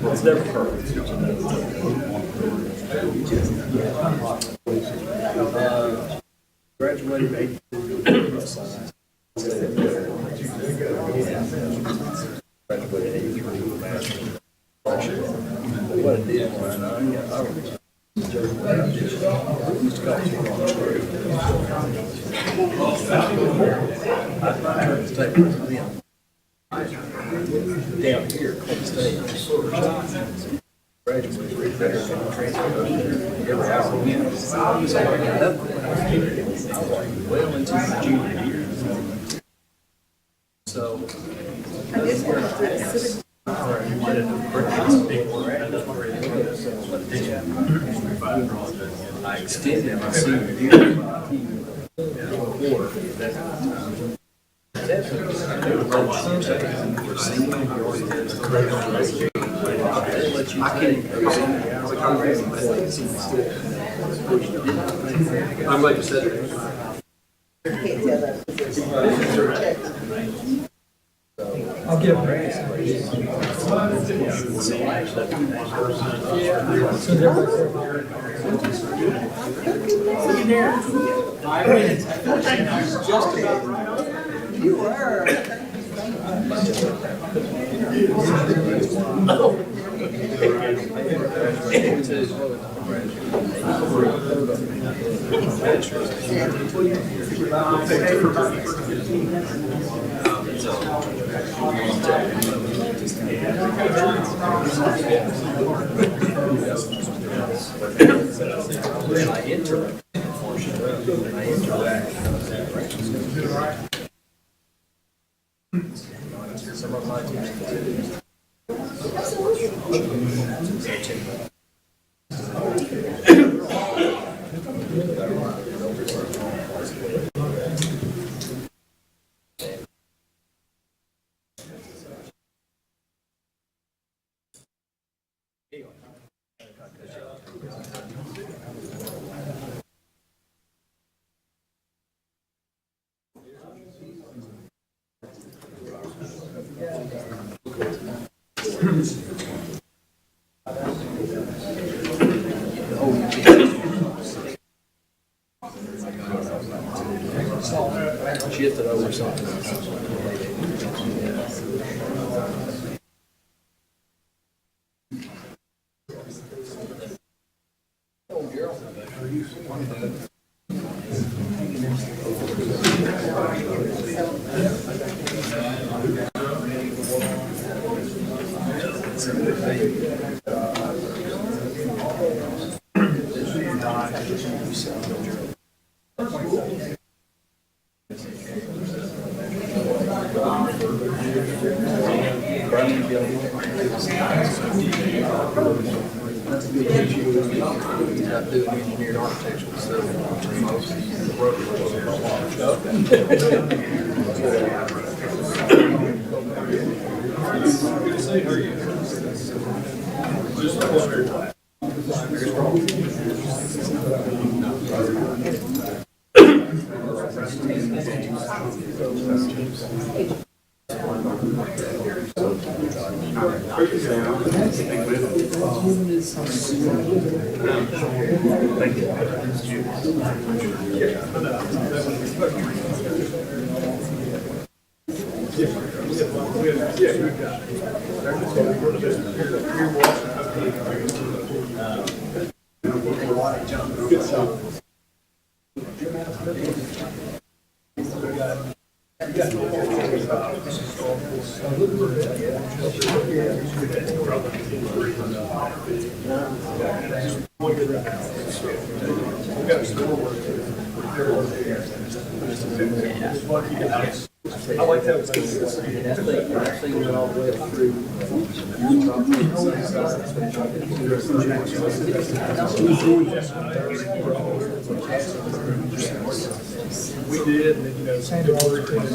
It's never perfect. Graduated 84. Graduated 83 with a master's. What it did was I down here, Clinton State, graduated, transferred every hour. So I got up well into my junior year. So I extended my senior year. I'm like you said. I'll get it. Just about right. You were. Shifted over something. Engineered architectural stuff. We did, and then, Sandra always did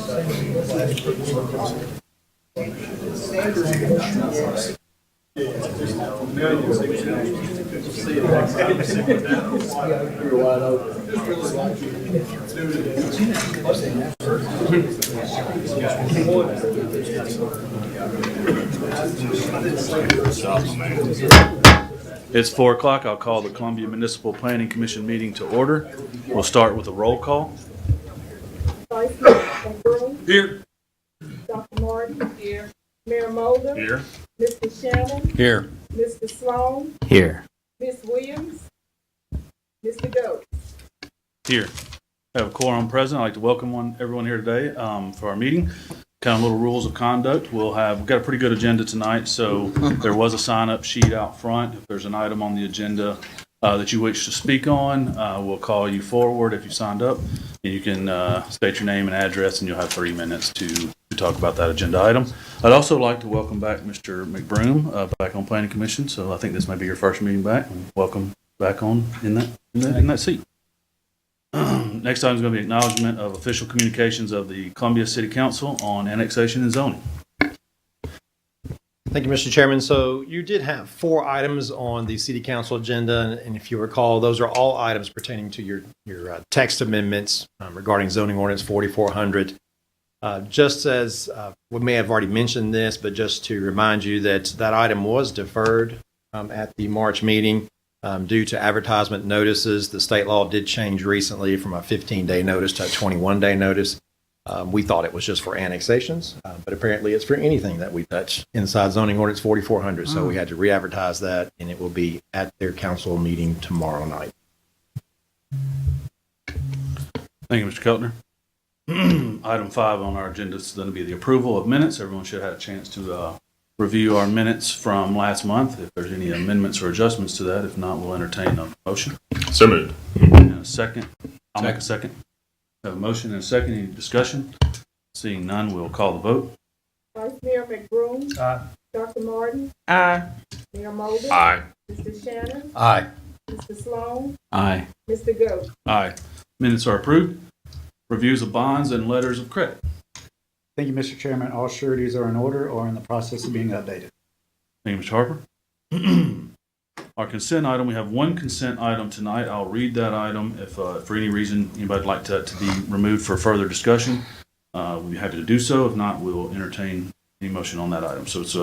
It's 4 o'clock. I'll call the Columbia Municipal Planning Commission meeting to order. We'll start with a roll call. Vice Mayor McBroom. Here. Dr. Martin. Here. Mayor Mulder. Here. Mr. Shannon. Here. Mr. Sloan. Here. Ms. Williams. Mr. Goetz. Here. I have a quorum present. I'd like to welcome everyone here today for our meeting. Kind of little rules of conduct. We've got a pretty good agenda tonight, so there was a sign-up sheet out front. If there's an item on the agenda that you wish to speak on, we'll call you forward if you signed up. And you can state your name and address, and you'll have 3 minutes to talk about that agenda item. I'd also like to welcome back Mr. McBroom back on Planning Commission. So I think this may be your first meeting back. Welcome back on in that seat. Next item is going to be acknowledgement of official communications of the Columbia City Council on annexation and zoning. Thank you, Mr. Chairman. So you did have 4 items on the City Council agenda, and if you recall, those are all items pertaining to your text amendments regarding zoning ordinance 4400. Just as we may have already mentioned this, but just to remind you that item was deferred at the March meeting. Due to advertisement notices, the state law did change recently from a 15-day notice to a 21-day notice. We thought it was just for annexations, but apparently it's for anything that we touch inside zoning ordinance 4400. So we had to re-advertise that, and it will be at their council meeting tomorrow night. Thank you, Mr. Keltner. Item 5 on our agenda is going to be the approval of minutes. Everyone should have a chance to review our minutes from last month. If there's any amendments or adjustments to that, if not, we'll entertain a motion. So moved. And a second. I'll make a second. Have a motion and a second. Any discussion? Seeing none, we'll call the vote. Vice Mayor McBroom. Aye. Dr. Martin. Aye. Mayor Mulder. Aye. Mr. Shannon. Aye. Mr. Sloan. Aye. Mr. Goetz. Aye. Minutes are approved. Reviews of bonds and letters of credit. Thank you, Mr. Chairman. All sureties are in order or in the process of being updated. Thank you, Mr. Harper. Our consent item, we have 1 consent item tonight. I'll read that item. If for any reason anybody would like to be removed for further discussion, we'll be happy to do so. If not, we'll entertain any motion on that item. So it's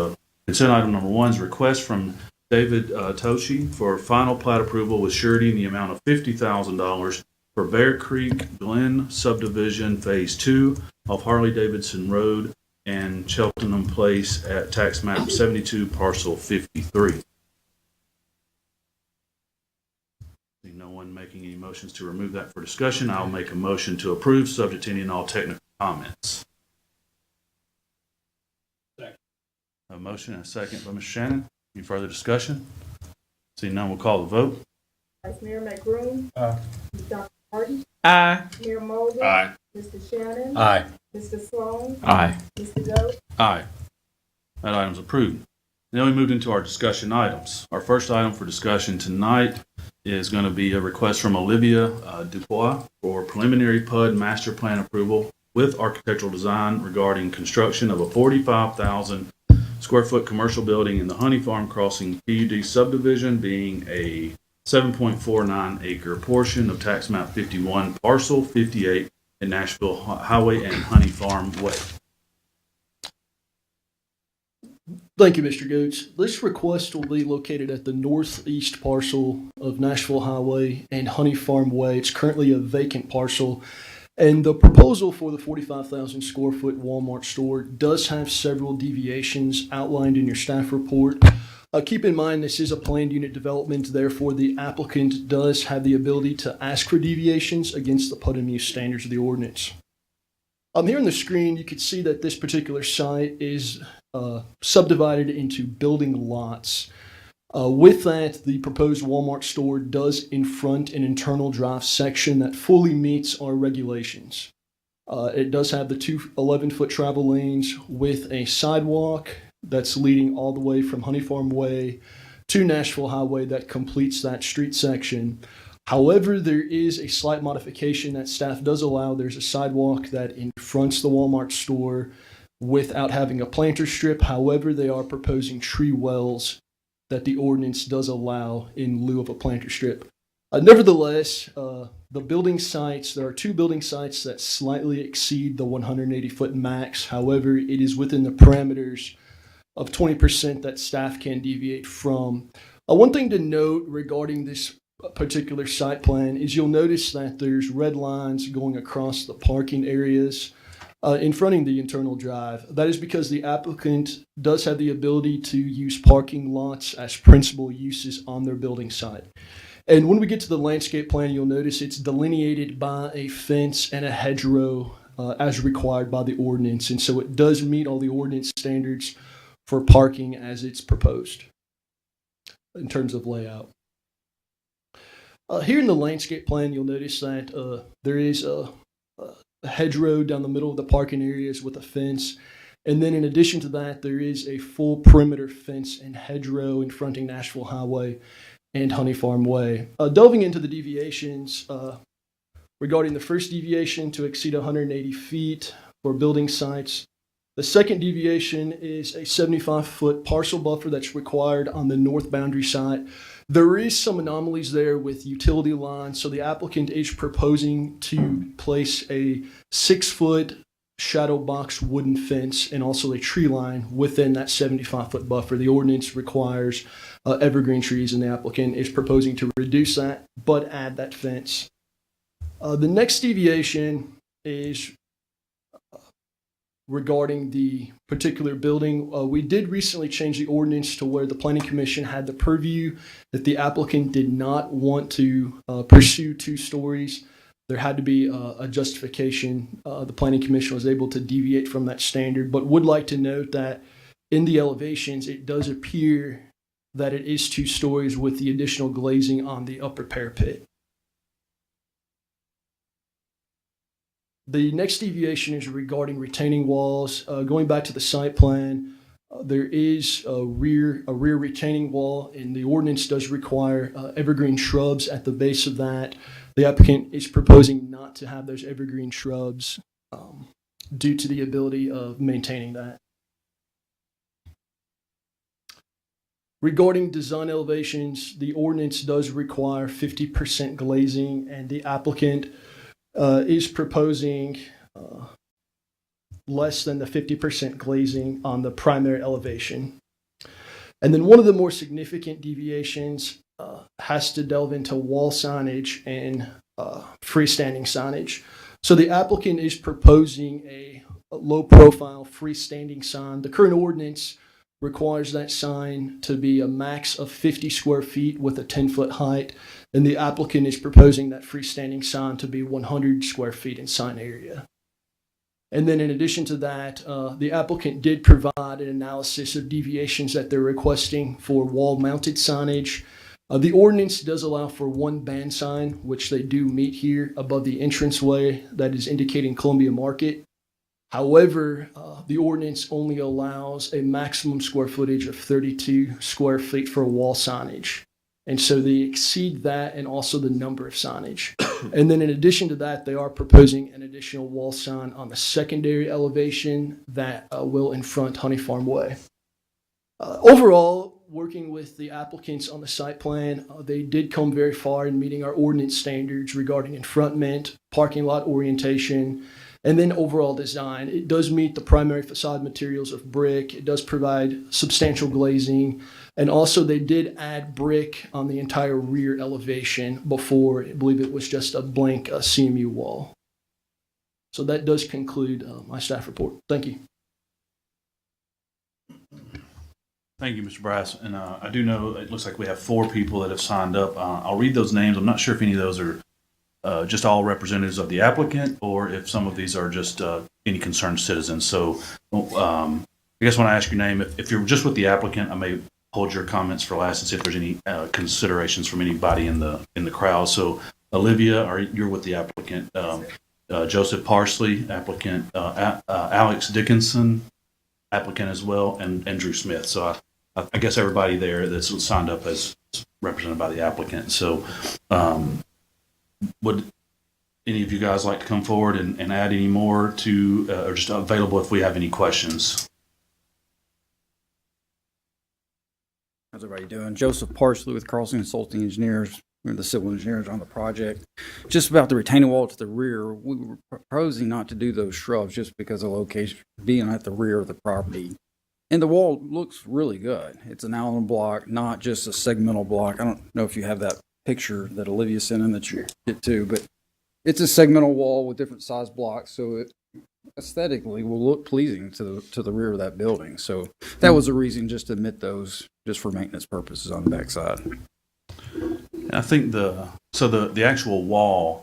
consent item number 1 is request from David Toshi for final plat approval with surety in the amount of $50,000 for Bear Creek Glen subdivision phase 2 of Harley-Davidson Road and Cheltenham Place at tax map 72 parcel 53. No one making any motions to remove that for discussion. I'll make a motion to approve, subject to any and all technical comments. Second. A motion and a second by Mr. Shannon. Any further discussion? Seeing none, we'll call the vote. Vice Mayor McBroom. Aye. Dr. Martin. Aye. Mayor Mulder. Aye. Mr. Shannon. Aye. Mr. Sloan. Aye. Mr. Goetz. Aye. That item's approved. Then we moved into our discussion items. Our first item for discussion tonight is going to be a request from Olivia Dubois for preliminary PUD master plan approval with architectural design regarding construction of a 45,000 square foot commercial building in the Honey Farm Crossing PUD subdivision, being a 7.49 acre portion of tax map 51, parcel 58 in Nashville Highway and Honey Farm Way. Thank you, Mr. Goetz. This request will be located at the northeast parcel of Nashville Highway and Honey Farm Way. It's currently a vacant parcel, and the proposal for the 45,000 square foot Walmart store does have several deviations outlined in your staff report. Keep in mind, this is a planned unit development, therefore the applicant does have the ability to ask for deviations against the PUD and use standards of the ordinance. Here on the screen, you can see that this particular site is subdivided into building lots. With that, the proposed Walmart store does in front an internal drive section that fully meets our regulations. It does have the two 11-foot travel lanes with a sidewalk that's leading all the way from Honey Farm Way to Nashville Highway that completes that street section. However, there is a slight modification that staff does allow. There's a sidewalk that fronts the Walmart store without having a planter strip. However, they are proposing tree wells that the ordinance does allow in lieu of a planter strip. Nevertheless, the building sites, there are two building sites that slightly exceed the 180-foot max. However, it is within the parameters of 20% that staff can deviate from. One thing to note regarding this particular site plan is you'll notice that there's red lines going across the parking areas in fronting the internal drive. That is because the applicant does have the ability to use parking lots as principal uses on their building site. And when we get to the landscape plan, you'll notice it's delineated by a fence and a hedgerow as required by the ordinance. And so it does meet all the ordinance standards for parking as it's proposed in terms of layout. Here in the landscape plan, you'll notice that there is a hedgerow down the middle of the parking areas with a fence. And then in addition to that, there is a full perimeter fence and hedgerow in fronting Nashville Highway and Honey Farm Way. Delving into the deviations, regarding the first deviation to exceed 180 feet for building sites, the second deviation is a 75-foot parcel buffer that's required on the north boundary side. There is some anomalies there with utility lines, so the applicant is proposing to place a 6-foot shadow box wooden fence and also a tree line within that 75-foot buffer. The ordinance requires evergreen trees, and the applicant is proposing to reduce that but add that fence. The next deviation is regarding the particular building. We did recently change the ordinance to where the Planning Commission had the purview that the applicant did not want to pursue 2 stories. There had to be a justification. The Planning Commission was able to deviate from that standard, but would like to note that in the elevations, it does appear that it is 2 stories with the additional glazing on the upper parapet. The next deviation is regarding retaining walls. Going back to the site plan, there is a rear retaining wall, and the ordinance does require evergreen shrubs at the base of that. The applicant is proposing not to have those evergreen shrubs due to the ability of maintaining that. Regarding design elevations, the ordinance does require 50% glazing, and the applicant is proposing less than the 50% glazing on the primary elevation. And then one of the more significant deviations has to delve into wall signage and freestanding signage. So the applicant is proposing a low profile freestanding sign. The current ordinance requires that sign to be a max of 50 square feet with a 10-foot height, and the applicant is proposing that freestanding sign to be 100 square feet in sign area. And then in addition to that, the applicant did provide an analysis of deviations that they're requesting for wall-mounted signage. The ordinance does allow for 1 band sign, which they do meet here above the entranceway that is indicating Columbia Market. However, the ordinance only allows a maximum square footage of 32 square feet for wall signage. And so they exceed that and also the number of signage. And then in addition to that, they are proposing an additional wall sign on the secondary elevation that will confront Honey Farm Way. Overall, working with the applicants on the site plan, they did come very far in meeting our ordinance standards regarding enfrontment, parking lot orientation, and then overall design. It does meet the primary facade materials of brick. It does provide substantial glazing. And also they did add brick on the entire rear elevation before. I believe it was just a blank CMU wall. So that does conclude my staff report. Thank you. Thank you, Mr. Brass. And I do know it looks like we have 4 people that have signed up. I'll read those names. I'm not sure if any of those are just all representatives of the applicant or if some of these are just any concerned citizens. So I guess when I ask your name, if you're just with the applicant, I may hold your comments for last and see if there's any considerations from anybody in the crowd. So Olivia, you're with the applicant. Joseph Parsley, applicant. Alex Dickinson, applicant as well, and Drew Smith. So I guess everybody there that's signed up as represented by the applicant. So would any of you guys like to come forward and add any more to, or just available if we have any questions? How's everybody doing? Joseph Parsley with Carlson Consulting Engineers. We're the civil engineers on the project. Just about the retaining wall to the rear, we were proposing not to do those shrubs just because of location being at the rear of the property. And the wall looks really good. It's an Allen block, not just a segmental block. I don't know if you have that picture that Olivia sent in that you get to, but it's a segmental wall with different size blocks, so it aesthetically will look pleasing to the rear of that building. So that was the reason just to omit those just for maintenance purposes on the backside. I think the actual wall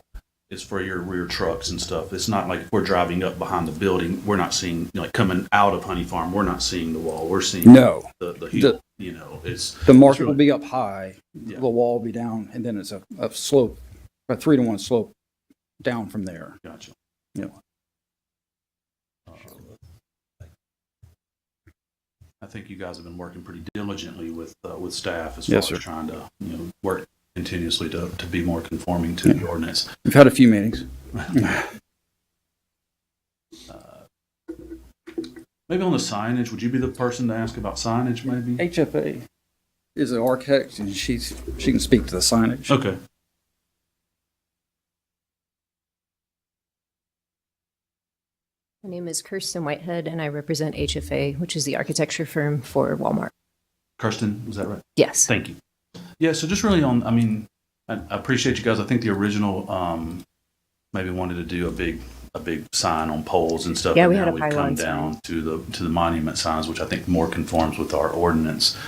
is for your rear trucks and stuff. It's not like if we're driving up behind the building, we're not seeing, like coming out of Honey Farm, we're not seeing the wall. We're seeing the hill. It's the market really, will be up high, yeah. The wall will be down, and then it's a slope, a 3-to-1 slope down from there. Gotcha. Yeah. I think you guys have been working pretty diligently with staff as Yes, far sir. as trying to work continuously to be more conforming to the ordinance. We've had a few meetings. Maybe on the signage, would you be the person to ask about signage? Maybe. HFA is an architect, and she can speak to the signage. Okay. My name is Kirsten Whitehead, and I represent HFA, which is the architecture firm for Walmart. Kirsten, was that right? Yes. Thank you. Yeah, so just really I appreciate you guys. I think the original maybe wanted to do a big sign on poles and stuff. Yeah, and we now had a we've come pylon down sign. to the monument signs, which I think more conforms with our ordinance.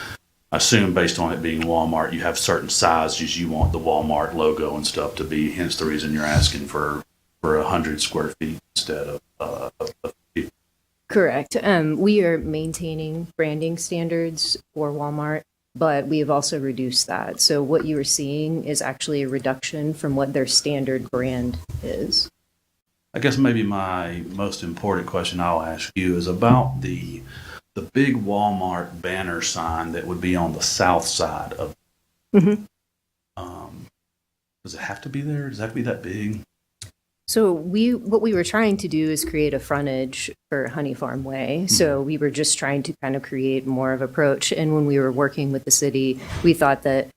I assume based on it being Walmart, you have certain sizes you want the Walmart logo and stuff to be, hence the reason you're asking for 100 square feet instead of Correct. We are maintaining branding standards for Walmart, but we have also reduced that. So what you are seeing is actually a reduction from what their standard brand is. I guess maybe my most important question I'll ask you is about the big Walmart banner sign that would be on the south side of. Mm-hmm. Does it have to be there? Does it have to be that big? So what we were trying to do is create a frontage for Honey Farm Way. So we were just trying to kind of create more of approach. And when we were working with the city, we thought that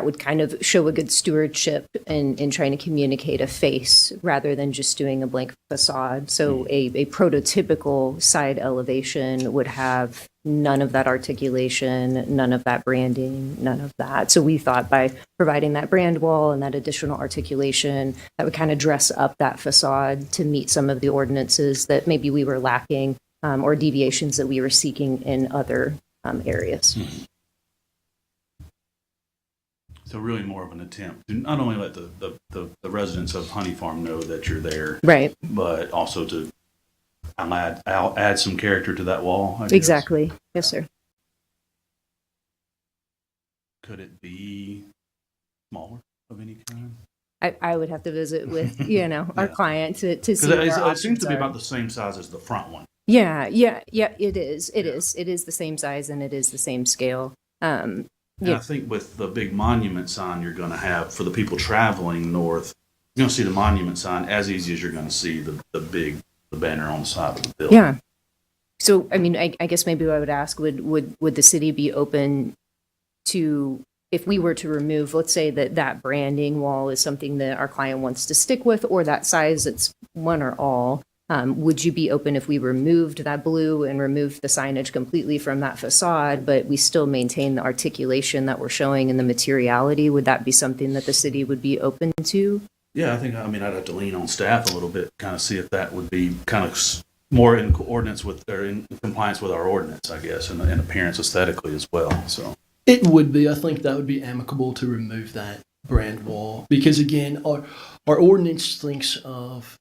would kind of show a good stewardship in trying to communicate a face rather than just doing a blank facade. So a prototypical side elevation would have none of that articulation, none of that branding, none of that. So we thought by providing that brand wall and that additional articulation, that would kind of dress up that facade to meet some of the ordinances that maybe we were lacking or deviations that we were seeking in other areas. So really more of an attempt to not only let the residents of Honey Farm know that you're there, Right. but also to add some character to that wall. I guess. Exactly. Yes, sir. Could it be smaller of any kind? I would have to visit with, our client to see. Because what our it seems to be options are. about the same size as the front one. Yeah, it is. It is the same size and it is the same scale. And Yeah. I think with the big monument sign you're going to have for the people traveling north, you're going to see the monument sign as easy as you're going to see the banner on the side of the building. Yeah. So, I mean, I guess maybe I would ask, would the city be open to, if we were to remove, let's say that branding wall is something that our client wants to stick with, or that size, it's one or all, would you be open if we removed that blue and removed the signage completely from that facade, but we still maintain the articulation that we're showing and the materiality? Would that be something that the city would be open to? Yeah, I'd have to lean on staff a little bit, kind of see if that would be kind of more in coordinates with, or in compliance with our ordinance, I guess, and appearance aesthetically as well, so. It would be. I think that would be amicable to remove that brand wall because, again, our ordinance thinks of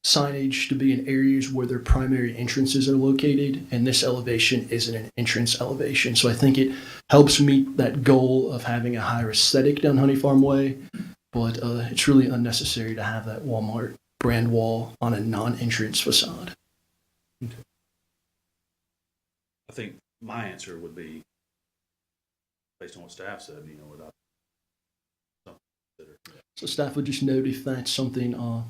signage to be in areas where their primary entrances are located, and this elevation isn't an entrance elevation. So I think it helps meet that goal of having a higher aesthetic down Honey Farm Way, but it's really unnecessary to have that Walmart brand wall on a non-entrance facade. I think my answer would be, based on what staff said, without something to consider. So staff would just note if that's something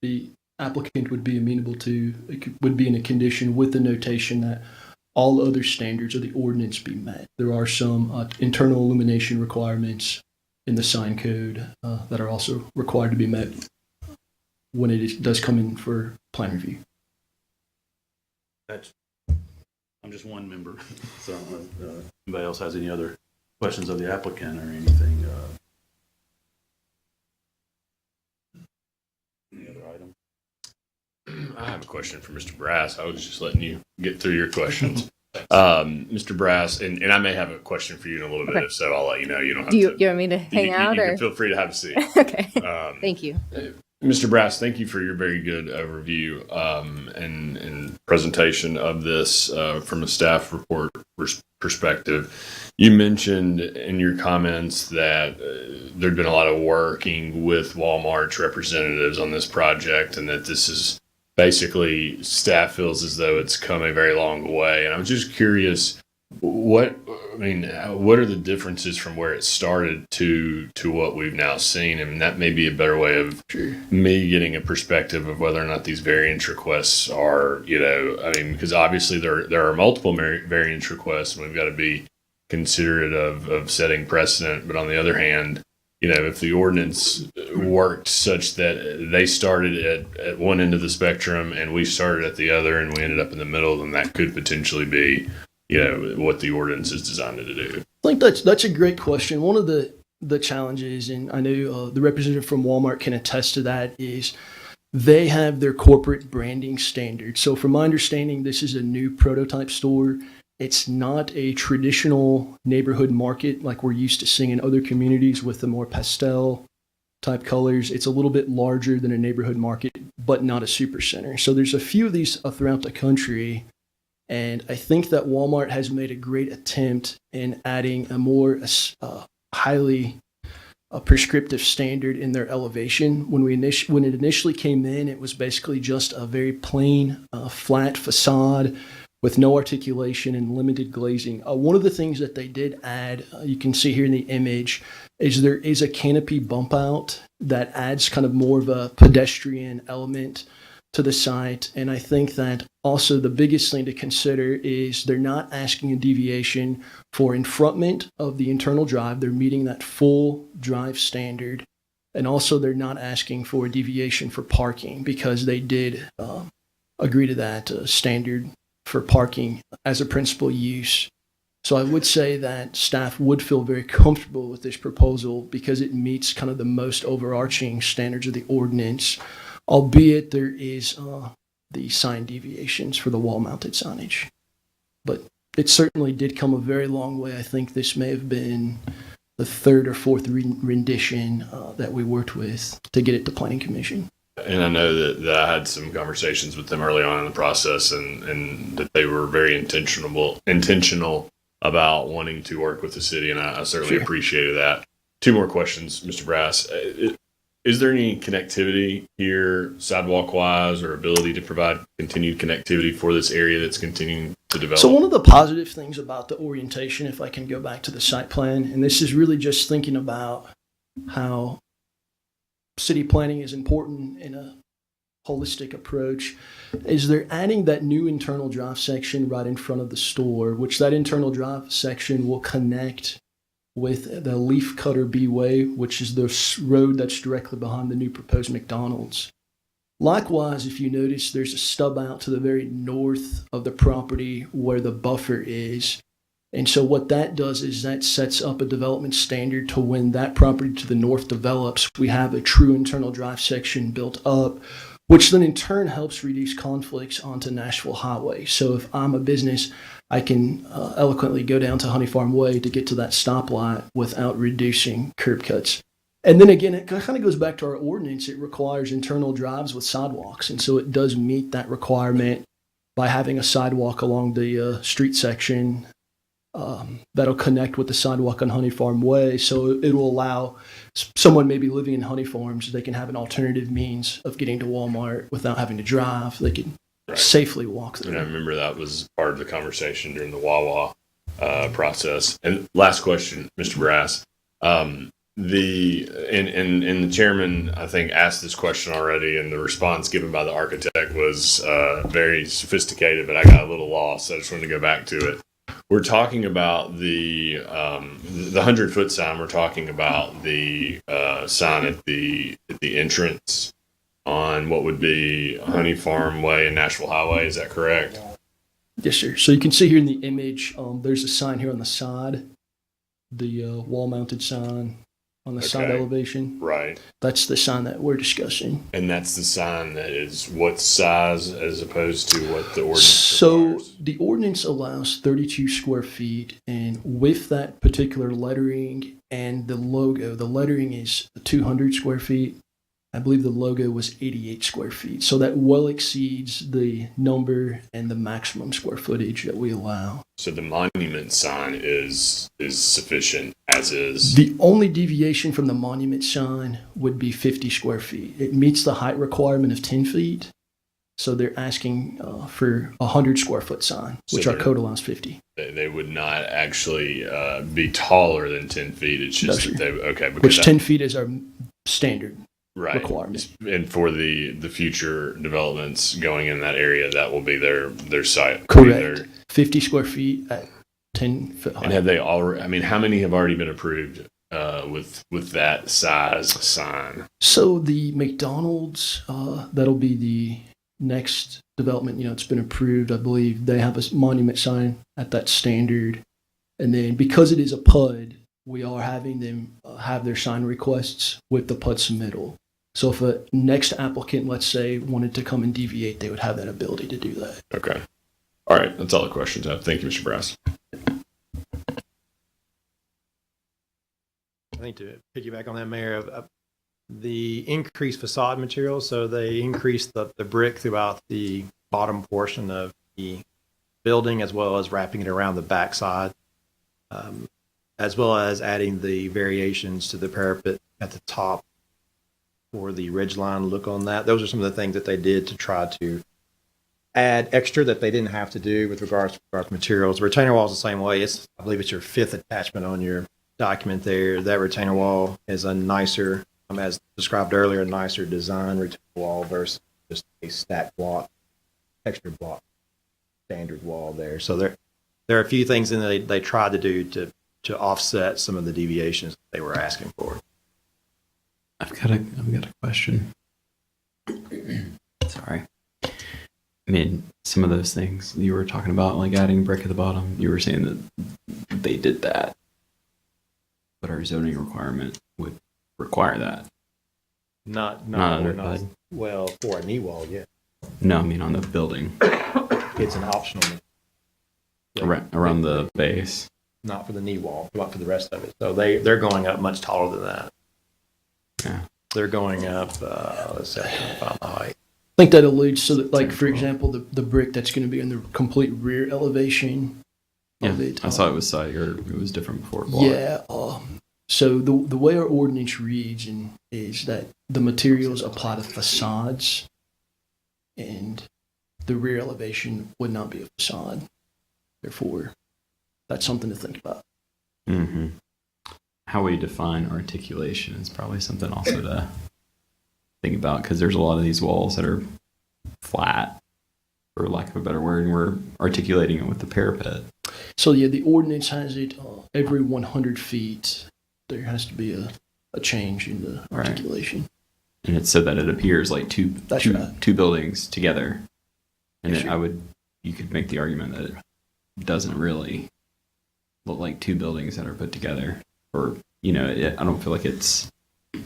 the applicant would be amenable to. Would be in a condition with the notation that all other standards of the ordinance be met. There are some internal illumination requirements in the sign code that are also required to be met when it does come in for plan review. I'm just one member, so anybody else has any other questions of the applicant or anything? Any other item? I have a question for Mr. Brass. I was just letting you get through your questions. Mr. Brass, and I may have a question for you in a little bit, Okay. if so I'll let you know. You don't have Do you, to. you want me to hang out you or? can feel free to have a seat. Okay. Thank you. Mr. Brass, thank you for your very good overview and presentation of this from a staff report perspective. You mentioned in your comments that there'd been a lot of working with Walmart's representatives on this project, and that this is basically staff feels as though it's come a very long way. And I was just curious, what are the differences from where it started to what we've now seen? And that may be a better way of me getting a perspective of whether or not these variance requests are, because obviously there are multiple variance requests, and we've got to be considerate of setting precedent. But on the other hand, if the ordinance worked such that they started at one end of the spectrum and we started at the other and we ended up in the middle, then that could potentially be what the ordinance is designed to do. I think that's a great question. One of the challenges, and I know the representative from Walmart can attest to that, is they have their corporate branding standards. So from my understanding, this is a new prototype store. It's not a traditional neighborhood market like we're used to seeing in other communities with the more pastel type colors. It's a little bit larger than a neighborhood market, but not a super center. So there's a few of these throughout the country. And I think that Walmart has made a great attempt in adding a more highly prescriptive standard in their elevation. When it initially came in, it was basically just a very plain, flat facade with no articulation and limited glazing. One of the things that they did add, you can see here in the image, is there is a canopy bump out that adds kind of more of a pedestrian element to the site. And I think that also the biggest thing to consider is they're not asking a deviation for enfrontment of the internal drive. They're meeting that full drive standard. And also they're not asking for a deviation for parking because they did agree to that standard for parking as a principal use. So I would say that staff would feel very comfortable with this proposal because it meets kind of the most overarching standards of the ordinance, albeit there is the sign deviations for the wall-mounted signage. But it certainly did come a very long way. I think this may have been the third or fourth rendition that we worked with to get it to Planning Commission. And I know that I had some conversations with them early on in the process, and that they were very intentional about wanting to work with the city, and I certainly appreciated that. Two more questions, Mr. Brass. Is there any connectivity here, sidewalk wise, or ability to provide continued connectivity for this area that's continuing to develop? So one of the positive things about the orientation, if I can go back to the site plan, and this is really just thinking about how city planning is important in a holistic approach, is they're adding that new internal drive section right in front of the store, which that internal drive section will connect with the Leaf Cutter B Way, which is the road that's directly behind the new proposed McDonald's. Likewise, if you notice, there's a stub out to the very north of the property where the buffer is. And so what that does is that sets up a development standard to when that property to the north develops, we have a true internal drive section built up, which then in turn helps reduce conflicts onto Nashville Highway. So if I'm a business, I can eloquently go down to Honey Farm Way to get to that stoplight without reducing curb cuts. And then again, it kind of goes back to our ordinance. It requires internal drives with sidewalks. And so it does meet that requirement by having a sidewalk along the street section that'll connect with the sidewalk on Honey Farm Way. So it will allow someone maybe living in Honey Farms, they can have an alternative means of getting to Walmart without having to drive. They can safely walk there. And I remember that was part of the conversation during the Wawa process. And last question, Mr. Brass. The chairman, I think, asked this question already, and the response given by the architect was very sophisticated, but I got a little lost, so I just wanted to go back to it. We're talking about the 100-foot sign. We're talking about the sign at the entrance on what would be Honey Farm Way and Nashville Highway. Is that correct? Yes, sir. So you can see here in the image, there's a sign here on the side, the wall-mounted sign on the side elevation. Right. That's the sign that we're discussing. And that's the sign that is what size as opposed to what the ordinance So requires? the ordinance allows 32 square feet, and with that particular lettering and the logo, the lettering is 200 square feet. I believe the logo was 88 square feet. So that well exceeds the number and the maximum square footage that we allow. So the monument sign is sufficient as is. The only deviation from the monument sign would be 50 square feet. It meets the height requirement of 10 feet. So they're asking for a 100 square foot sign, which So our code allows 50. They would not actually be taller than 10 feet. It's just No, that they, okay. Because Which 10 feet is our standard right. requirement. And for the future developments going in that area, that will be their site. Correct. 50 square feet at 10 foot height. And have they already, I mean, how many have already been approved with that size sign? So the McDonald's, that'll be the next development. It's been approved. I believe they have a monument sign at that standard. And then because it is a PUD, we are having them have their sign requests with the PUD submittal. So if a next applicant, let's say, wanted to come and deviate, they would have that ability to do that. Okay. All right. That's all the questions I have. Thank you, Mr. Brass. I think to piggyback on that, Mayor, the increased facade material, so they increased the brick throughout the bottom portion of the building, as well as wrapping it around the backside, as well as adding the variations to the parapet at the top for the ridgeline look on that. Those are some of the things that they did to try to add extra that they didn't have to do with regards to materials. The retainer wall is the same way. I believe it's your fifth attachment on your document there. That retainer wall is a nicer, as described earlier, a nicer design retainer wall versus just a stack block, texture block, standard wall there. So there are a few things in there they tried to do to offset some of the deviations they were asking for. I've got a question. Sorry. I mean, some of those things you were talking about, like adding brick at the bottom, you were saying that they did that, but our zoning requirement would require that. Not under PUD. well, for a knee wall, yeah. No, I mean on the building. It's an optional. Around the base. Not for the knee wall, but for the rest of it. So they're going up much taller than that. Yeah. They're going up, let's see, I can't find the height. I think that alludes to, like, for example, the brick that's going to be in the complete rear elevation Yeah, of it. I saw it was side, or it was different before. Yeah, So the way our ordinance reads is that the materials apply to facades, and the rear elevation would not be a facade. Therefore, that's something to think about. Mm-hmm. How we define articulation is probably something also to think about, because there's a lot of these walls that are flat, for lack of a better word, and we're articulating it with the parapet. So yeah, the ordinance has it every 100 feet. There has to be a change in the articulation. And it's so that it appears like two buildings together. And you could make the argument that it doesn't really look like two buildings that are put together. Or, I don't feel like it's, I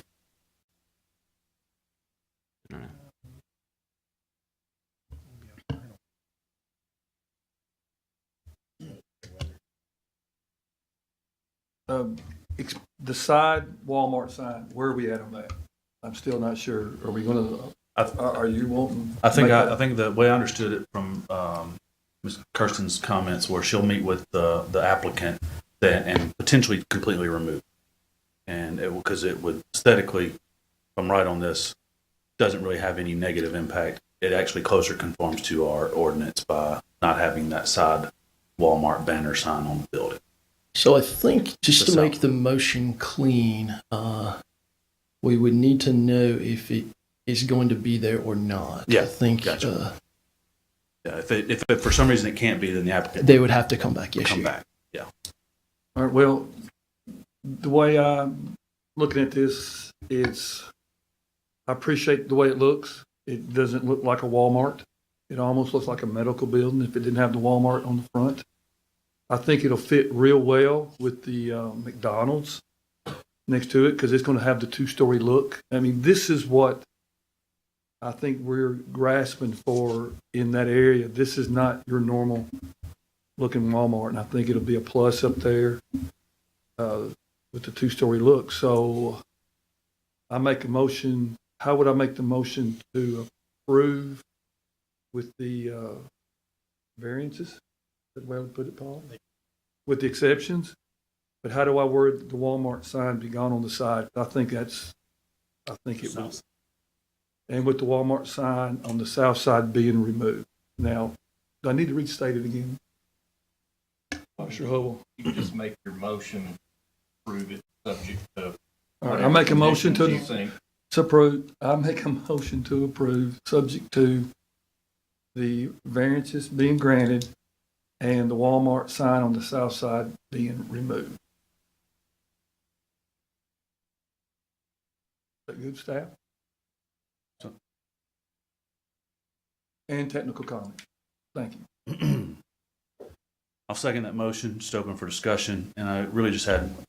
don't know. The side Walmart sign, where are we at on that? I'm still not sure. Are we gonna, are you wanting? I think the way I understood it from Ms. Kirsten's comments were she'll meet with the applicant and potentially completely remove. And because it would aesthetically, if I'm right on this, doesn't really have any negative impact. It actually closer conforms to our ordinance by not having that side Walmart banner sign on the building. So I think just to make the motion clean, we would need to know if it is going to be there or not. Yeah, I think gotcha. If for some reason it can't be, then the applicant they would have to come back. Yes, come back. Yeah. All right, well, the way I'm looking at this is I appreciate the way it looks. It doesn't look like a Walmart. It almost looks like a medical building if it didn't have the Walmart on the front. I think it'll fit real well with the McDonald's next to it because it's going to have the two-story look. I mean, this is what I think we're grasping for in that area. This is not your normal looking Walmart, and I think it'll be a plus up there with the two-story look. So I make a motion. How would I make the motion to approve with the variances? Is that the way I would put it, Paul? With the exceptions? But how do I word the Walmart sign be gone on the side? I think it will. And with the Walmart sign on the south side being removed. Now, do I need to restate it again? Officer Hubble. You can just make your motion, approve it, subject to. All right, I make a motion to think. approve. I make a motion to approve, subject to the variances being granted and the Walmart sign on the south side being removed. Is that good, staff? And technical comment. Thank you. I'll second that motion. Just open for discussion. And I really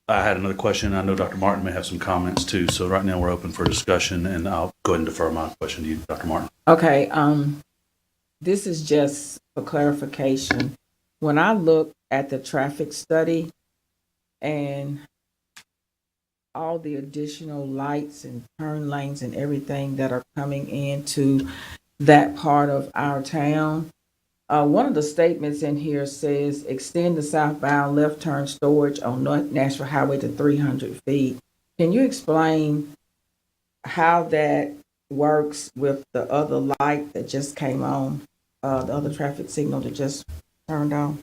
I had another question. I know Dr. Martin may have some comments too. So right now we're open for discussion, and I'll go ahead and defer my question to you, Dr. Martin. Okay. This is just for clarification. When I look at the traffic study and all the additional lights and turn lanes and everything that are coming into that part of our town, one of the statements in here says extend the southbound left turn storage on North Nashville Highway to 300 feet. Can you explain how that works with the other light that just came on, the other traffic signal that just turned on?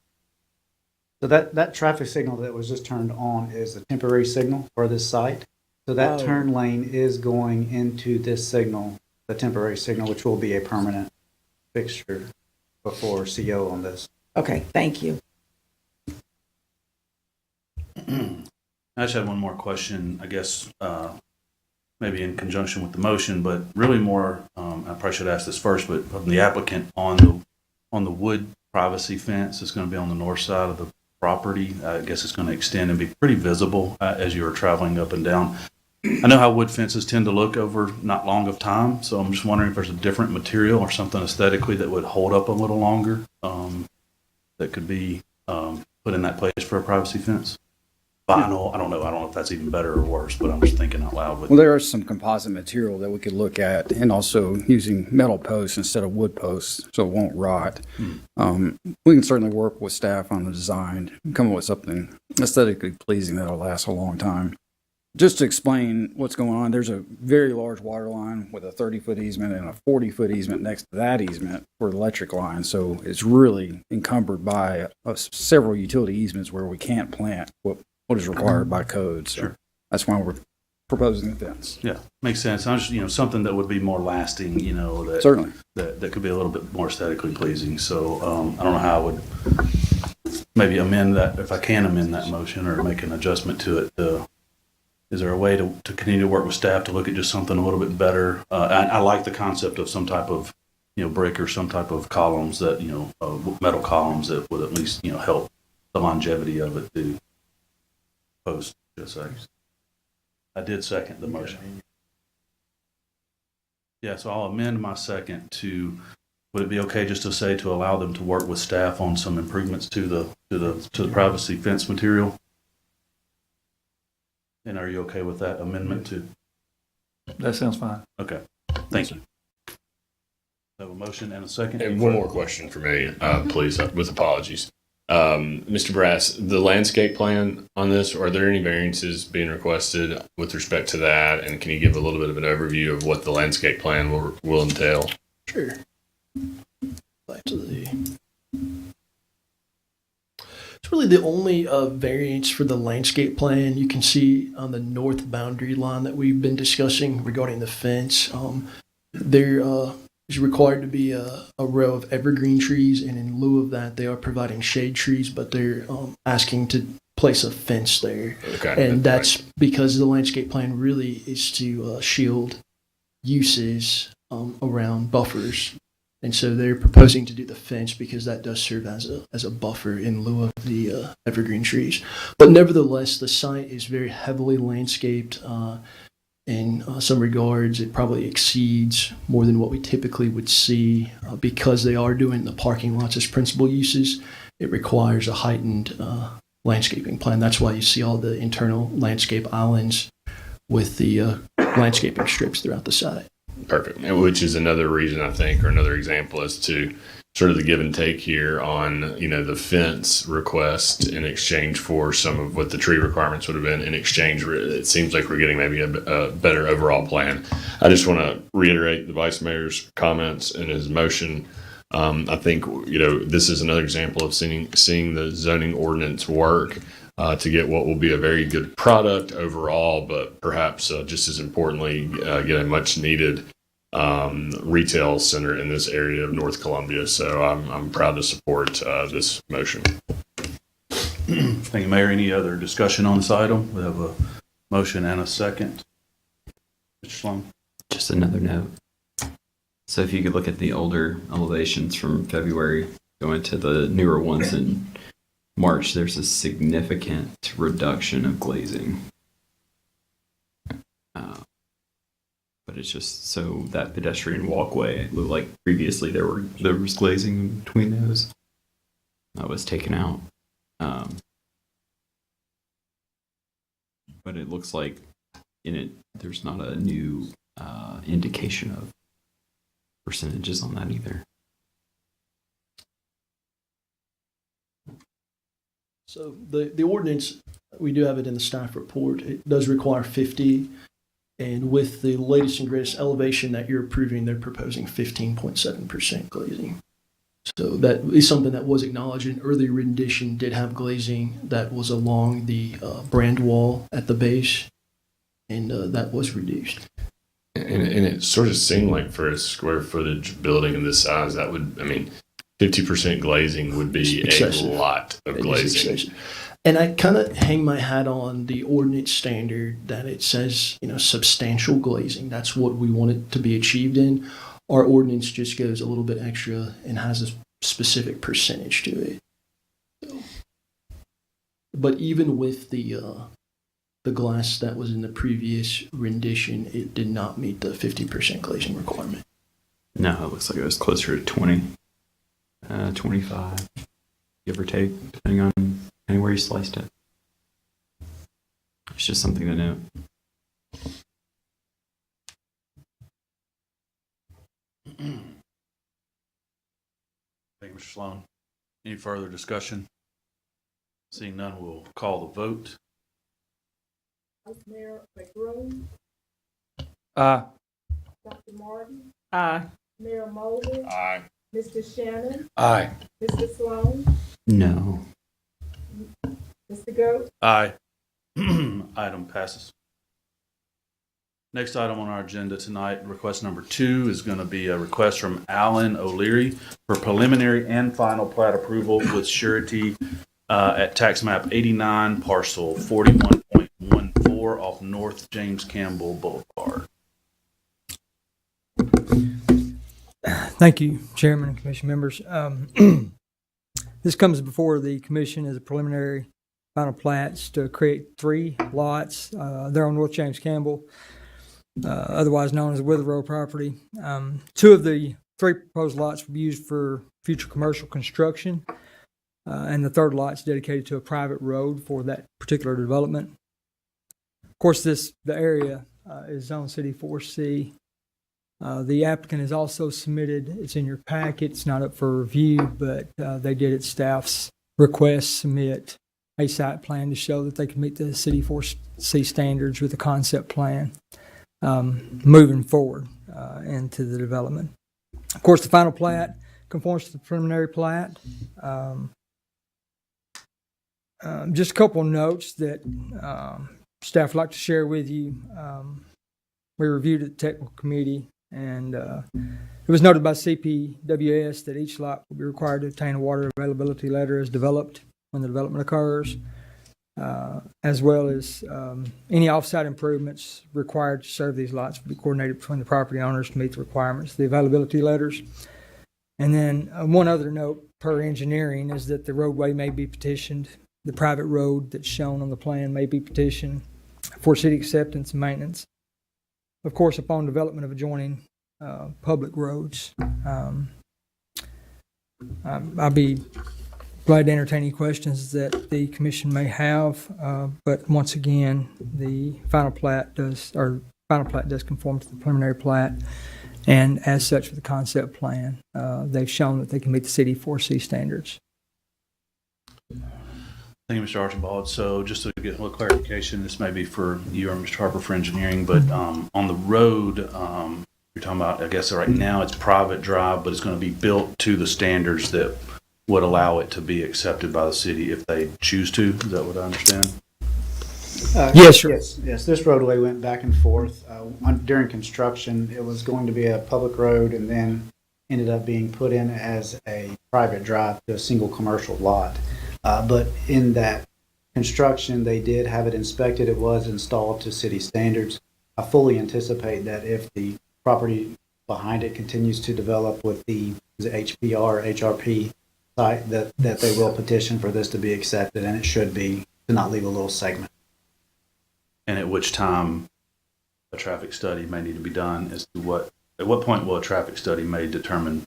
So that traffic signal that was just turned on is a temporary signal for this site. So that turn lane is going into this signal, the temporary signal, which will be a permanent fixture before CO on this. Okay, thank you. I just had one more question, I guess, maybe in conjunction with the motion, but really more, I probably should ask this first, but from the applicant on the wood privacy fence that's going to be on the north side of the property, I guess it's going to extend and be pretty visible as you are traveling up and down. I know how wood fences tend to look over not long of time, so I'm just wondering if there's a different material or something aesthetically that would hold up a little longer that could be put in that place for a privacy fence. Vinyl, I don't know if that's even better or worse, but I'm just thinking out loud. Well, there is some composite material that we could look at, and also using metal posts instead of wood posts so it won't rot. We can certainly work with staff on the design and come up with something aesthetically pleasing that'll last a long time. just to explain what's going on, there's a very large water line with a 30-foot easement and a 40-foot easement next to that easement for the electric line. So it's really encumbered by several utility easements where we can't plant what is required by code. So that's why we're proposing the fence. Yeah, makes sense. I just, something that would be more lasting, that Certainly. that could be a little bit more aesthetically pleasing. So I don't know how I would maybe amend that, if I can amend that motion or make an adjustment to it. Is there a way to continue to work with staff to look at just something a little bit better? I like the concept of some type of, brick or some type of columns that, metal columns that would at least, help the longevity of it to post. I did second the motion. Yeah, so I'll amend my second to, would it be okay just to say to allow them to work with staff on some improvements to the privacy fence material? And are you okay with that amendment too? That sounds fine. Okay, thank you. I have a motion and a second. And one more question for me, please, with apologies. Mr. Brass, the landscape plan on this, are there any variances being requested with respect to that? And can you give a little bit of an overview of what the landscape plan will entail? Sure. Back to it's really the only variance for the landscape plan you can see on the north boundary line that we've been discussing regarding the fence. There is required to be a row of evergreen trees, and in lieu of that, they are providing shade trees, but they're asking to place a fence there. Okay. And that's because the landscape plan really is to shield uses around buffers. And so they're proposing to do the fence because that does serve as a buffer in lieu of the evergreen trees. But nevertheless, the site is very heavily landscaped. In some regards, it probably exceeds more than what we typically would see because they are doing the parking lots as principal uses. It requires a heightened landscaping plan. That's why you see all the internal landscape islands with the landscaping strips throughout the site. Perfect. Which is another reason, I think, or another example as to sort of the give and take here on, the fence request in exchange for some of what the tree requirements would have been in exchange. It seems like we're getting maybe a better overall plan. I just want to reiterate the Vice Mayor's comments and his motion. I think, this is another example of seeing the zoning ordinance work to get what will be a very good product overall, but perhaps just as importantly, get a much needed retail center in this area of North Columbia. So I'm proud to support this motion. Thank you, Mayor. Any other discussion on this item? We have a motion and a second. Mr. Sloan. Just another note. So if you could look at the older elevations from February, go into the newer ones in March, there's a significant reduction of glazing. But it's just so that pedestrian walkway, it looked like previously there was glazing between those. That was taken out. But it looks like in it, there's not a new indication of percentages on that either. So the ordinance, we do have it in the staff report. It does require 50. And with the latest and greatest elevation that you're approving, they're proposing 15.7% glazing. So that is something that was acknowledged. An earlier rendition did have glazing that was along the brand wall at the base, and that was reduced. And it sort of seemed like for a square footage building of this size, that would, 50% glazing would be excessive. A lot of glazing. And I kind of hang my hat on the ordinance standard that it says, substantial glazing. That's what we want it to be achieved in. Our ordinance just goes a little bit extra and has a specific percentage to it. So, but even with the glass that was in the previous rendition, it did not meet the 50% glazing requirement. No, it looks like it was closer to 20, 25, give or take, depending on anywhere you sliced it. It's just something to note. Thank you, Mr. Sloan. Any further discussion? Seeing none, we'll call the vote. Vice Mayor McBroom, Aye. Dr. Martin, Aye. Mayor Mosley, Aye. Mr. Shannon, Aye. Mr. Sloan, No. Mr. Goode, Aye. Item passes. Next item on our agenda tonight, request number 2 is going to be a request from Alan O'Leary for preliminary and final plat approval with surety at tax map 89, parcel 41.14 off North James Campbell Boulevard. Thank you, Chairman and Commission members. This comes before the Commission as a preliminary final plats to create 3 lots. They're on North James Campbell, otherwise known as the Wither Road property. 2 of the 3 proposed lots will be used for future commercial construction, and the 3rd lot is dedicated to a private road for that particular development. Of course, the area is Zone City 4C. The applicant has also submitted, it's in your packet, it's not up for review, but they did at staff's request submit a site plan to show that they can meet the City 4C standards with a concept plan moving forward into the development. Of course, the final plat conforms to the preliminary plat. Just a couple of notes that staff would like to share with you. We reviewed at the technical committee, and it was noted by CPWS that each lot will be required to obtain a water availability letter as developed when the development occurs, as well as any off-site improvements required to serve these lots will be coordinated between the property owners to meet the requirements of the availability letters. And then one other note per engineering is that the roadway may be petitioned. The private road that's shown on the plan may be petitioned for city acceptance and maintenance. Of course, upon development of adjoining public roads, I'll be glad to entertain any questions that the commission may have. But once again, the final plat does conform to the preliminary plat, and as such, with the concept plan, they've shown that they can meet the City 4C standards. Thank you, Mr. Archibald. So just to get a little clarification, this may be for you or Mr. Harper for engineering, but on the road, you're talking about, I guess right now it's private drive, but it's going to be built to the standards that would allow it to be accepted by the city if they choose to. Is that what I understand? Yes, sir. Yes. This roadway went back and forth. During construction, it was going to be a public road and then ended up being put in as a private drive to a single commercial lot. But in that construction, they did have it inspected. It was installed to city standards. I fully anticipate that if the property behind it continues to develop with the HPR, HRP site, that they will petition for this to be accepted, and it should be, to not leave a little segment. And at which time a traffic study may need to be done as to at what point will a traffic study may determine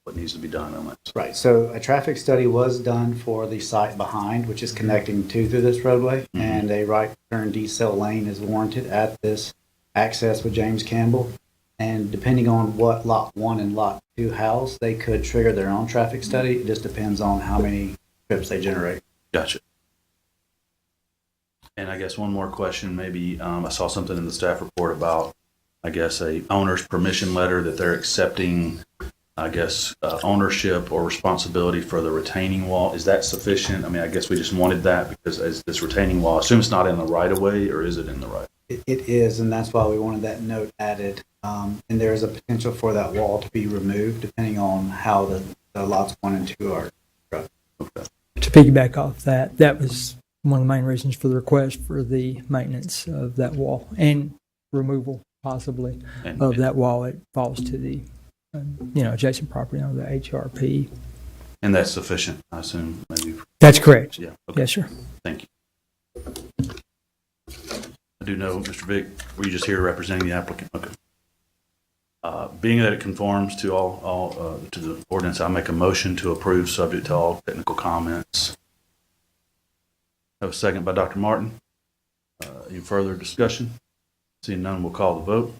what needs to be done on that? Right. So a traffic study was done for the site behind, which is connecting through this roadway, and a right turn decel lane is warranted at this access with James Campbell. And depending on what Lot 1 and Lot 2 house, they could trigger their own traffic study. It just depends on how many trips they generate. Gotcha. And I guess one more question, maybe I saw something in the staff report about, I guess, a owner's permission letter that they're accepting, I guess, ownership or responsibility for the retaining wall. Is that sufficient? I mean, I guess we just wanted that because as this retaining wall, I assume it's not in the right of way, or is it in the right? It is, and that's why we wanted that note added. And there is a potential for that wall to be removed depending on how the lots 1 and 2 are. Okay. To piggyback off that, that was one of the main reasons for the request for the maintenance of that wall and removal possibly of that wall. It falls to the adjacent property owner, the HRP. And that's sufficient, I assume, maybe? That's correct. Yeah. Okay. Yes, sir. Thank you. I do know, Mr. Vick, were you just here representing the applicant? Okay. Being that it conforms to all to the ordinance, I make a motion to approve subject to all technical comments. I have a second by Dr. Martin. Any further discussion? Seeing none, we'll call the vote.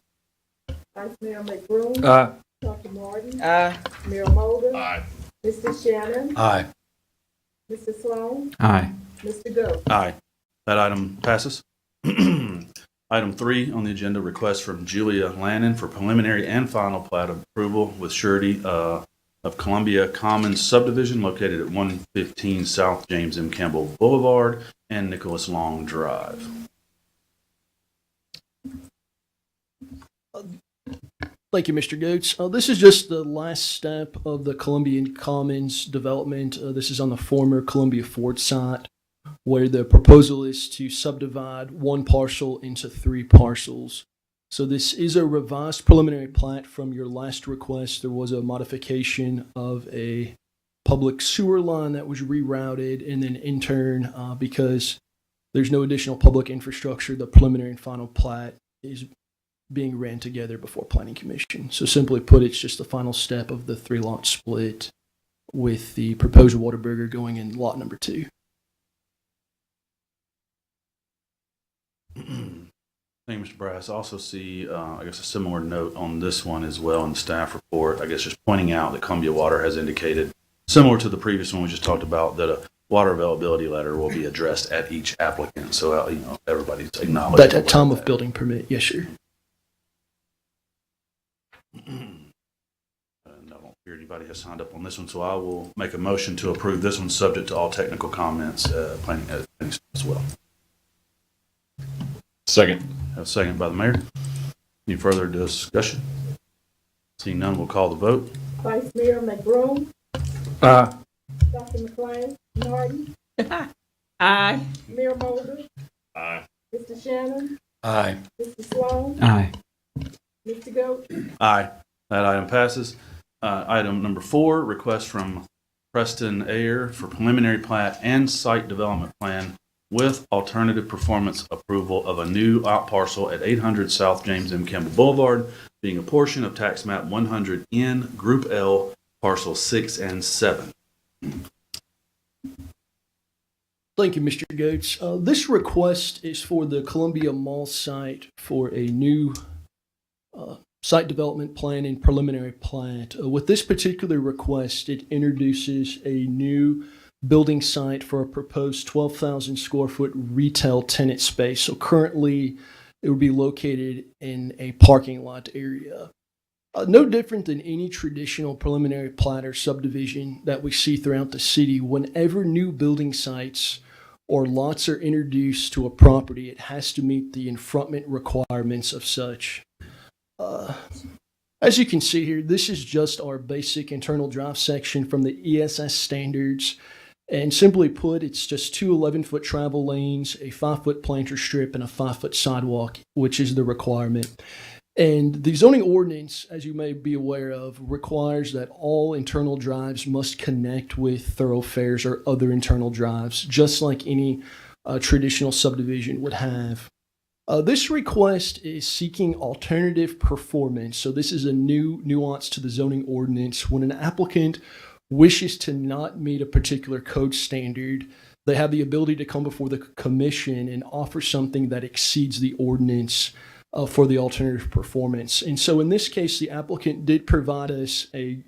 Vice Mayor McBroom, Aye. Dr. Martin, Aye. Mayor Mosley, Aye. Mr. Shannon, Aye. Mr. Sloan, Aye. Mr. Goode. Aye. That item passes. Item 3 on the agenda, request from Julia Lannon for preliminary and final plat approval with surety of Columbia Commons subdivision located at 115 South James M. Campbell Boulevard and Nicholas Long Drive. Thank you, Mr. Goetz. This is just the last step of the Columbia Commons development. This is on the former Columbia Ford site, where the proposal is to subdivide one parcel into 3 parcels. So this is a revised preliminary plat from your last request. There was a modification of a public sewer line that was rerouted, and then in turn, because there's no additional public infrastructure, the preliminary and final plat is being ran together before Planning Commission. So simply put, it's just the final step of the 3-lot split with the proposed Whataburger going in lot number 2. Thank you, Mr. Brass. I also see, I guess, a similar note on this one as well in the staff report. I guess just pointing out that Columbia Water has indicated, similar to the previous one we just talked about, that a water availability letter will be addressed at each applicant. So, everybody's acknowledged. But at time of building permit, yes, sir. And I don't hear anybody has signed up on this one, so I will make a motion to approve this one, subject to all technical comments, planning as well. Second. Have a second by the mayor. Any further discussion? Seeing none, we'll call the vote. Vice Mayor McBroom, Aye. Dr. McLean, Martin, Aye. Mayor Mulder, Aye. Mr. Shannon, Aye. Mr. Sloan, Aye. Mr. Goat, Aye. That item passes. Item number 4, request from Preston Ayer for preliminary plat and site development plan with alternative performance approval of a new out parcel at 800 South James M. Campbell Boulevard, being a portion of tax map 100N, Group L, parcel 6 and 7. Thank you, Mr. Goetz. This request is for the Columbia Mall site for a new site development plan and preliminary plat. With this particular request, it introduces a new building site for a proposed 12,000 square foot retail tenant space. So currently, it would be located in a parking lot area. No different than any traditional preliminary plat or subdivision that we see throughout the city. Whenever new building sites or lots are introduced to a property, it has to meet the enfrontment requirements of such. As you can see here, this is just our basic internal drive section from the ESS standards. And simply put, it's just 2 11-foot travel lanes, a 5-foot planter strip, and a 5-foot sidewalk, which is the requirement. And the zoning ordinance, as you may be aware of, requires that all internal drives must connect with thoroughfares or other internal drives, just like any traditional subdivision would have. This request is seeking alternative performance. So this is a new nuance to the zoning ordinance. When an applicant wishes to not meet a particular code standard, they have the ability to come before the commission and offer something that exceeds the ordinance for the alternative performance. And so in this case, the applicant did provide us a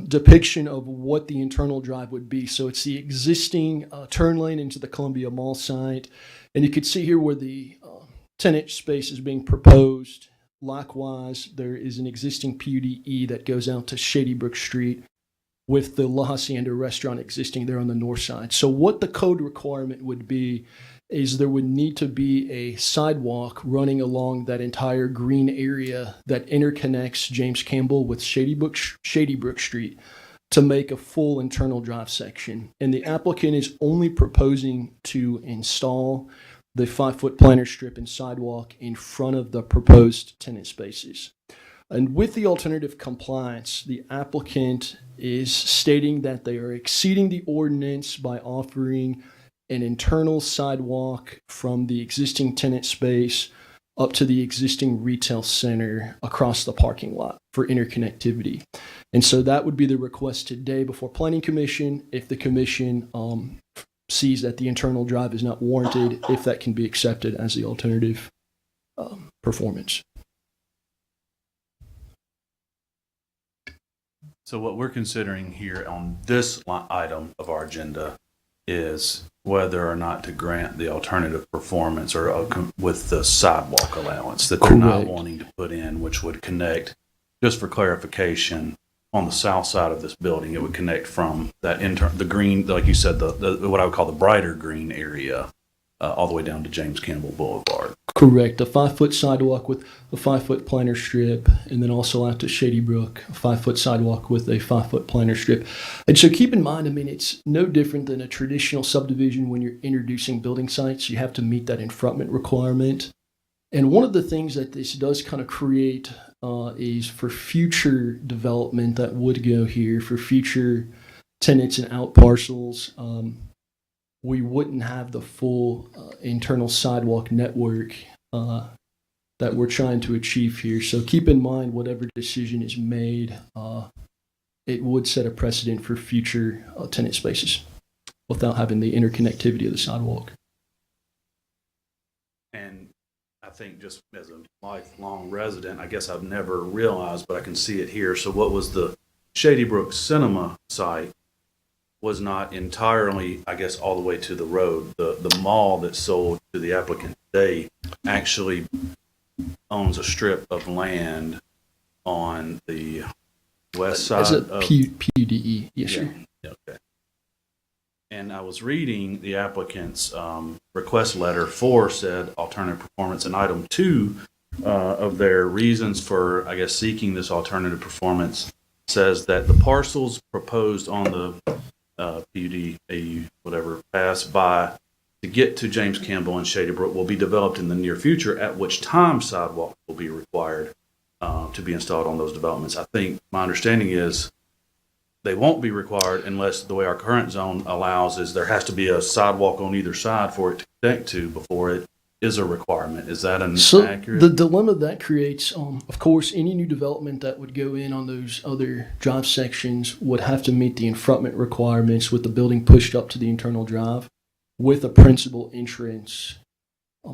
depiction of what the internal drive would be. So it's the existing turn lane into the Columbia Mall site. And you can see here where the tenant space is being proposed. Likewise, there is an existing PUDE that goes out to Shady Brook Street, with the La Hacienda restaurant existing there on the north side. So what the code requirement would be is there would need to be a sidewalk running along that entire green area that interconnects James Campbell with Shady Brook Street to make a full internal drive section. And the applicant is only proposing to install the 5-foot planter strip and sidewalk in front of the proposed tenant spaces. And with the alternative compliance, the applicant is stating that they are exceeding the ordinance by offering an internal sidewalk from the existing tenant space up to the existing retail center across the parking lot for interconnectivity. And so that would be the request today before Planning Commission. If the commission sees that the internal drive is not warranted, if that can be accepted as the alternative performance. So what we're considering here on this item of our agenda is whether or not to grant the alternative performance or with the sidewalk allowance that they're not Correct. wanting to put in, which would connect, just for clarification, on the south side of this building, it would connect from that the green, like you said, the what I would call the brighter green area, all the way down to James Campbell Boulevard. Correct. A 5-foot sidewalk with a 5-foot planter strip, and then also out to Shady Brook, a 5-foot sidewalk with a 5-foot planter strip. And so keep in mind, I mean, it's no different than a traditional subdivision when you're introducing building sites. You have to meet that enfrontment requirement. And one of the things that this does kind of create is for future development that would go here, for future tenants and out parcels, we wouldn't have the full internal sidewalk network that we're trying to achieve here. So keep in mind, whatever decision is made, it would set a precedent for future tenant spaces without having the interconnectivity of the sidewalk. And I think just as a lifelong resident, I guess I've never realized, but I can see it here. So what was the Shady Brook Cinema site was not entirely, I guess, all the way to the road. The mall that sold to the applicant today actually owns a strip of land on the west side As a of PUDE, yes, sir. Yeah, okay. And I was reading the applicant's request letter for said alternative performance, and item 2 of their reasons for, I guess, seeking this alternative performance says that the parcels proposed on the PUD, AU, whatever, pass by to get to James Campbell and Shady Brook will be developed in the near future, at which time sidewalks will be required to be installed on those developments. I think my understanding is they won't be required unless the way our current zone allows is there has to be a sidewalk on either side for it to connect to before it is a requirement. Is that accurate? The dilemma that creates, of course, any new development that would go in on those other drive sections would have to meet the enfrontment requirements with the building pushed up to the internal drive with a principal entrance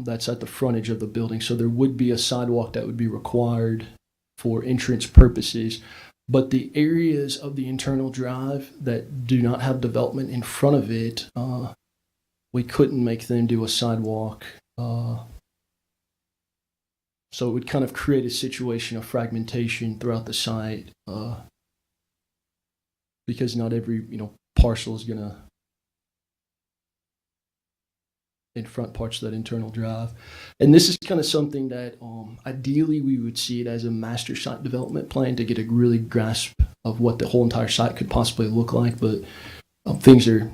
that's at the frontage of the building. So there would be a sidewalk that would be required for entrance purposes. But the areas of the internal drive that do not have development in front of it, we couldn't make them do a sidewalk. So it would kind of create a situation of fragmentation throughout the site, because not every parcel is gonna in front parts of that internal drive. And this is kind of something that ideally we would see it as a master site development plan to get a really grasp of what the whole entire site could possibly look like. But things are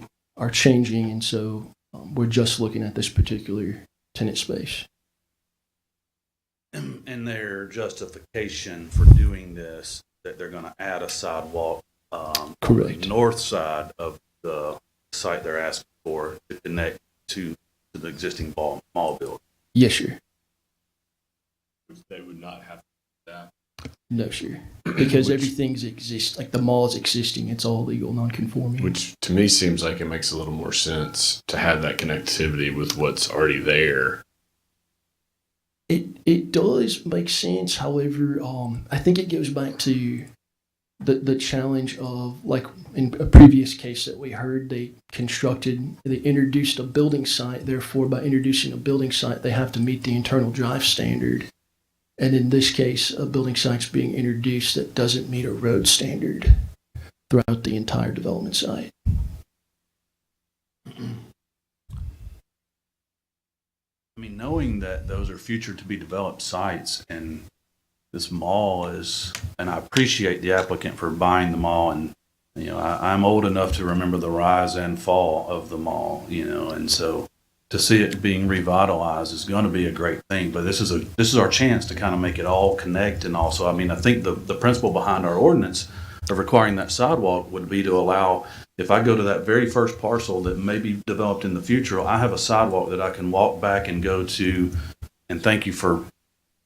changing, and so we're just looking at this particular tenant space. And their justification for doing this, that they're going to add a sidewalk Correct. on the north side of the site they're asking for to connect to the existing mall building. Yes, sir. Which they would not have to do that. No, sir. Because everything's like the mall is existing. It's all legal, non-conforming. Which to me seems like it makes a little more sense to have that connectivity with what's already there. It does make sense. However, I think it goes back to the challenge of, like in a previous case that we heard, they introduced a building site. Therefore, by introducing a building site, they have to meet the internal drive standard. And in this case, a building site's being introduced that doesn't meet a road standard throughout the entire development site. I mean, knowing that those are future to be developed sites and this mall is, and I appreciate the applicant for buying the mall, and I'm old enough to remember the rise and fall of the mall, and so to see it being revitalized is going to be a great thing. But this is our chance to kind of make it all connect. And also, I mean, I think the principle behind our ordinance of requiring that sidewalk would be to allow, if I go to that very first parcel that may be developed in the future, I have a sidewalk that I can walk back and go to. And thank you for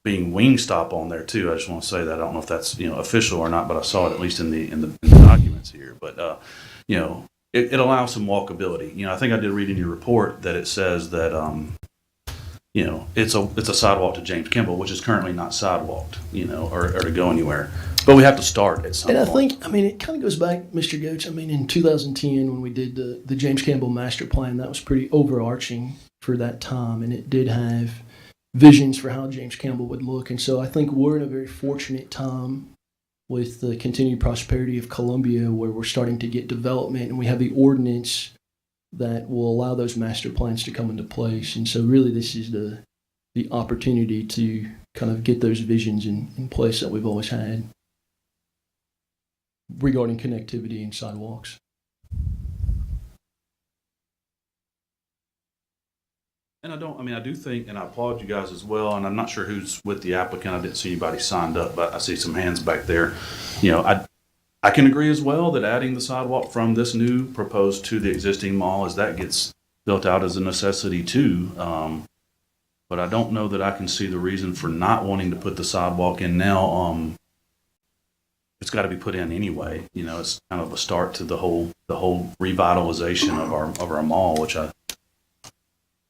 being Wingstop on there too. I just want to say that. I don't know if that's official or not, but I saw it at least in the documents here. But it allows some walkability. I think I did read in your report that it says that it's a sidewalk to James Campbell, which is currently not sidewalked, or to go anywhere. But we have to start at some And I point. think, I mean, it kind of goes back, Mr. Goetz. I mean, in 2010, when we did the James Campbell Master Plan, that was pretty overarching for that time, and it did have visions for how James Campbell would look. And so I think we're in a very fortunate time with the continued prosperity of Columbia, where we're starting to get development, and we have the ordinance that will allow those master plans to come into place. And so really this is the opportunity to kind of get those visions in place that we've always had regarding connectivity and sidewalks. And I do think, and I applaud you guys as well, and I'm not sure who's with the applicant. I didn't see anybody signed up, but I see some hands back there. I can agree as well that adding the sidewalk from this new proposed to the existing mall, as that gets built out, as a necessity too. But I don't know that I can see the reason for not wanting to put the sidewalk in now. It's got to be put in anyway. It's kind of a start to the whole revitalization of our mall, which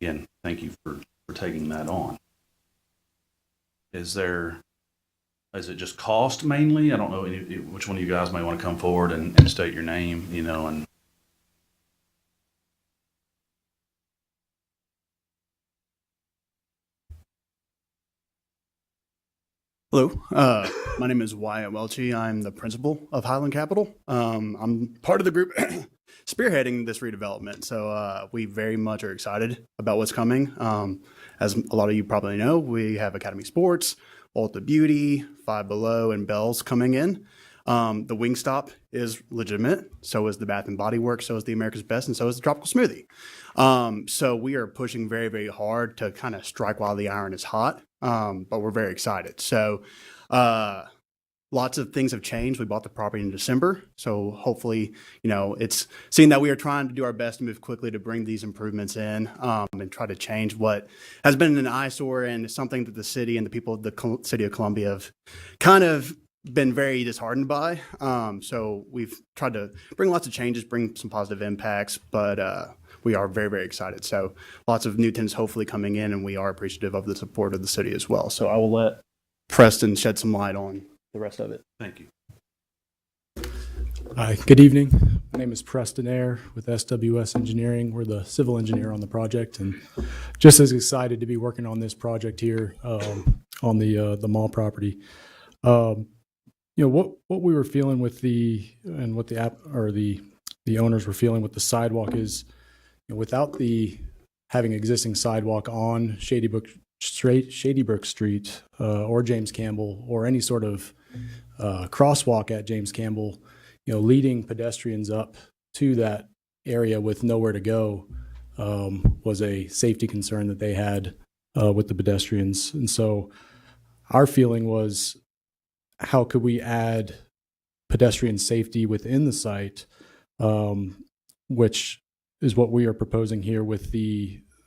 again, thank you for taking that on. Is it just cost mainly? I don't know which one of you guys may want to come forward and state your name, and Hello, my name is Wyatt Welchie. I'm the principal of Highland Capital. I'm part of the group spearheading this redevelopment, so we very much are excited about what's coming. As a lot of you probably know, we have Academy Sports, Ulta Beauty, Five Below, and Bell's coming in. The Wingstop is legitimate. So is the Bath and Body Works. So is the America's Best, and so is the Tropical Smoothie. So we are pushing very, very hard to kind of strike while the iron is hot. But we're very excited. So lots of things have changed. We bought the property in December. So hopefully, it's seeing that we are trying to do our best to move quickly to bring these improvements in and try to change what has been an eyesore and something that the city and the people of the city of Columbia have kind of been very disheartened by. So we've tried to bring lots of changes, bring some positive impacts, but we are very, very excited. So lots of new tenants hopefully coming in, and we are appreciative of the support of the city as well. So I will let Preston shed some light on the rest of it. Thank you. Hi, good evening. My name is Preston Ayer with SWS Engineering. We're the civil engineer on the project, and just as excited to be working on this project here on the mall property. What we were feeling with what the owners were feeling with the sidewalk is, without having existing sidewalk on Shady Brook Street or James Campbell, or any sort of crosswalk at James Campbell, leading pedestrians up to that area with nowhere to go was a safety concern that they had with the pedestrians. And so our feeling was, how could we add pedestrian safety within the site, which is what we are proposing here with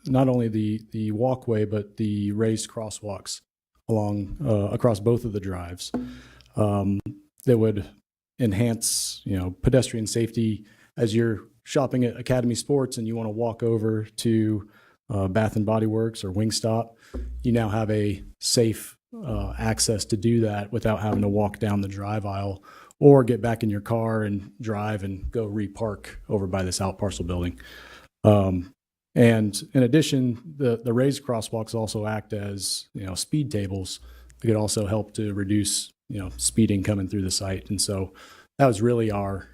not only the walkway, but the raised crosswalks across both of the drives that would enhance, pedestrian safety. As you're shopping at Academy Sports and you want to walk over to Bath and Body Works or Wingstop, you now have a safe access to do that without having to walk down the drive aisle or get back in your car and drive and go repark over by this out parcel building. And in addition, the raised crosswalks also act as, speed tables. They could also help to reduce, speeding coming through the site. And so that was really our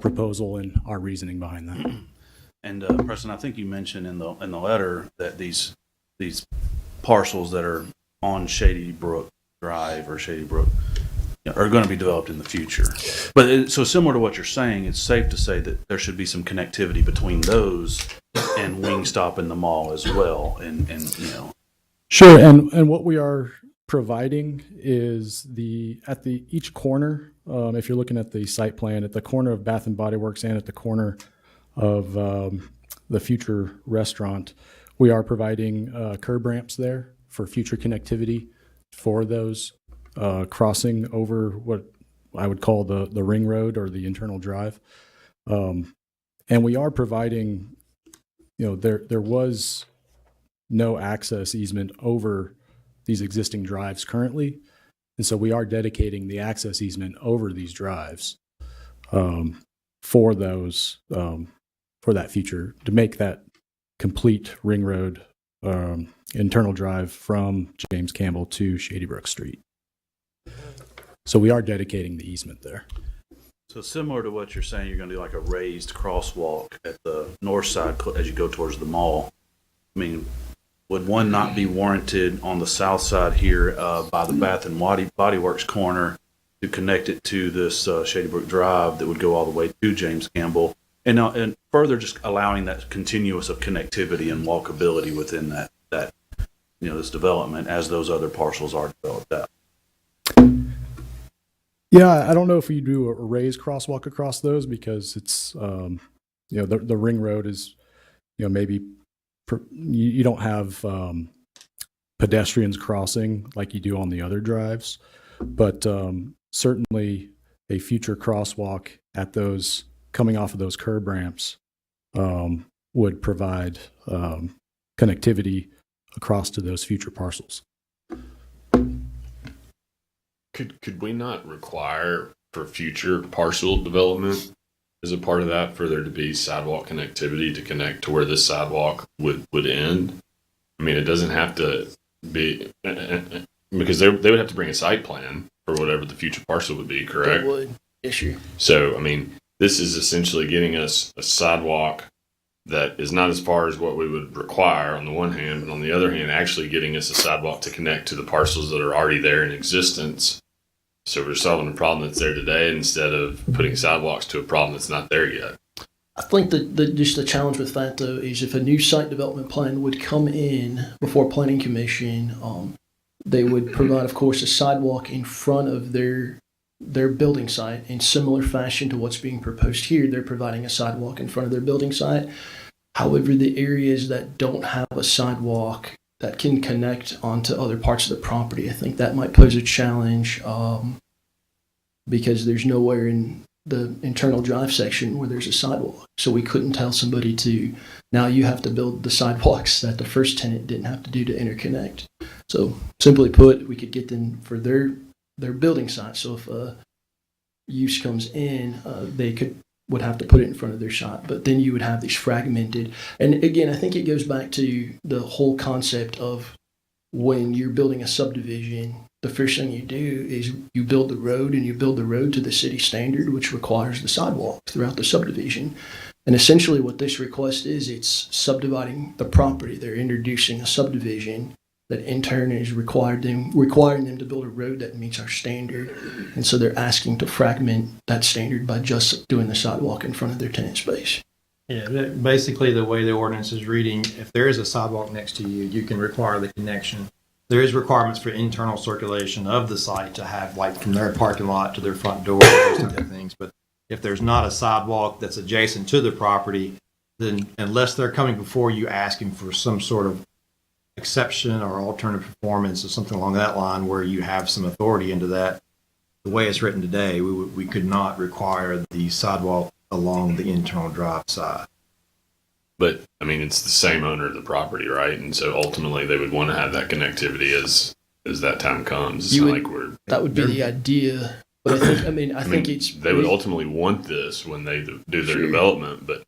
proposal and our reasoning behind that. And Preston, I think you mentioned in the letter that these parcels that are on Shady Brook Drive or Shady Brook are going to be developed in the future. But so similar to what you're saying, it's safe to say that there should be some connectivity between those and Wingstop and the mall as well. And Sure. And what we are providing is at each corner, if you're looking at the site plan, at the corner of Bath and Body Works and at the corner of the future restaurant, we are providing curb ramps there for future connectivity for those crossing over what I would call the ring road or the internal drive. And we are providing, there was no access easement over these existing drives currently. And so we are dedicating the access easement over these drives for those, for that future, to make that complete ring road internal drive from James Campbell to Shady Brook Street. So we are dedicating the easement there. So similar to what you're saying, you're going to do like a raised crosswalk at the north side as you go towards the mall. I mean, would one not be warranted on the south side here by the Bath and Body Works corner to connect it to this Shady Brook Drive that would go all the way to James Campbell? And further just allowing that continuous of connectivity and walkability within that this development as those other parcels are developed out. Yeah, I don't know if we do a raised crosswalk across those because it's, the ring road is, maybe you don't have pedestrians crossing like you do on the other drives, but certainly a future crosswalk at those coming off of those curb ramps would provide connectivity across to those future parcels. Could we not require for future parcel development as a part of that for there to be sidewalk connectivity to connect to where this sidewalk would end? I mean, it doesn't have to be because they would have to bring a site plan for whatever the future parcel would be, correct? It would. Issue. So, I mean, this is essentially getting us a sidewalk that is not as far as what we would require on the one hand, but on the other hand, actually getting us a sidewalk to connect to the parcels that are already there in existence. So we're solving a problem that's there today instead of putting sidewalks to a problem that's not there yet. I think that just the challenge with that though is if a new site development plan would come in before Planning Commission, they would provide, of course, a sidewalk in front of their building site in similar fashion to what's being proposed here. They're providing a sidewalk in front of their building site. However, the areas that don't have a sidewalk that can connect onto other parts of the property, I think that might pose a challenge because there's nowhere in the internal drive section where there's a sidewalk. So we couldn't tell somebody to, now you have to build the sidewalks that the first tenant didn't have to do to interconnect. So simply put, we could get them for their building site. So if a use comes in, they would have to put it in front of their site, but then you would have these fragmented. And again, I think it goes back to the whole concept of when you're building a subdivision, the first thing you do is you build the road, and you build the road to the city standard, which requires the sidewalk throughout the subdivision. And essentially what this request is, it's subdividing the property. They're introducing a subdivision that in turn is requiring them to build a road that meets our standard. And so they're asking to fragment that standard by just doing the sidewalk in front of their tenant space. Yeah, basically the way the ordinance is reading, if there is a sidewalk next to you, you can require the connection. There is requirements for internal circulation of the site to have like from their parking lot to their front door, those type of things. But if there's not a sidewalk that's adjacent to the property, then unless they're coming before you asking for some sort of exception or alternative performance or something along that line where you have some authority into that, the way it's written today, we could not require the sidewalk along the internal drive side. But I mean, it's the same owner of the property, right? And so ultimately, they would want to have that connectivity as that time comes. It's not like that would be the idea, but I think it's they would ultimately want this when they do their development. But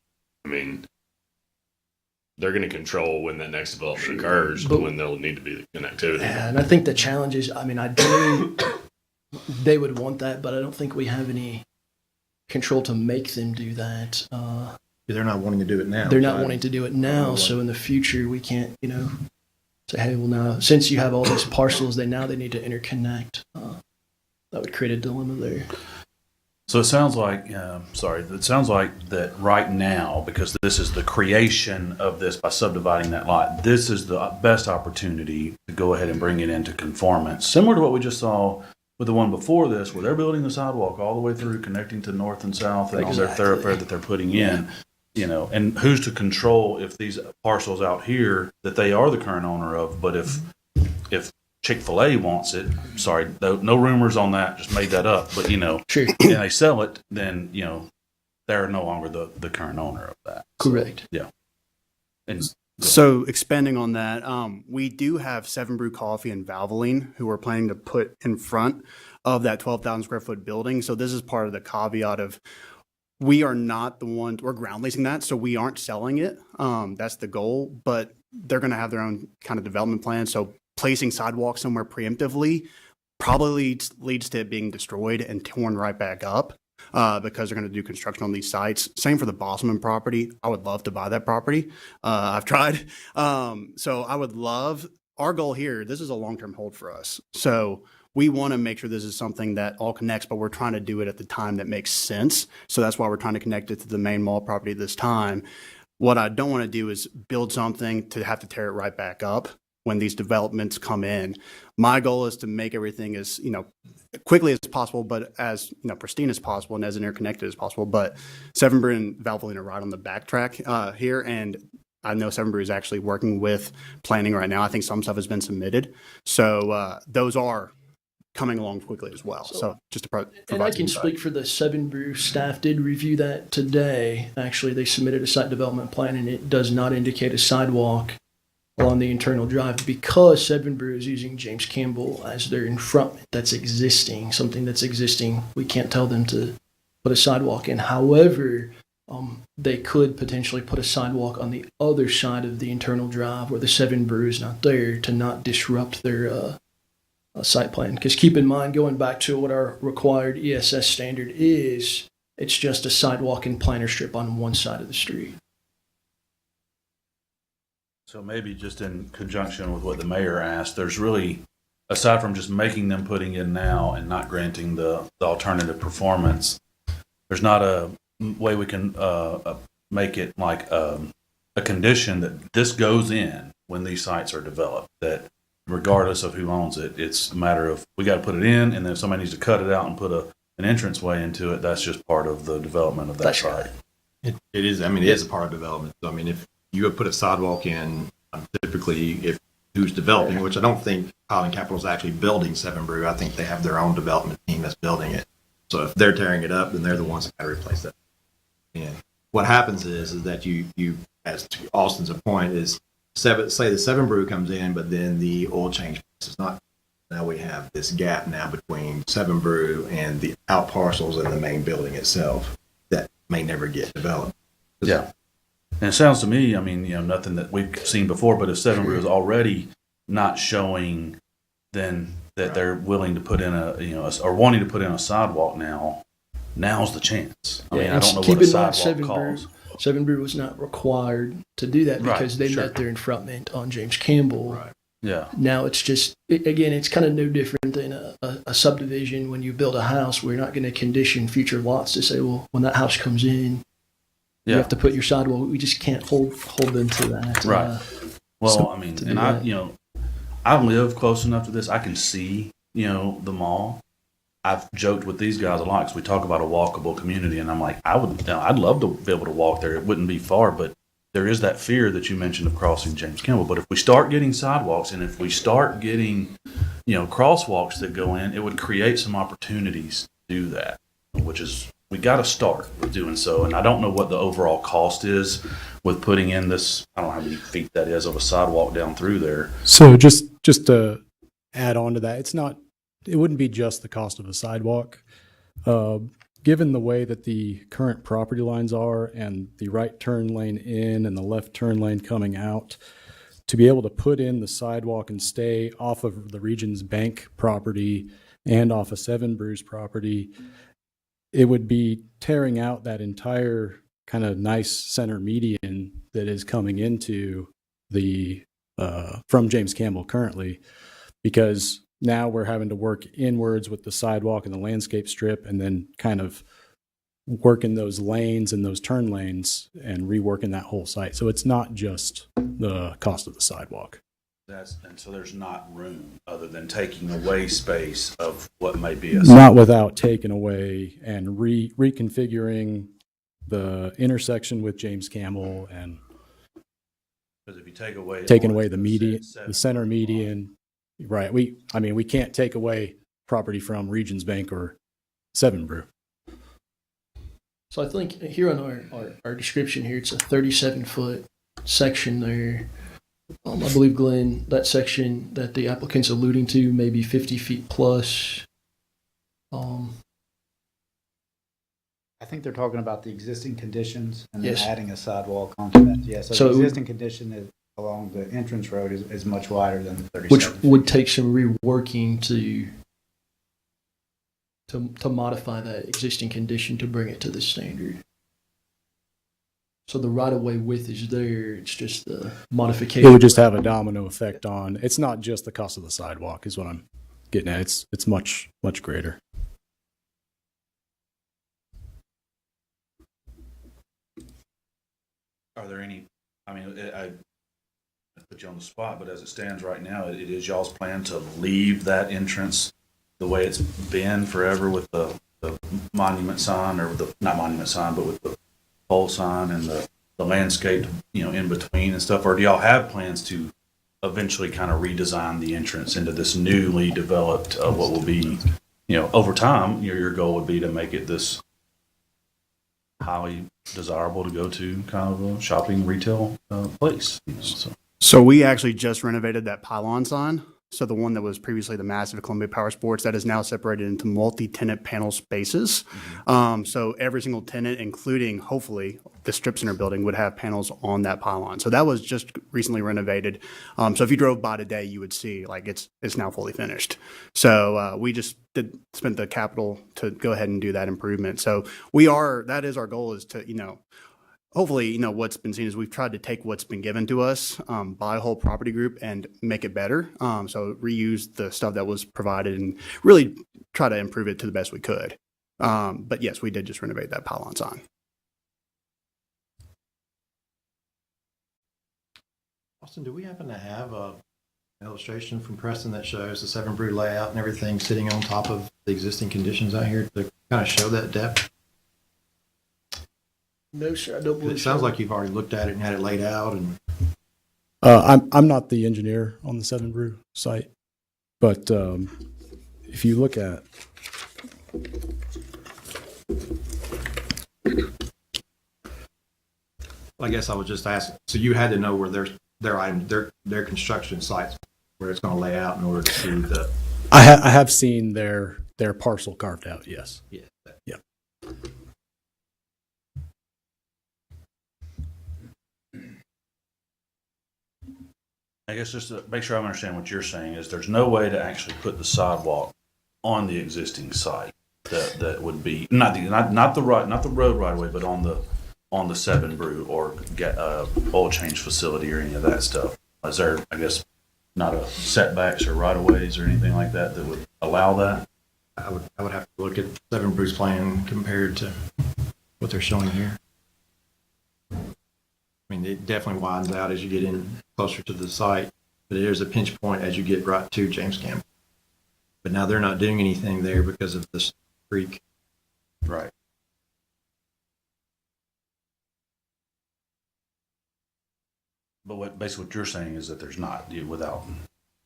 I mean, they're going to control when that next development occurs, but when there'll need to be the connectivity. Yeah, and I think the challenge is, ideally, they would want that, but I don't think we have any control to make them do that. They're not wanting to do it now. They're not wanting to do it now, so in the future we can't, say, hey, well now, since you have all these parcels, they need to interconnect. That would create a dilemma there. So it sounds like, that right now, because this is the creation of this by subdividing that lot, this is the best opportunity to go ahead and bring it into conformance. Similar to what we just saw with the one before this, where they're building the sidewalk all the way through, connecting to north and south and all their thoroughfare that they're putting in. And who's to control if these parcels out here that they are the current owner of, but if Chick-fil-A wants it, sorry, no rumors on that, just made that up, but sure. And they sell it, then they're no longer the current owner of that. Correct. Yeah. And So expanding on that, we do have Seven Brew Coffee and Valvoline who are planning to put in front of that 12,000 square foot building. So this is part of the caveat of we are not the ones, we're ground leasing that, so we aren't selling it. That's the goal, but they're going to have their own kind of development plan. So placing sidewalks somewhere preemptively probably leads to it being destroyed and torn right back up. Because they're going to do construction on these sites. Same for the Bosman property. I would love to buy that property. I've tried. So I would love, our goal here, this is a long-term hold for us. So we want to make sure this is something that all connects, but we're trying to do it at the time that makes sense. So that's why we're trying to connect it to the main mall property this time. What I don't want to do is build something to have to tear it right back up when these developments come in. My goal is to make everything as, quickly as possible, but as, pristine as possible and as interconnected as possible. But Seven Brew and Valvoline are right on the backtrack here. And I know Seven Brew is actually working with planning right now. I think some stuff has been submitted. So those are coming along quickly as well. So just to provide And I can some speak for the Seven Brew staff, did review that today. Actually, they submitted a site development plan and it does not indicate a sidewalk along the internal drive because Seven Brew is using James Campbell as their infrontment that's existing, something that's existing. We can't tell them to put a sidewalk in. However, they could potentially put a sidewalk on the other side of the internal drive where the Seven Brew is not there to not disrupt their site plan. Because keep in mind, going back to what our required ESS standard is, it's just a sidewalk and planter strip on one side of the street. So maybe just in conjunction with what the mayor asked, there's really, aside from just making them putting in now and not granting the alternative performance, there's not a way we can make it like a condition that this goes in when these sites are developed, that regardless of who owns it, it's a matter of we got to put it in, and then if somebody needs to cut it out and put an entranceway into it, that's just part of the development of that site. It is, it is a part of development. So, if you would put a sidewalk in, typically if who's developing, which I don't think Highland Capital is actually building Seven Brew. I think they have their own development team that's building it. So if they're tearing it up, then they're the ones that got to replace it. And what happens is that you, as to Austin's point, is say the Seven Brew comes in, but then the oil change is not. Now we have this gap now between Seven Brew and the out parcels and the main building itself that may never get developed. Yeah. And it sounds to me, nothing that we've seen before, but if Seven Brew is already not showing then that they're willing to put in or wanting to put in a sidewalk now's the chance. I don't know what a sidewalk costs. Seven Brew was not required to do that because they met their enfrontment on James Campbell. Right. Yeah. Now it's just, again, it's kind of no different than a subdivision. When you build a house, we're not going to condition future lots to say, well, when that house comes in, you have to put your sidewalk. We just can't hold them to that. Right. I live close enough to this. I can see, the mall. I've joked with these guys a lot because we talk about a walkable community, and I'm like, I'd love to be able to walk there. It wouldn't be far, but there is that fear that you mentioned of crossing James Campbell. But if we start getting sidewalks and if we start getting, crosswalks that go in, it would create some opportunities to do that, which is, we got to start with doing so. And I don't know what the overall cost is with putting in this, I don't know how many feet that is of a sidewalk down through there. So just to add on to that, it wouldn't be just the cost of a sidewalk. Given the way that the current property lines are and the right turn lane in and the left turn lane coming out, to be able to put in the sidewalk and stay off of the Regions Bank property and off of Seven Brews property, it would be tearing out that entire kind of nice center median that is coming into the from James Campbell currently, because now we're having to work inwards with the sidewalk and the landscape strip and then kind of working those lanes and those turn lanes and reworking that whole site. So it's not just the cost of the sidewalk. And so there's not room other than taking away space of what may be not without taking away and reconfiguring the intersection with James Campbell and because if you take away taking away the median, the center median, right? We can't take away property from Regions Bank or Seven Brew. So I think here on our description here, it's a 37-foot section there. I believe, Glenn, that section that the applicant's alluding to may be 50 feet plus. I think they're talking about the existing conditions and then Yes. adding a sidewalk onto that. Yeah, so So- the existing condition is along the entrance road is much wider than the 37. Which would take some reworking to modify that existing condition to bring it to the standard. So the right-of-way width is there, it's just the modification. It would just have a domino effect on, it's not just the cost of the sidewalk is what I'm getting at. It's much, much greater. Are there any, I mean, I put you on the spot, but as it stands right now, it is y'all's plan to leave that entrance the way it's been forever with the monument sign, or the, not monument sign, but with the pole sign and the landscape, in between and stuff? Or do y'all have plans to eventually kind of redesign the entrance into this newly developed, what will be, over time, your goal would be to make it this highly desirable to go to kind of a shopping retail place? So we actually just renovated that pylon sign. So the one that was previously the massive Columbia Power Sports, that is now separated into multi-tenant panel spaces. So every single tenant, including hopefully the strip center building, would have panels on that pylon. So that was just recently renovated. So if you drove by today, you would see like it's now fully finished. So we just spent the capital to go ahead and do that improvement. So that is our goal, is to, hopefully, what's been seen is we've tried to take what's been given to us by a whole property group and make it better. So reuse the stuff that was provided and really try to improve it to the best we could. But yes, we did just renovate that pylon sign. Austin, do we happen to have an illustration from Preston that shows the Seven Brew layout and everything sitting on top of the existing conditions out here to kind of show that depth? No, sir, I don't believe It sounds like you've already looked at it and had it laid out. And I'm not the engineer on the Seven Brew site, but if you look at I guess I was just asking. So you had to know where their construction sites, where it's going to lay out in order to do the. I have seen their parcel carved out. Yes. Yeah. Yeah. I guess just to make sure I understand what you're saying is there's no way to actually put the sidewalk on the existing site that would be not the road right away, but on the Seven Brew or get oil change facility or any of that stuff. Is there, I guess, not a setbacks or right of ways or anything like that that would allow that? I would have to look at Seven Brew's plan compared to what they're showing here. I mean, it definitely widens out as you get in closer to the site, but there's a pinch point as you get right to James Campbell. But now they're not doing anything there because of this creek. Right. But what you're saying is that there's not without.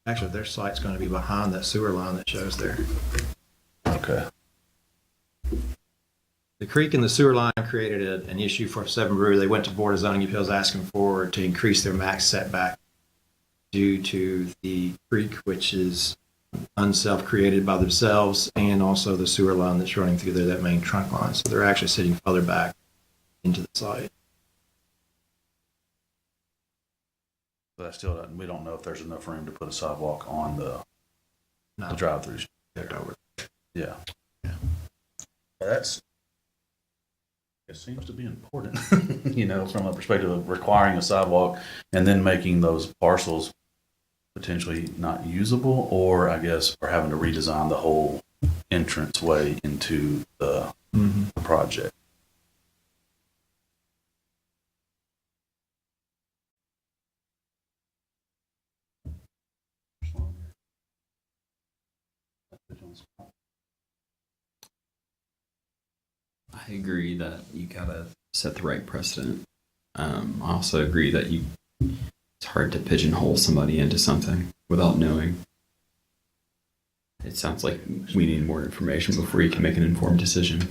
Actually, their site's going to be behind that sewer line that shows there. Okay. The creek and the sewer line created an issue for Seven Brew. They went to Board of Zoning Appeals asking to increase their max setback due to the creek, which is unself-created by themselves, and also the sewer line that's running through there, that main trunk line. So they're actually sitting further back into the site. But we don't know if there's enough room to put a sidewalk on the drive-throughs. Yeah. It seems to be important, from a perspective of requiring a sidewalk and then making those parcels potentially not usable, or having to redesign the whole entrance way into the project. I agree that you gotta set the right precedent. I also agree that it's hard to pigeonhole somebody into something without knowing. It sounds like we need more information before you can make an informed decision.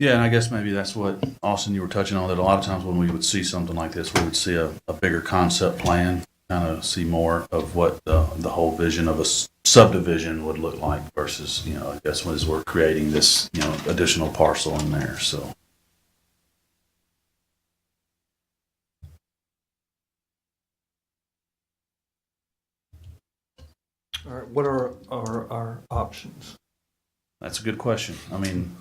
Yeah, and I guess maybe that's what, Austin, you were touching on, that a lot of times when we would see something like this, we would see a bigger concept plan, kind of see more of what the whole vision of a subdivision would look like versus, I guess as we're creating this, additional parcel in there, so. All right, what are our options? That's a good question. I mean,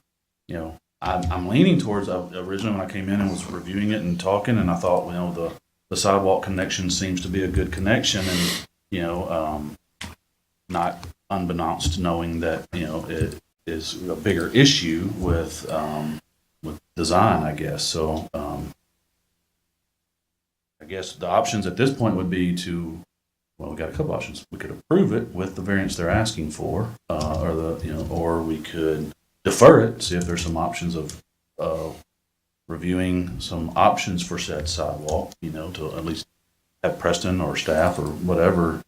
I'm leaning towards, originally when I came in and was reviewing it and talking, and I thought, the sidewalk connection seems to be a good connection, and, not unbeknownst to knowing that, it is a bigger issue with design, I guess. So, I guess the options at this point would be we got a couple options. We could approve it with the variance they're asking for, or we could defer it, see if there's some options of reviewing some options for said sidewalk, to at least have Preston or staff or whatever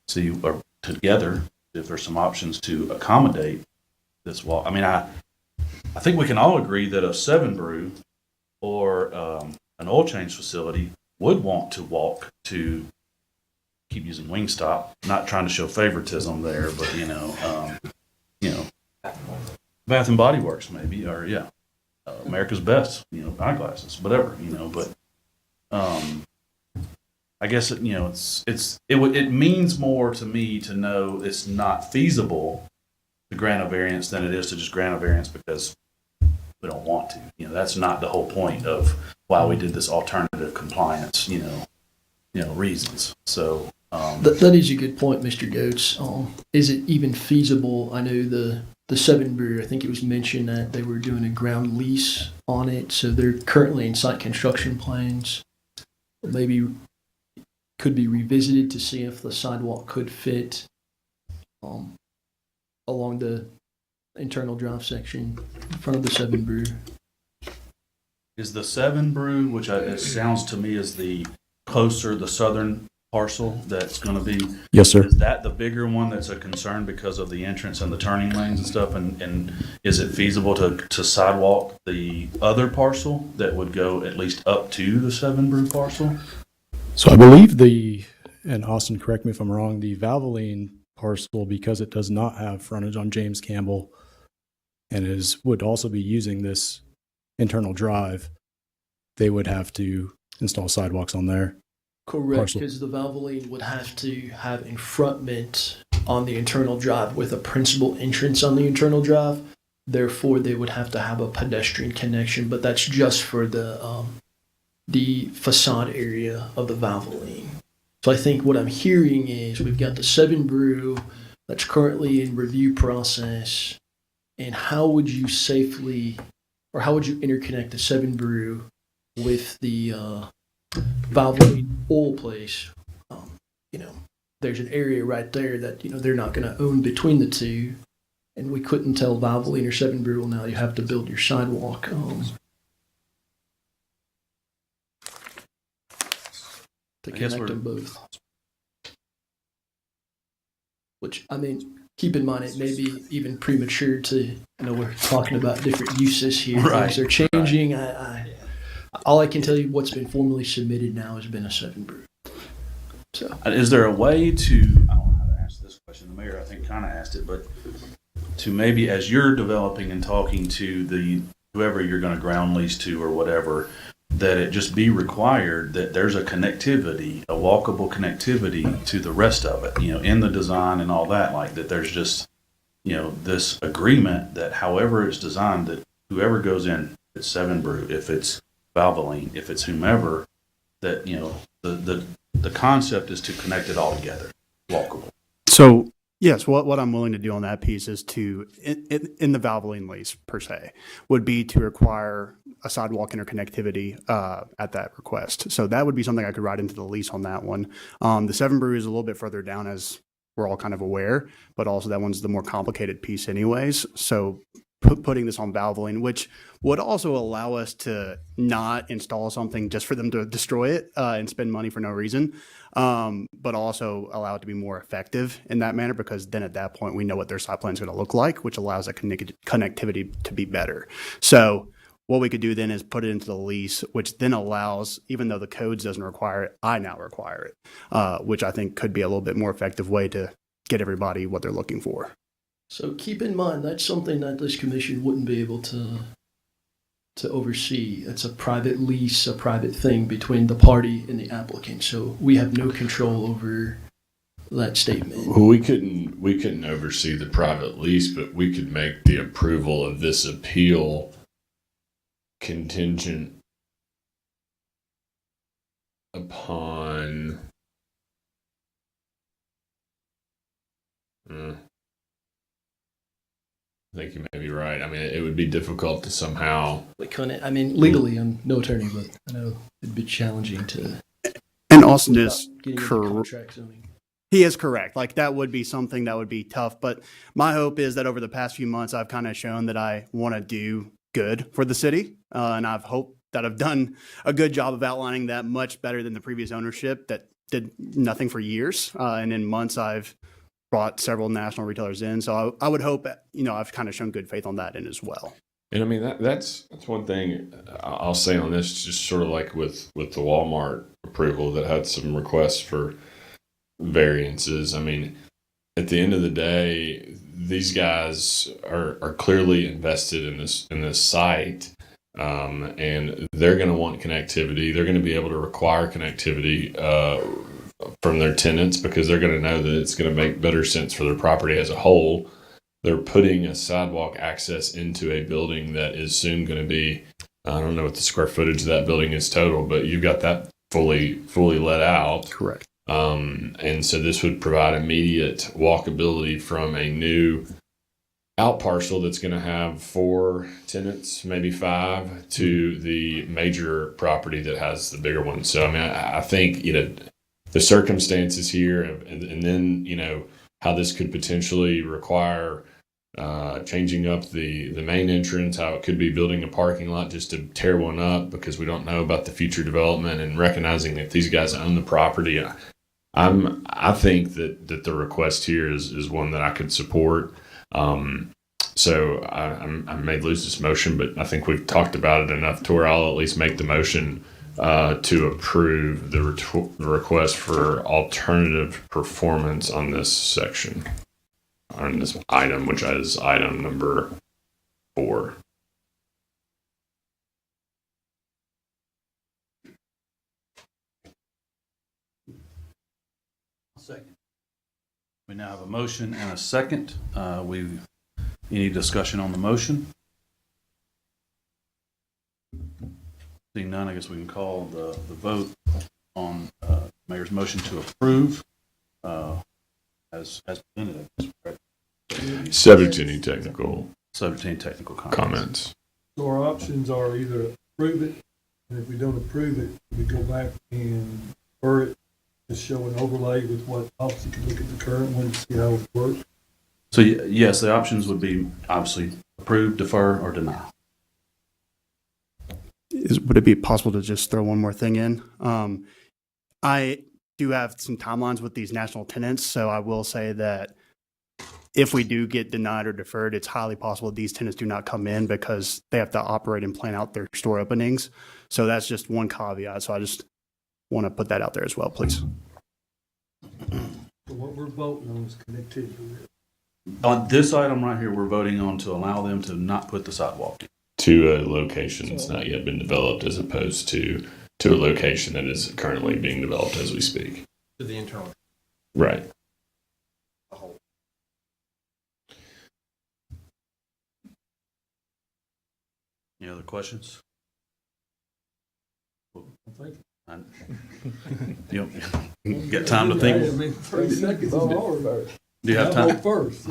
see or together if there's some options to accommodate this walk. I mean, I think we can all agree that a 7 Brew or an oil change facility would want to walk to, keep using Wingstop, not trying to show favoritism there, but Bath and Body Works maybe, or America's Best, eyeglasses, whatever, but I guess it means more to me to know it's not feasible to grant a variance than it is to just grant a variance because we don't want to. That's not the whole point of why we did this alternative compliance, reasons. So that is a good point, Mr. Goetz. Is it even feasible? I know the 7 Brew, I think it was mentioned that they were doing a ground lease on it, so they're currently in site construction plans. Maybe could be revisited to see if the sidewalk could fit along the internal drive section in front of the 7 Brew. is the 7 Brew, which it sounds to me is the southern parcel that's going to be. Yes, sir. Is that the bigger one that's a concern because of the entrance and the turning lanes and stuff? And is it feasible to sidewalk the other parcel that would go at least up to the 7 Brew parcel? So I believe and Austin, correct me if I'm wrong, the Valvoline parcel, because it does not have frontage on James Campbell and would also be using this internal drive, they would have to install sidewalks on there. Correct, because the Valvoline would have to have enfrontment on the internal drive with a principal entrance on the internal drive. Therefore, they would have to have a pedestrian connection, but that's just for the facade area of the Valvoline. So I think what I'm hearing is we've got the 7 Brew that's currently in review process, and how would you interconnect the 7 Brew with the Valvoline oil place? There's an area right there that they're not going to own between the two, and we couldn't tell Valvoline or 7 Brew, well, now you have to build your sidewalk to connect them both. Which, keep in mind, it may be even premature to, we're talking about different uses here. Right. Things are changing. All I can tell you, what's been formally submitted now has been a 7 Brew. So, is there a way to, I don't know how to ask this question, the mayor I think kind of asked it, but to maybe as you're developing and talking to whoever you're going to ground lease to or whatever, that it just be required that there's a walkable connectivity to the rest of it, in the design and all that, like that there's just, this agreement that however it's designed, that whoever goes in, if it's 7 Brew, if it's Valvoline, if it's whomever, that, the concept is to connect it all together, walkable. So yes, what I'm willing to do on that piece is to, in the Valvoline lease per se, would be to require a sidewalk interconnectivity at that request. So that would be something I could write into the lease on that one. The 7 Brew is a little bit further down, as we're all kind of aware, but also that one's the more complicated piece anyways. So putting this on Valvoline, which would also allow us to not install something just for them to destroy it and spend money for no reason, but also allow it to be more effective in that manner, because then at that point we know what their site plan is going to look like, which allows that connectivity to be better. So what we could do then is put it into the lease, which then allows, even though the codes doesn't require it, I now require it, which I think could be a little bit more effective way to get everybody what they're looking for. So keep in mind, that's something that this commission wouldn't be able to oversee. It's a private lease, a private thing between the party and the applicant. So we have no control over that statement. Well, we couldn't oversee the private lease, but we could make the approval of this appeal contingent upon I think you may be right. I mean, it would be difficult to somehow. We couldn't. I mean, legally, I'm no attorney, but I know it'd be challenging to. And Austin is correct. He is correct. Like that would be something that would be tough. But my hope is that over the past few months, I've kind of shown that I want to do good for the city, and I've hoped that I've done a good job of outlining that much better than the previous ownership that did nothing for years. And in months, I've brought several national retailers in. So I would hope, I've kind of shown good faith on that end as well. And I mean, that's one thing I'll say on this, just sort of like with the Walmart approval that had some requests for variances. I mean, at the end of the day, these guys are clearly invested in this site, and they're going to want connectivity. They're going to be able to require connectivity from their tenants because they're going to know that it's going to make better sense for their property as a whole. They're putting a sidewalk access into a building that is soon going to be, I don't know what the square footage of that building is total, but you've got that fully let out. Correct. And so this would provide immediate walkability from a new out parcel that's going to have 4 tenants, maybe 5, to the major property that has the bigger one. So, I mean, I think, the circumstances here and then, how this could potentially require changing up the main entrance, how it could be building a parking lot just to tear one up because we don't know about the future development, and recognizing that these guys own the property. I think that the request here is one that I could support. So I may lose this motion, but I think we've talked about it enough to where I'll at least make the motion to approve the request for alternative performance on this section, on this item, which is item number 4. Second. We now have a motion and a second. Any discussion on the motion? Seeing none, I guess we can call the vote on Mayor's motion to approve as presented. Subject to any technical comments. So our options are either approve it, and if we don't approve it, we go back and defer it to show an overlay with what, obviously, you look at the current one to see how it works. So yes, the options would be obviously approve, defer, or deny. Would it be possible to just throw one more thing in? I do have some timelines with these national tenants, so I will say that if we do get denied or deferred, it's highly possible these tenants do not come in because they have to operate and plan out their store openings. So that's just one caveat. So I just want to put that out there as well, please. So what we're voting on is connectivity. On this item right here, we're voting on to allow them to not put the sidewalk in. To a location that's not yet been developed, as opposed to a location that is currently being developed as we speak. To the internal. Right. Any other questions? Yep. Get time to think. I mean, 30 seconds is hard. Do you have time? First.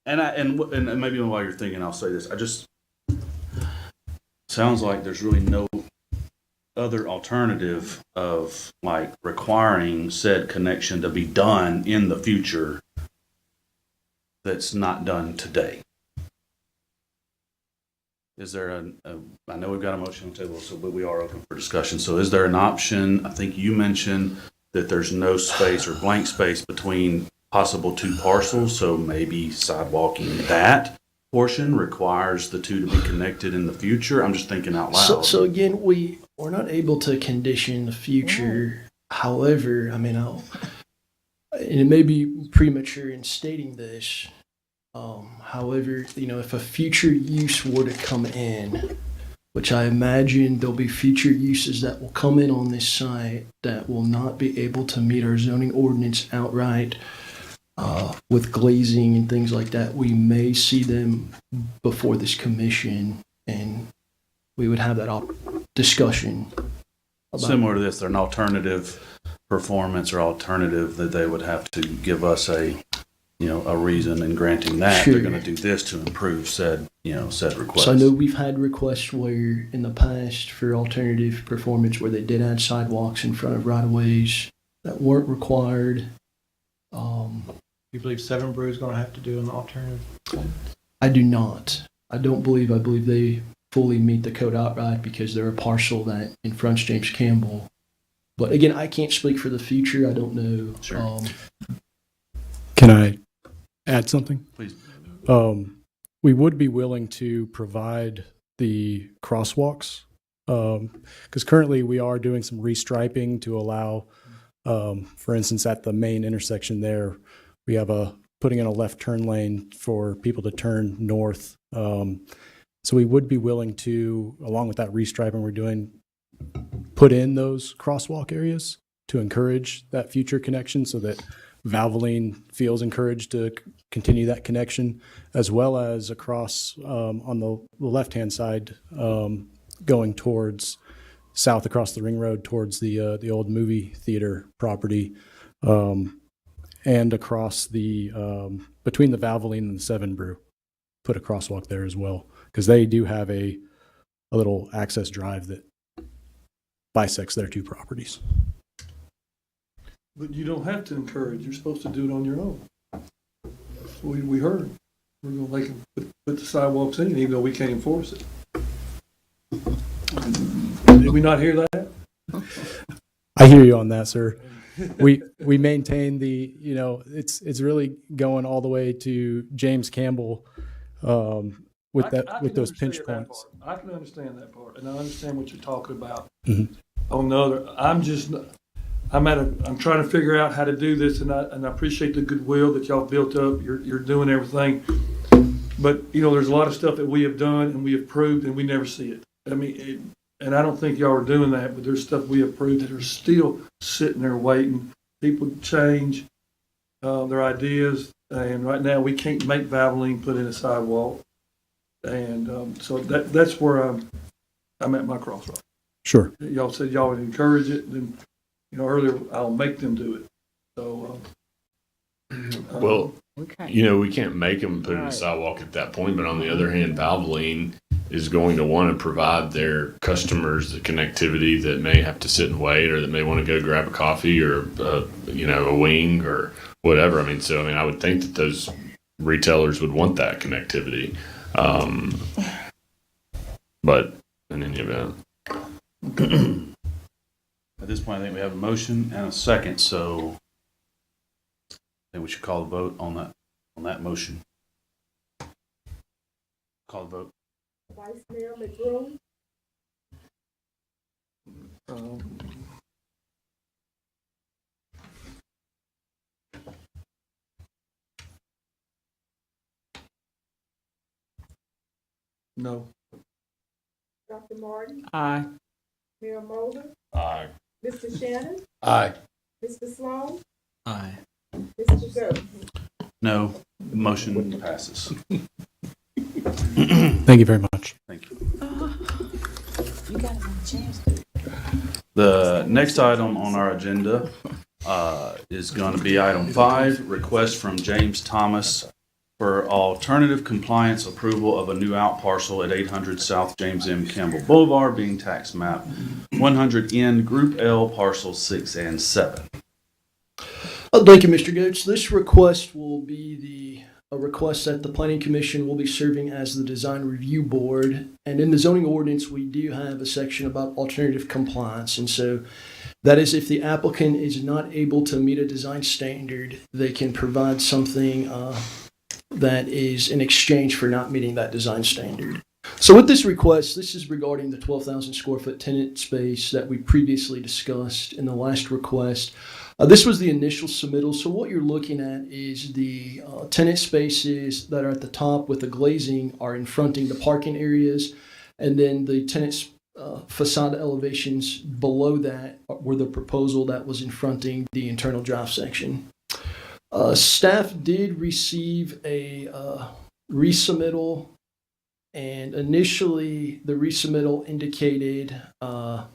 And maybe while you're thinking, I'll say this. Sounds like there's really no other alternative of like requiring said connection to be done in the future that's not done today. Is there I know we've got a motion on the table, but we are open for discussion. So is there an option? I think you mentioned that there's no space or blank space between possible two parcels, so maybe sidewalking that portion requires the two to be connected in the future. I'm just thinking out loud. So again, we're not able to condition the future. However, I mean, and it may be premature in stating this. However, if a future use were to come in, which I imagine there'll be future uses that will come in on this site that will not be able to meet our zoning ordinance outright, with glazing and things like that, we may see them before this commission, and we would have that discussion. Similar to this, they're an alternative performance or alternative that they would have to give us a reason in granting that they're going to do this to improve said request. So I know we've had requests where in the past for alternative performance where they did add sidewalks in front of right-of-ways that weren't required. You believe Seven Brew is going to have to do an alternative? I do not. I believe they fully meet the code outright because they're a parcel that confronts James Campbell. But again, I can't speak for the future. I don't know. Sure. Can I add something? Please. We would be willing to provide the crosswalks because currently we are doing some restriping to allow, for instance, at the main intersection there, we have putting in a left turn lane for people to turn north. So we would be willing to, along with that restriping we're doing, put in those crosswalk areas to encourage that future connection so that Valvoline feels encouraged to continue that connection, as well as across on the left-hand side, going towards south across the ring road towards the old movie theater property, and across the between the Valvoline and the Seven Brew, put a crosswalk there as well because they do have a little access drive that bisects their two properties. But you don't have to encourage. You're supposed to do it on your own. We heard. We're going to make them put the sidewalks in, even though we can't enforce it. Did we not hear that? I hear you on that, sir. We maintain it's really going all the way to James Campbell with those pinch points. I can understand that part, and I understand what you're talking about. Mm-hmm. On the other, I'm trying to figure out how to do this, and I appreciate the goodwill that y'all built up. You're doing everything, but there's a lot of stuff that we have done and we have proved, and we never see it. I mean, and I don't think y'all are doing that, but there's stuff we have proved that are still sitting there waiting. People change their ideas, and right now we can't make Valvoline put in a sidewalk, and so that's where I'm at my crossroads. Sure. Y'all said y'all would encourage it, and earlier I'll make them do it. So, well, we can't make them put in a sidewalk at that point, but on the other hand, Valvoline is going to want to provide their customers the connectivity that may have to sit and wait, or that may want to go grab a coffee or a wing or whatever. I would think that those retailers would want that connectivity. But in any event. At this point, I think we have a motion and a second, so I think we should call the vote on that motion. Call the vote. Vice Mayor McBroom, no. Dr. Martin, Aye. Mayor Mulder, Aye. Mr. Shannon, Aye. Mr. Sloan, Aye. Mr. Goode. No. Motion passes. Thank you very much. Thank you. You got a chance. The next item on our agenda is going to be item 5, request from James Thomas for alternative compliance approval of a new out parcel at 800 South James M. Campbell Boulevard, being tax map 100N, Group L, parcels 6 and 7. Thank you, Mr. Goetz. This request will be a request that the Planning Commission will be serving as the design review board. And in the zoning ordinance, we do have a section about alternative compliance. And so That is, if the applicant is not able to meet a design standard, they can provide something that is in exchange for not meeting that design standard. So with this request, this is regarding the 12,000 square foot tenant space that we previously discussed in the last request. This was the initial submittal. So what you're looking at is the tenant spaces that are at the top with the glazing are in fronting the parking areas, and then the tenant facade elevations below that were the proposal that was in fronting the internal drive section. Staff did receive a resubmittal, and initially the resubmittal indicated on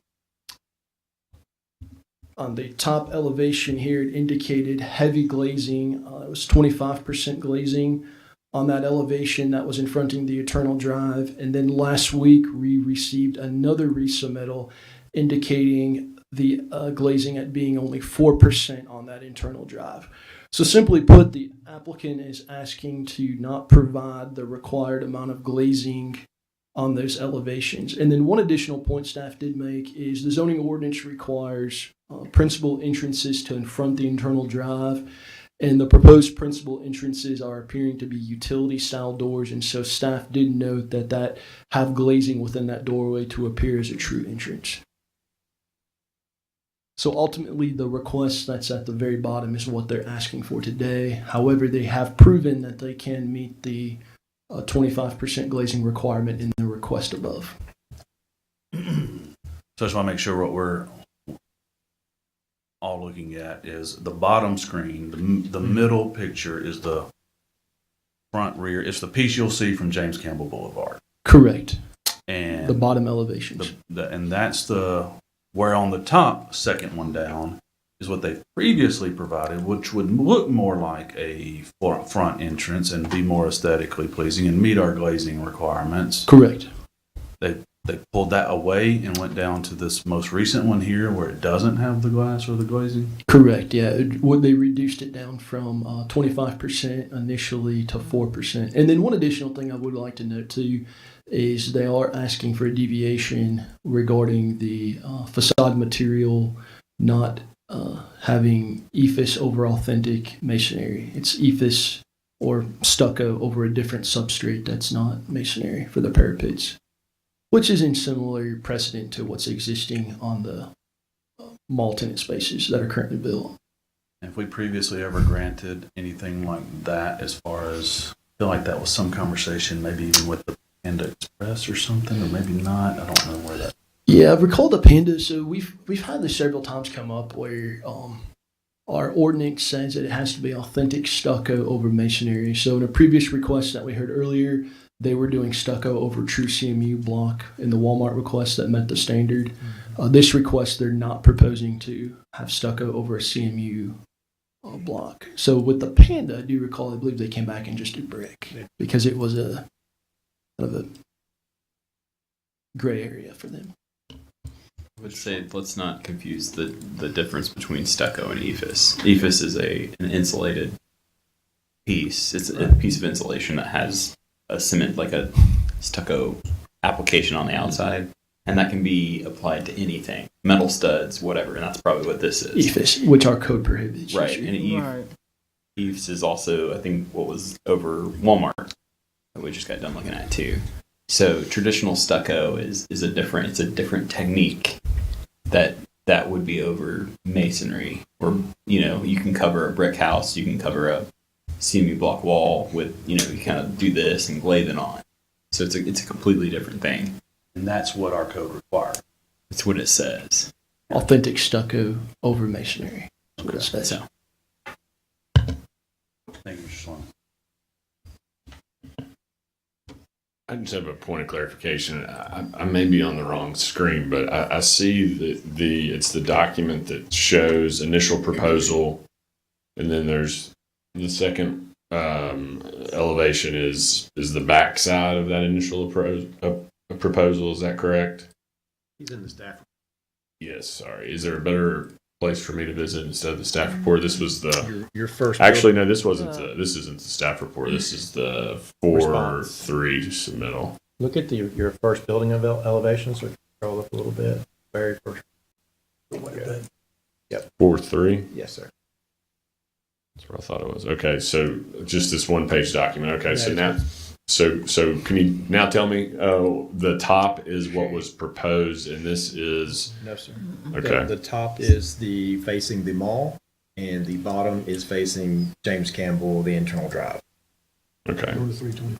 the top elevation here, it indicated heavy glazing. It was 25% glazing on that elevation that was in fronting the internal drive. And then last week, we received another resubmittal indicating the glazing at being only 4% on that internal drive. So simply put, the applicant is asking to not provide the required amount of glazing on those elevations. And then one additional point staff did make is the zoning ordinance requires principal entrances to in front the internal drive, and the proposed principal entrances are appearing to be utility style doors, and so staff did note that have glazing within that doorway to appear as a true entrance. So ultimately, the request that's at the very bottom is what they're asking for today. However, they have proven that they can meet the 25% glazing requirement in the request above. So I just want to make sure what we're all looking at is the bottom screen. The middle picture is the front rear. It's the piece you'll see from James Campbell Boulevard. Correct. And the bottom elevations. And that's where on the top, second one down, is what they've previously provided, which would look more like a front entrance and be more aesthetically pleasing and meet our glazing requirements. Correct. They pulled that away and went down to this most recent one here where it doesn't have the glass or the glazing? Correct, yeah. They reduced it down from 25% initially to 4%. And then one additional thing I would like to note too is they are asking for a deviation regarding the facade material not having ephes over authentic masonry. It's ephes or stucco over a different substrate that's not masonry for the parapets, which is in similar precedent to what's existing on the mall tenant spaces that are currently built. Have we previously ever granted anything like that as far as, I feel like that was some conversation, maybe even with the Panda Express or something, or maybe not. I don't know where that. Yeah, I recall the Panda. So we've had this several times come up where our ordinance says that it has to be authentic stucco over masonry. So in a previous request that we heard earlier, they were doing stucco over true CMU block in the Walmart request that met the standard. This request, they're not proposing to have stucco over a CMU block. So with the Panda, I do recall, I believe they came back and just did brick because it was a kind of a gray area for them. I would say let's not confuse the difference between stucco and ephes. Ephes is an insulated piece. It's a piece of insulation that has a cement, like a stucco application on the outside, and that can be applied to anything, metal studs, whatever, and that's probably what this is. Ephes, which our code prohibits. Right, and Ephes is also, I think, what was over Walmart that we just got done looking at too. So traditional stucco is a different technique that would be over masonry, or you can cover a brick house, you can cover a CMU block wall with you kind of do this and glaze it on. So it's a completely different thing, and that's what our code requires. It's what it says. Authentic stucco over masonry. That's what it says. So. Thank you, Mr. Sloan. I just have a point of clarification. I may be on the wrong screen, but I see that it's the document that shows initial proposal, and then there's the second elevation is the back side of that initial proposal. Is that correct? He's in the staff. Yes. Sorry. Is there a better place for me to visit instead of the staff report? This was your first. Actually, no. This wasn't. This isn't the staff report. This is the 4.3 submittal. Look at your first building elevations. So scroll up a little bit. Very first. Yep. 4-3? Yes, sir. That's what I thought it was. Okay, so just this one-page document. Okay, so That now, so can you now tell me, the top is what was proposed, and this is No, sir. okay. The top is facing the mall, and the bottom is facing James Campbell, the internal drive. Okay. Go to 320.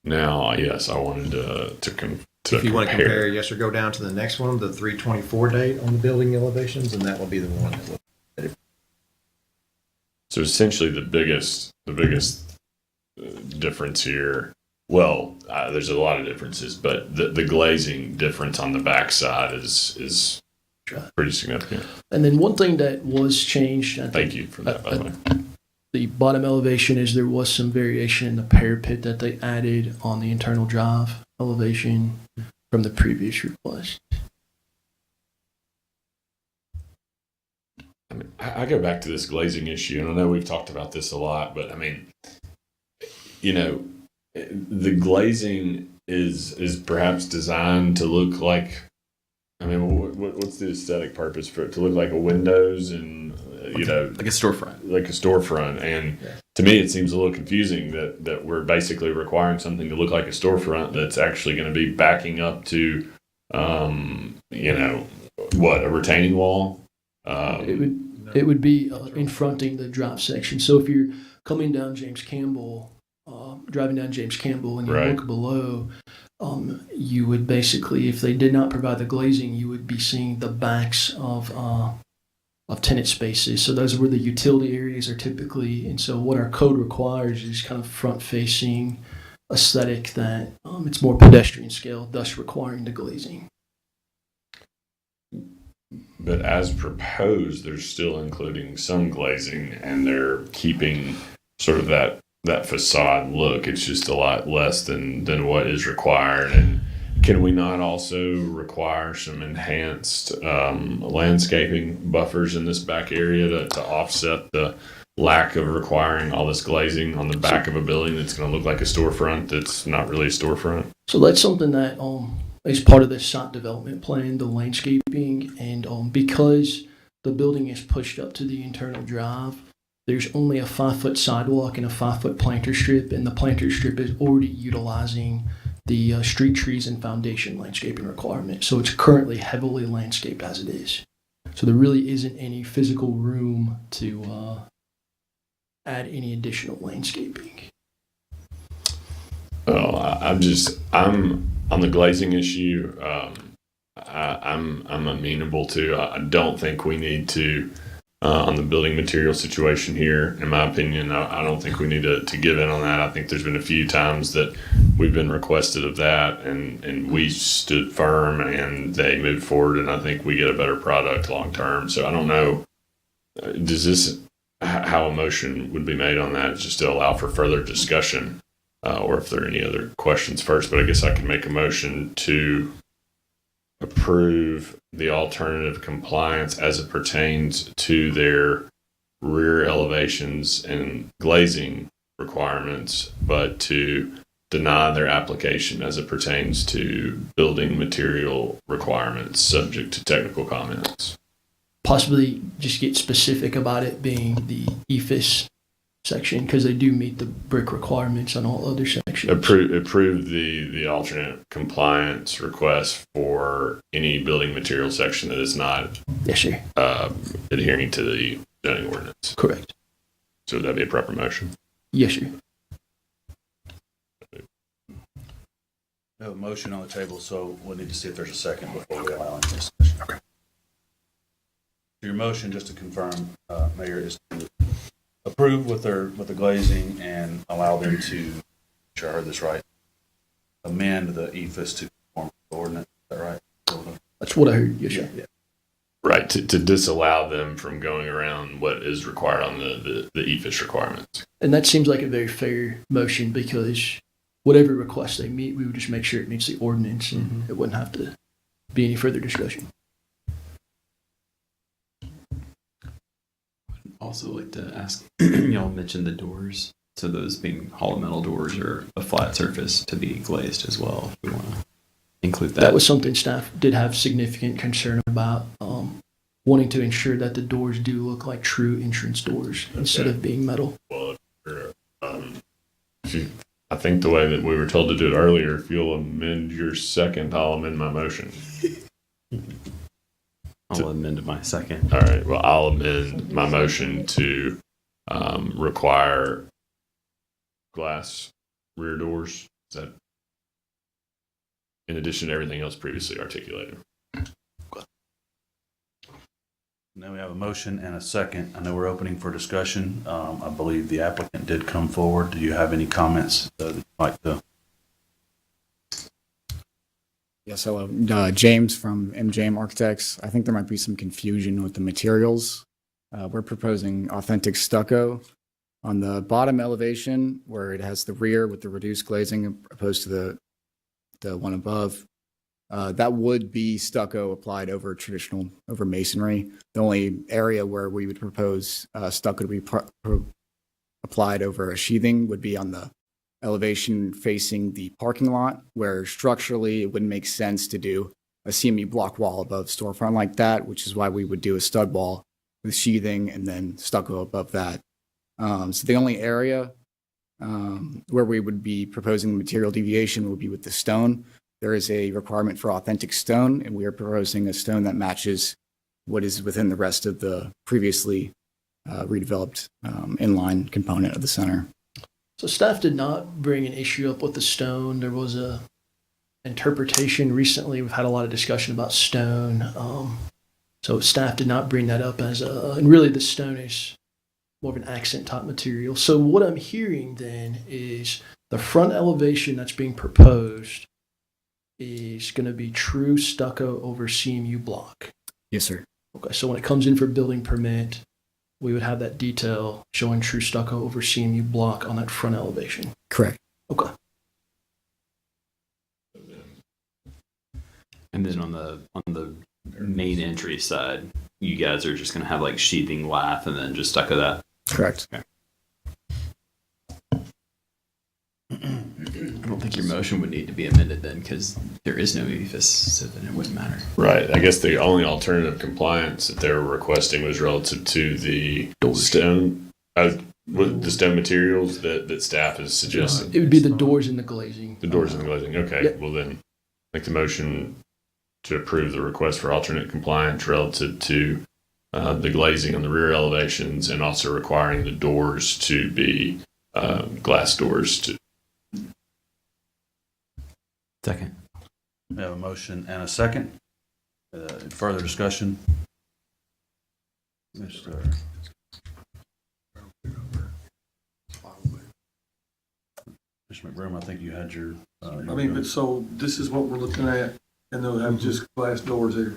Now, yes, I wanted to If you want to compare, yes, or go down to the next one, the 324 date on the building elevations, and that will be the one that will. So essentially, the biggest difference here. Well, there's a lot of differences, but the glazing difference on the backside is pretty significant. And then one thing that was changed, Thank you for that, by the way. the bottom elevation, is there was some variation in the parapet that they added on the internal drive elevation from the previous request. I mean, I go back to this glazing issue, and I know we've talked about this a lot, but I mean, you know, the glazing is perhaps designed to look like, I mean, what's the aesthetic purpose for it to look like a windows and you know, like a storefront, and to me it seems a little confusing that we're basically requiring something to look like a storefront that's actually going to be backing up to, you know, what, a retaining wall. It would be confronting the drop section. So if you're coming down James Campbell, driving down James Campbell, and you Right. look below, you would basically, if they did not provide the glazing, you would be seeing the backs of tenant spaces. So those are where the utility areas are typically. And so what our code requires is kind of front-facing aesthetic that it's more pedestrian scale, thus requiring the glazing. But as proposed, they're still including some glazing, and they're keeping sort of that facade look. It's just a lot less than what is required. And can we not also require some enhanced landscaping buffers in this back area to offset the lack of requiring all this glazing on the back of a building that's going to look like a storefront that's not really a storefront? So that's something that is part of the site development plan, the landscaping, and because the building is pushed up to the internal drive, there's only a 5-foot sidewalk and a 5-foot planter strip, and the planter strip is already utilizing the street trees and foundation landscaping requirement. So it's currently heavily landscaped as it is. So there really isn't any physical room to add any additional landscaping. Well, I'm on the glazing issue. I'm amenable to. I don't think we need to on the building material situation here. In my opinion, I don't think we need to give in on that. I think there's been a few times that we've been requested of that, and we stood firm, and they moved forward, and I think we get a better product long term. So I don't know. Does this how a motion would be made on that? Just to allow for further discussion. Or if there are any other questions first, but I guess I can make a motion to approve the alternative compliance as it pertains to their rear elevations and glazing requirements, but to deny their application as it pertains to building material requirements subject to technical comments. Possibly just get specific about it being the EFIS section, because they do meet the brick requirements on all other sections. Approve the alternate compliance request for any building material section that is not yes, sir. Adhering to the zoning ordinance. Correct. So would that be a proper motion? Yes, sir. We have a motion on the table, so we'll need to see if there's a second before we allow any discussion. Okay. Your motion, just to confirm, Mayor, is to approve with the glazing and allow them to, make sure I heard this right, amend the EFIS to conform to the ordinance. Is that right? That's what I heard. Yes, sir. Yeah. Right, to disallow them from going around what is required on the EFIS requirements. And that seems like a very fair motion, because whatever request they meet, we would just make sure it meets the ordinance, and it wouldn't have to be any further discussion. Also like to ask, y'all mentioned the doors, so those being hollow metal doors or a flat surface to be glazed as well, if we want to include that. That was something staff did have significant concern about. wanting to ensure that the doors do look like true entrance doors instead of being metal. Well, I think the way that we were told to do it earlier, if you'll amend your second, I'll amend my motion. I'll amend my second. All right. Well, I'll amend my motion to require glass rear doors. Is that in addition to everything else previously articulated? Now we have a motion and a second. I know we're opening for discussion. I believe the applicant did come forward. Do you have any comments that you'd like to? Yes, hello. James from MJM Architects. I think there might be some confusion with the materials. We're proposing authentic stucco on the bottom elevation where it has the rear with the reduced glazing opposed to the one above. That would be stucco applied over masonry. The only area where we would propose stucco to be applied over a sheathing would be on the elevation facing the parking lot, where structurally it wouldn't make sense to do a CMU block wall above storefront like that, which is why we would do a stud wall with sheathing and then stucco above that. So the only area where we would be proposing the material deviation would be with the stone. There is a requirement for authentic stone, and we are proposing a stone that matches what is within the rest of the previously redeveloped inline component of the center. So staff did not bring an issue up with the stone. There was a interpretation recently. We've had a lot of discussion about stone. So staff did not bring that up and really the stone is more of an accent type material. So what I'm hearing then is the front elevation that's being proposed is going to be true stucco over CMU block. Yes, sir. Okay, so when it comes in for building permit, we would have that detail showing true stucco over CMU block on that front elevation. Correct. Okay. And then on the main entry side, you guys are just going to have like sheathing lath and then just stucco that? Correct. Okay. I don't think your motion would need to be amended then, because there is no EFIS, so then it wouldn't matter. Right. I guess the only alternative compliance that they were requesting was relative to the stone, the stone materials that staff is suggesting. It would be the doors and the glazing. The doors and the glazing. Okay. Yep. Well, then make the motion to approve the request for alternate compliance relative to the glazing on the rear elevations and also requiring the doors to be glass doors. Second. We have a motion and a second. Further discussion? Mr. McBroom, I think you had your. but so this is what we're looking at, and they'll have just glass doors there.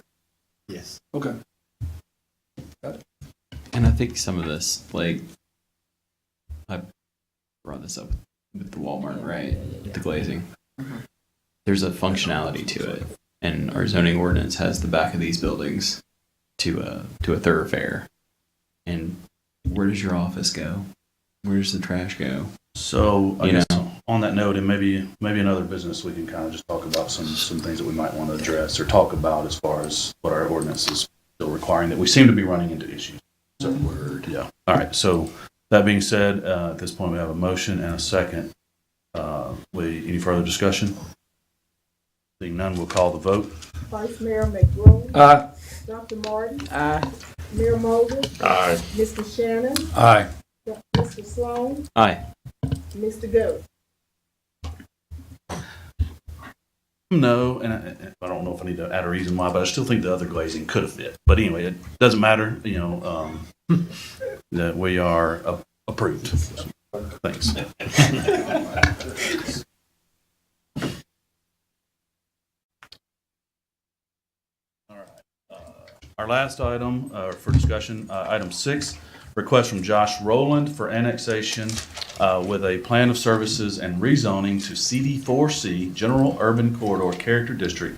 Yes. Okay. And I think some of this, like, I brought this up with the Walmart, right? The glazing. There's a functionality to it, and our zoning ordinance has the back of these buildings to a thoroughfare. And where does your office go? Where does the trash go? So I guess on that note, and maybe another business, we can kind of just talk about some things that we might want to address or talk about as far as what our ordinance is still requiring, that we seem to be running into issues. So yeah. All right. So that being said, at this point we have a motion and a second. Any further discussion? Seeing none, we'll call the vote. Vice Mayor McBroom. Aye. Dr. Martin. Aye. Mayor Moses. Aye. Mr. Shannon. Aye. Mr. Sloan. Aye. Mr. Goode. No, and I don't know if I need to add a reason why, but I still think the other glazing could have fit. But anyway, it doesn't matter. That we are approved. Thanks. All right. Our last item for discussion, item 6, request from Josh Rowland for annexation with a plan of services and rezoning to CD4C, General Urban Corridor Character District,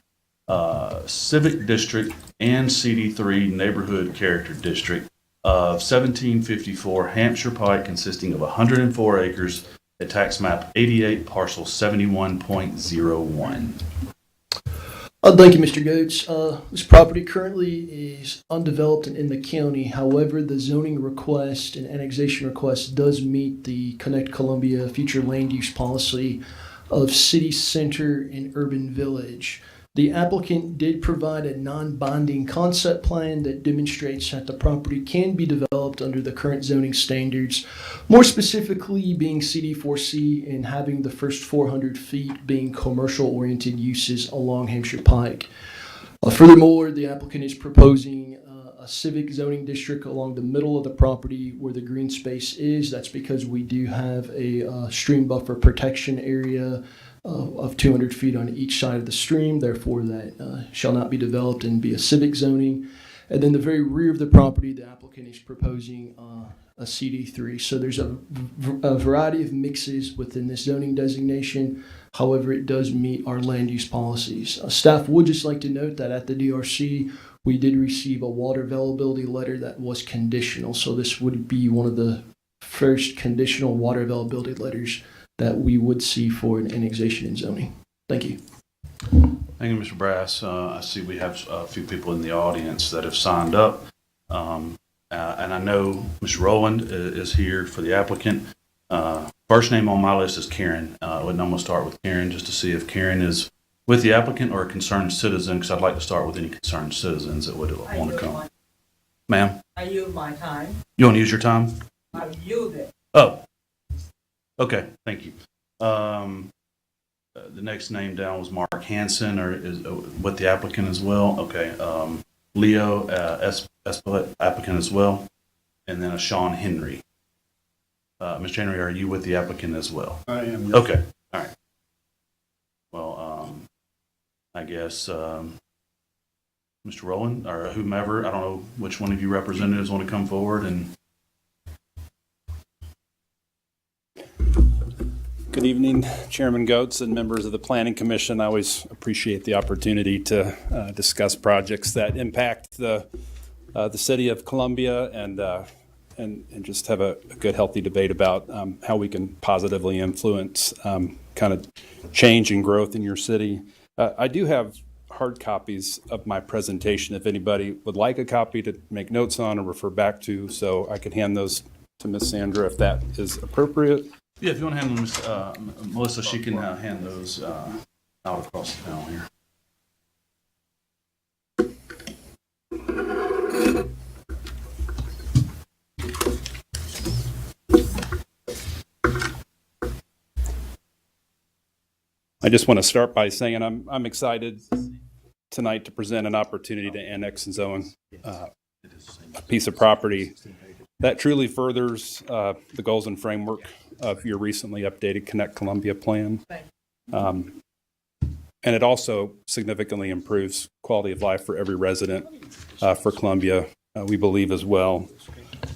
Civic District, and CD3 Neighborhood Character District of 1754 Hampshire Pike, consisting of 104 acres at tax map 88, parcel 71.01. Thank you, Mr. Goetz. This property currently is undeveloped and in the county. However, the zoning request and annexation request does meet the Connect Columbia future land use policy of city center and urban village. The applicant did provide a non-binding concept plan that demonstrates that the property can be developed under the current zoning standards, more specifically being CD4C and having the first 400 feet being commercial-oriented uses along Hampshire Pike. Furthermore, the applicant is proposing a civic zoning district along the middle of the property where the green space is. That's because we do have a stream buffer protection area of 200 feet on each side of the stream. Therefore, that shall not be developed and be a civic zoning. And then the very rear of the property, the applicant is proposing a CD3. So there's a variety of mixes within this zoning designation. However, it does meet our land use policies. Staff would just like to note that at the DRC, we did receive a water availability letter that was conditional. So this would be one of the first conditional water availability letters that we would see for an annexation and zoning. Thank you. Thank you, Mr. Brass. I see we have a few people in the audience that have signed up. And I know Mr. Rowland is here for the applicant. First name on my list is Karen. And I'm going to start with Karen just to see if Karen is with the applicant or a concerned citizen, because I'd like to start with any concerned citizens that would want to come. Ma'am? I use my time. You want to use your time? I use it. Oh, okay. Thank you. The next name down was Mark Hansen, or is with the applicant as well. Okay. Leo Espelette, applicant as well, and then a Sean Henry. Mr. Henry, are you with the applicant as well? I am. Yes. Okay. All right. Well, I guess Mr. Rowland or whomever, I don't know which one of you representatives want to come forward and. Good evening, Chairman Goetz and members of the Planning Commission. I always appreciate the opportunity to discuss projects that impact the city of Columbia and just have a good, healthy debate about how we can positively influence kind of change and growth in your city. I do have hard copies of my presentation if anybody would like a copy to make notes on or refer back to, so I could hand those to Ms. Sandra if that is appropriate. Yeah, if you want to hand them, Melissa, she can hand those out across the panel here. I just want to start by saying I'm excited tonight to present an opportunity to annex and zone a piece of property that truly furthers the goals and framework of your recently updated Connect Columbia plan. And it also significantly improves quality of life for every resident for Columbia, we believe as well.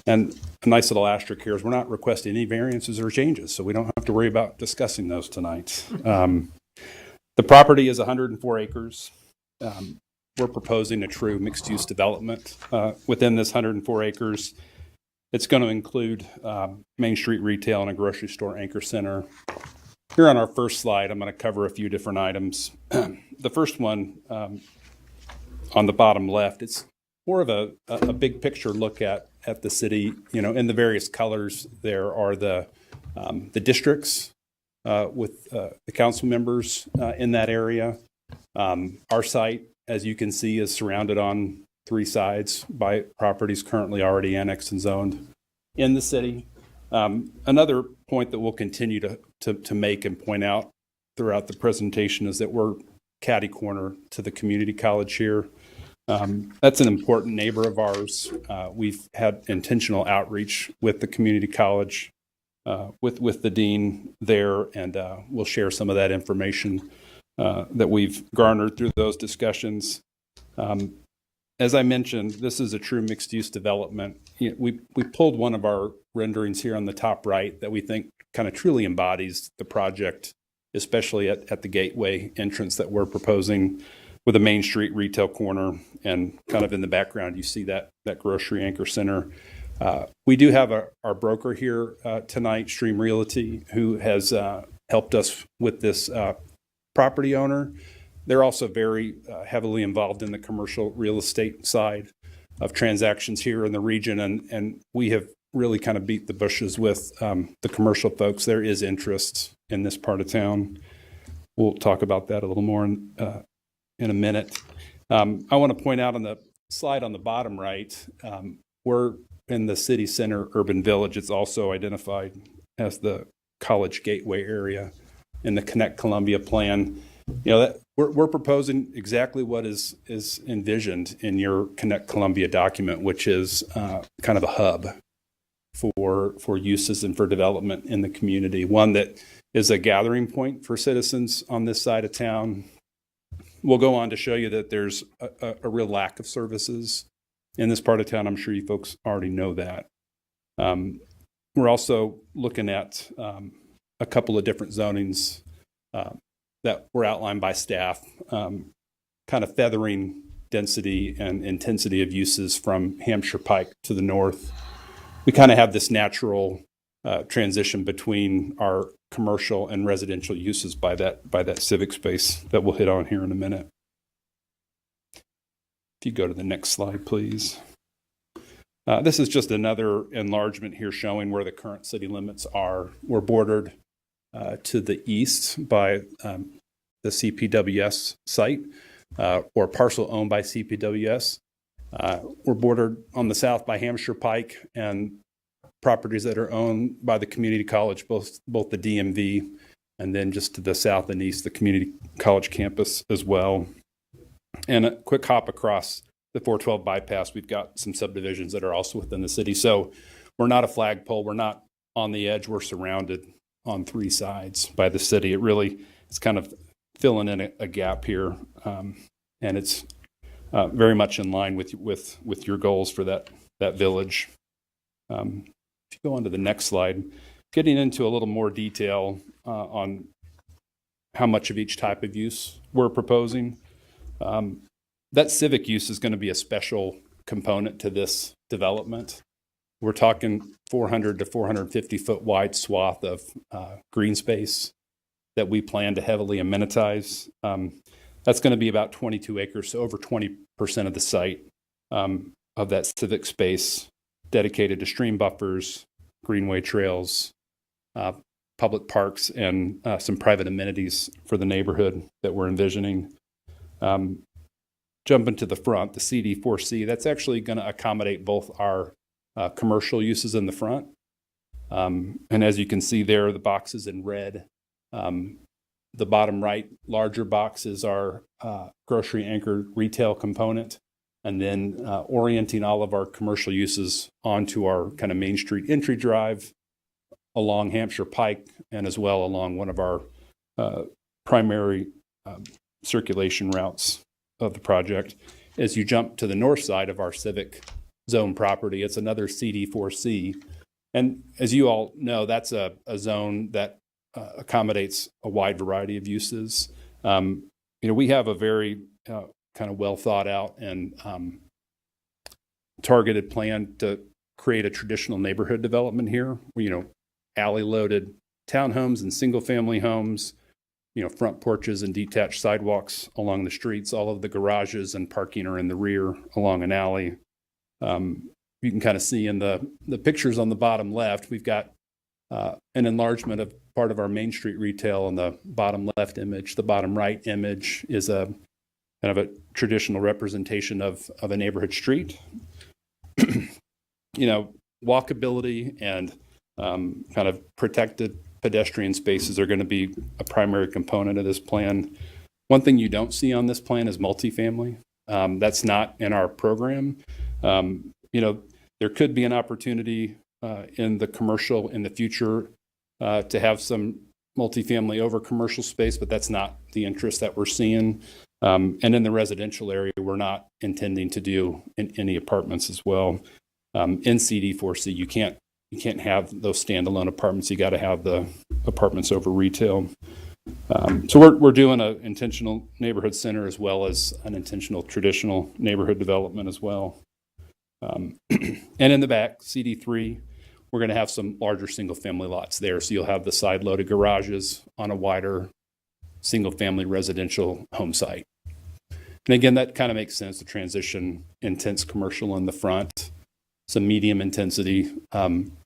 And a nice little asterisk here is we're not requesting any variances or changes, so we don't have to worry about discussing those tonight. The property is 104 acres. We're proposing a true mixed-use development within this 104 acres. It's going to include Main Street retail and a grocery store anchor center. Here on our first slide, I'm going to cover a few different items. The first one on the bottom left, it's more of a big picture look at the city. You know, in the various colors, there are the districts with the council members in that area. Our site, as you can see, is surrounded on 3 sides by properties currently already annexed and zoned in the city. Another point that we'll continue to make and point out throughout the presentation is that we're catty corner to the community college here. That's an important neighbor of ours. We've had intentional outreach with the community college, with the dean there, and we'll share some of that information that we've garnered through those discussions. As I mentioned, this is a true mixed-use development. You know, we pulled one of our renderings here on the top right that we think kind of truly embodies the project, especially at the gateway entrance that we're proposing with a Main Street retail corner, and kind of in the background you see that grocery anchor center. We do have our broker here tonight, Stream Realty, who has helped us with this property owner. they're also very heavily involved in the commercial real estate side of transactions here in the region, and we have really kind of beat the bushes with the commercial folks. There is interest in this part of town. We'll talk about that a little more in a minute. I want to point out on the slide on the bottom right, we're in the city center urban village. It's also identified as the College Gateway area in the Connect Columbia plan. You know, that we're proposing exactly what is envisioned in your Connect Columbia document, which is kind of a hub for uses and for development in the community. One that is a gathering point for citizens on this side of town. We'll go on to show you that there's a real lack of services in this part of town. I'm sure you folks already know that. We're also looking at a couple of different zonings that were outlined by staff, kind of feathering density and intensity of uses from Hampshire Pike to the north. We kind of have this natural transition between our commercial and residential uses by that civic space that we'll hit on here in a minute. If you go to the next slide, please. This is just another enlargement here showing where the current city limits are. We're bordered to the east by the CPWS site or parcel owned by CPWS. We're bordered on the south by Hampshire Pike and properties that are owned by the community college, both the DMV and then just to the south and east, the community college campus as well. And a quick hop across the 412 bypass, we've got some subdivisions that are also within the city. So we're not a flagpole. We're not on the edge. We're surrounded on three sides by the city. It's kind of filling in a gap here. And it's very much in line with your goals for that village. If you go on to the next slide, getting into a little more detail on how much of each type of use we're proposing. That civic use is going to be a special component to this development. We're talking 400 to 450 foot wide swath of green space that we plan to heavily amenitize. That's going to be about 22 acres, so over 20% of the site of that civic space dedicated to stream buffers, greenway trails, public parks, and some private amenities for the neighborhood that we're envisioning. Jumping to the front, the CD4C, that's actually going to accommodate both our commercial uses in the front. And as you can see there, the boxes in red, the bottom right larger box is our grocery anchored retail component, and then orienting all of our commercial uses onto our kind of Main Street entry drive along Hampshire Pike and as well along one of our primary circulation routes of the project. As you jump to the north side of our civic zone property, it's another CD4C. And as you all know, that's a zone that accommodates a wide variety of uses. We have a very kind of well thought out and targeted plan to create a traditional neighborhood development here. Alley loaded townhomes and single family homes, front porches and detached sidewalks along the streets. All of the garages and parking are in the rear along an alley. You can kind of see in the pictures on the bottom left, we've got an enlargement of part of our Main Street retail in the bottom left image. The bottom right image is a kind of a traditional representation of a neighborhood street. Walkability and kind of protected pedestrian spaces are going to be a primary component of this plan. One thing you don't see on this plan is multifamily. That's not in our program. There could be an opportunity in the commercial in the future to have some multifamily over commercial space, but that's not the interest that we're seeing. And in the residential area, we're not intending to do any apartments as well. In CD4C, you can't have those standalone apartments. You got to have the apartments over retail. So we're doing an intentional neighborhood center as well as an intentional traditional neighborhood development as well. And in the back, CD3, we're going to have some larger single family lots there. So you'll have the side loaded garages on a wider single-family residential home site. And again, that kind of makes sense to transition intense commercial in the front, some medium intensity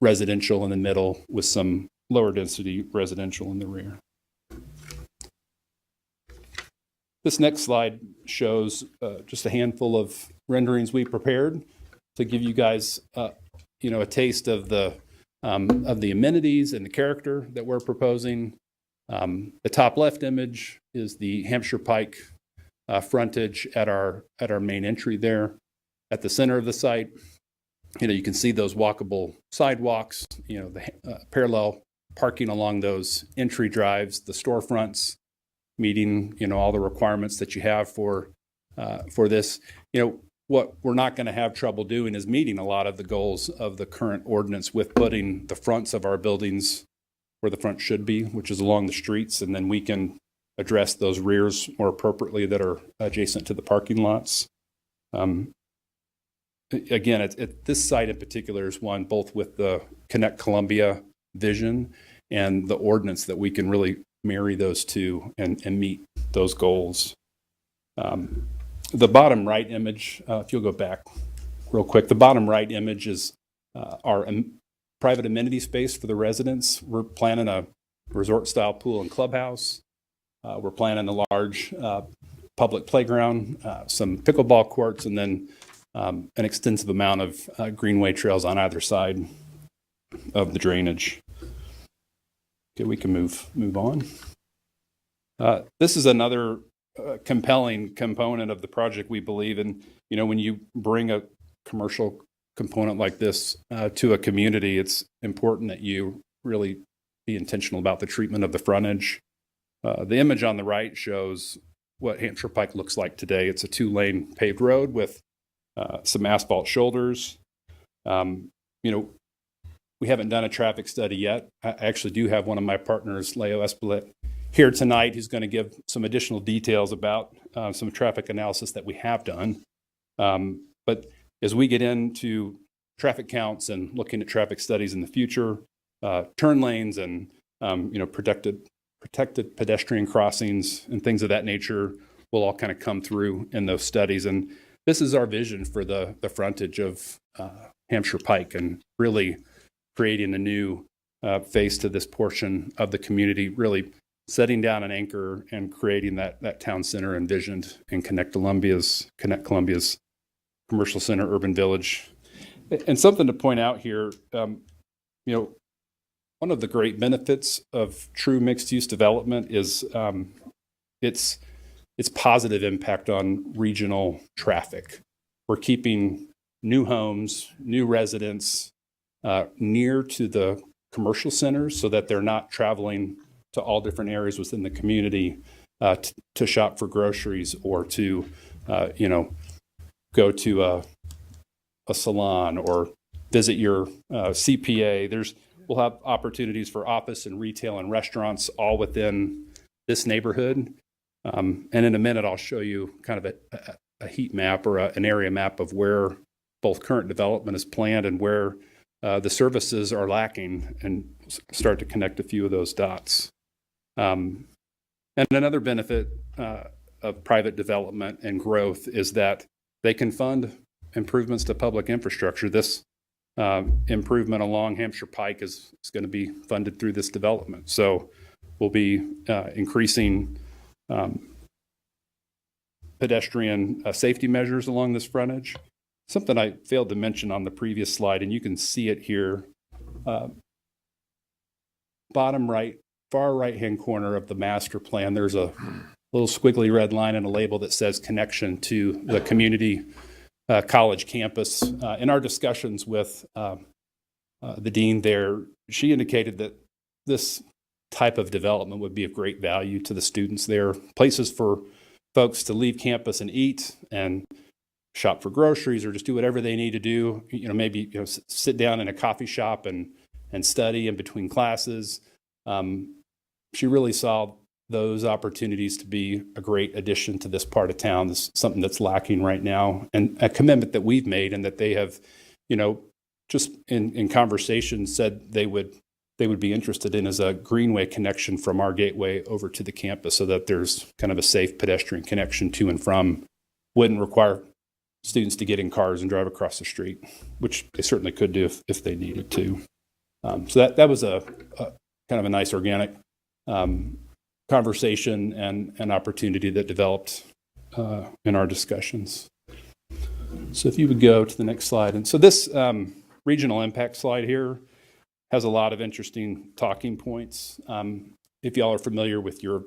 residential in the middle with some lower density residential in the rear. This next slide shows just a handful of renderings we prepared to give you guys, a taste of the amenities and the character that we're proposing. The top left image is the Hampshire Pike frontage at our main entry there. At the center of the site, you can see those walkable sidewalks, the parallel parking along those entry drives, the storefronts, meeting, all the requirements that you have for this. What we're not going to have trouble doing is meeting a lot of the goals of the current ordinance with putting the fronts of our buildings where the front should be, which is along the streets, and then we can address those rears more appropriately that are adjacent to the parking lots. Again, at this site in particular is one both with the Connect Columbia vision and the ordinance that we can really marry those two and meet those goals. The bottom right image, if you'll go back real quick, the bottom right image is our private amenity space for the residents. We're planning a resort-style pool and clubhouse. We're planning a large public playground, some pickleball courts, and then an extensive amount of greenway trails on either side of the drainage. Okay, we can move on. This is another compelling component of the project, we believe. And, when you bring a commercial component like this to a community, it's important that you really be intentional about the treatment of the frontage. The image on the right shows what Hampshire Pike looks like today. It's a 2-lane paved road with some asphalt shoulders. We haven't done a traffic study yet. I actually do have one of my partners, Leo Espelette, here tonight, who's going to give some additional details about some traffic analysis that we have done. But as we get into traffic counts and looking at traffic studies in the future, turn lanes and protected pedestrian crossings and things of that nature will all kind of come through in those studies. And this is our vision for the frontage of Hampshire Pike, and really creating a new face to this portion of the community, really setting down an anchor and creating that town center envisioned in Connect Columbia's commercial center urban village. And something to point out here, one of the great benefits of true mixed-use development is its positive impact on regional traffic. We're keeping new homes, new residents near to the commercial centers so that they're not traveling to all different areas within the community to shop for groceries or to, go to a salon or visit your CPA. We'll have opportunities for office and retail and restaurants all within this neighborhood. And in a minute, I'll show you kind of a heat map or an area map of where both current development is planned and where the services are lacking, and start to connect a few of those dots. And another benefit of private development and growth is that they can fund improvements to public infrastructure. This improvement along Hampshire Pike is going to be funded through this development. So we'll be increasing pedestrian safety measures along this frontage. Something I failed to mention on the previous slide, and you can see it here. Bottom right, far right-hand corner of the master plan, there's a little squiggly red line and a label that says connection to the community college campus. In our discussions with the dean there, she indicated that this type of development would be of great value to the students there. Places for folks to leave campus and eat and shop for groceries or just do whatever they need to do. Maybe sit down in a coffee shop and study in between classes. She really saw those opportunities to be a great addition to this part of town. This is something that's lacking right now, and a commitment that we've made and that they have, just in conversation said they would they would be interested in is a greenway connection from our gateway over to the campus so that there's kind of a safe pedestrian connection to and from. Wouldn't require students to get in cars and drive across the street, which they certainly could do if they needed to. So that was a kind of a nice organic conversation and an opportunity that developed in our discussions. So if you would go to the next slide. And so this regional impact slide here has a lot of interesting talking points. If y'all are familiar with your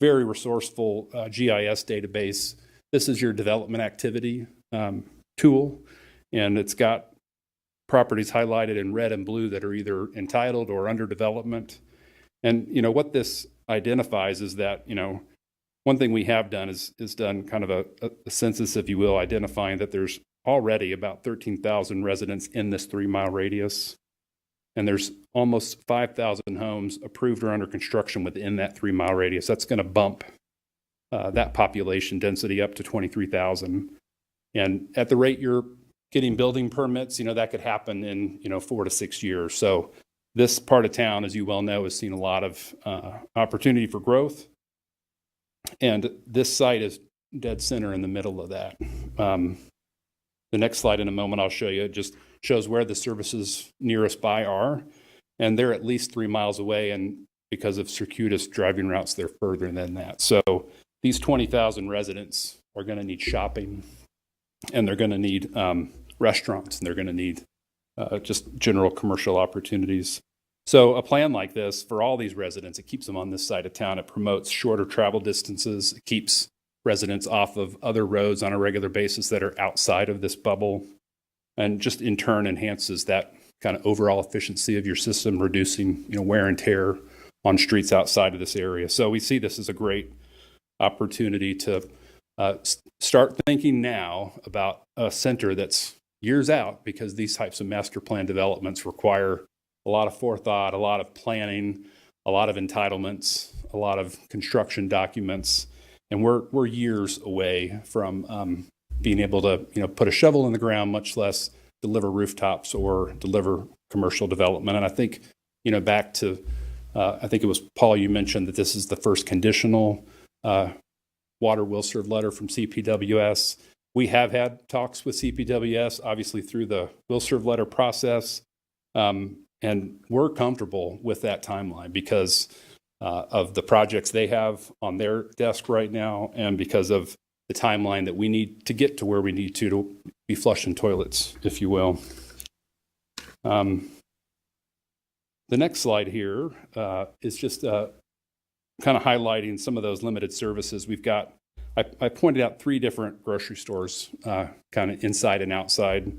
very resourceful GIS database, this is your development activity tool, and it's got properties highlighted in red and blue that are either entitled or under development. And what this identifies is that one thing we have done is done kind of a census, if you will, identifying that there's already about 13,000 residents in this 3-mile radius. And there's almost 5,000 homes approved or under construction within that 3-mile radius. That's going to bump that population density up to 23,000. And at the rate you're getting building permits, that could happen in 4 to 6 years. So this part of town, as you well know, has seen a lot of opportunity for growth. And this site is dead center in the middle of that. The next slide in a moment I'll show you. It just shows where the services nearest by are. And they're at least 3 miles away. And because of circuitous driving routes, they're further than that. So these 20,000 residents are going to need shopping, and they're going to need restaurants, and they're going to need just general commercial opportunities. So a plan like this for all these residents, it keeps them on this side of town. It promotes shorter travel distances. It keeps residents off of other roads on a regular basis that are outside of this bubble, and just in turn enhances that kind of overall efficiency of your system, reducing wear and tear on streets outside of this area. So we see this as a great opportunity to start thinking now about a center that's years out, because these types of master plan developments require a lot of forethought, a lot of planning, a lot of entitlements, a lot of construction documents, and we're years away from being able to put a shovel in the ground, much less deliver rooftops or deliver commercial development. And I think back to I think it was Paul, you mentioned that this is the first conditional water will serve letter from CPWS. We have had talks with CPWS, obviously through the will serve letter process, and we're comfortable with that timeline because of the projects they have on their desk right now, and because of the timeline that we need to get to where we need to be flushing toilets, if you will. The next slide here is just kind of highlighting some of those limited services we've got. I pointed out 3 different grocery stores, kind of inside and outside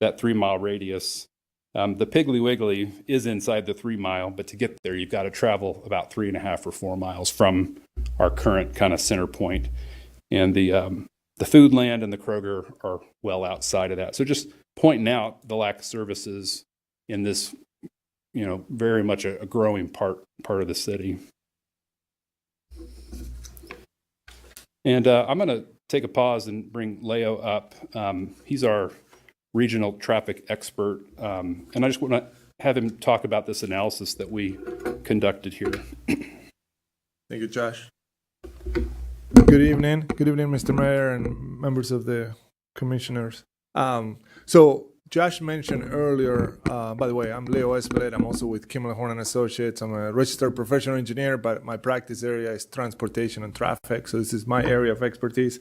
that 3-mile radius. The Piggly Wiggly is inside the 3-mile, but to get there, you've got to travel about 3.5 or 4 miles from our current kind of center point. And the Foodland and the Kroger are well outside of that. So just pointing out the lack of services in this, very much a growing part of the city. And I'm going to take a pause and bring Leo up. He's our regional traffic expert, and I just want to have him talk about this analysis that we conducted here. Thank you, Josh. Good evening. Good evening, Mr. Mayor and members of the commissioners. So Josh mentioned earlier, by the way, I'm Leo Espelet. I'm also with Kimmel Horn & Associates. I'm a registered professional engineer, but my practice area is transportation and traffic. So this is my area of expertise.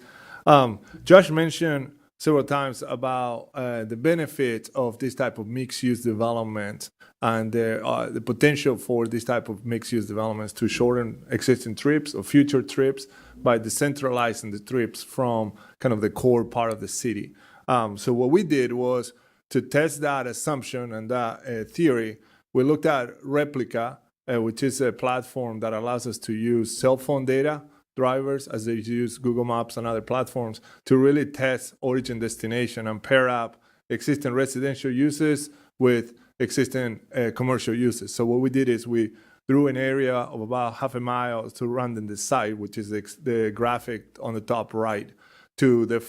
Josh mentioned several times about the benefit of this type of mixed-use development and the potential for this type of mixed-use developments to shorten existing trips or future trips by decentralizing the trips from kind of the core part of the city. So what we did was to test that assumption and that theory. We looked at Replica, which is a platform that allows us to use cell phone data drivers as they use Google Maps and other platforms to really test origin destination and pair up existing residential uses with existing commercial uses. So what we did is we drew an area of about half a mile surrounding the site, which is the graphic on the top right, to the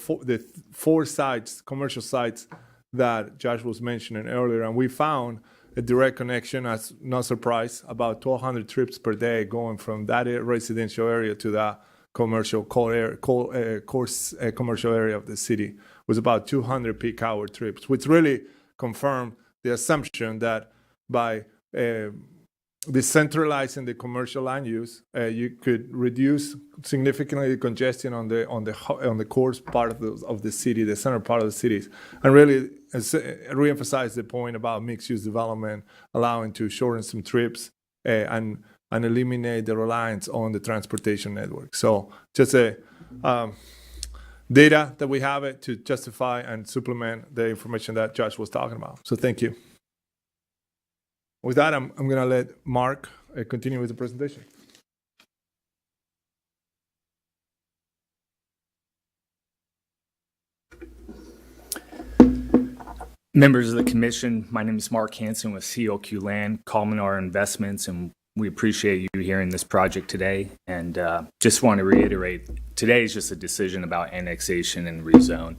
4 sites, commercial sites that Josh was mentioning earlier. And we found a direct connection, as no surprise, about 1,200 trips per day going from that residential area to that commercial commercial area of the city, was about 200 peak hour trips, which really confirmed the assumption that by decentralizing the commercial land use, you could reduce significantly the congestion on the core part of the city, the center part of the cities, and really reemphasize the point about mixed-use development, allowing to shorten some trips and eliminate the reliance on the transportation network. So just a data that we have it to justify and supplement the information that Josh was talking about. So thank you. With that, I'm going to let Mark continue with the presentation. Members of the commission, my name is Mark Hansen with CLQ Land, Colmenar Investments, and we appreciate you hearing this project today. And just want to reiterate, today is just a decision about annexation and rezone.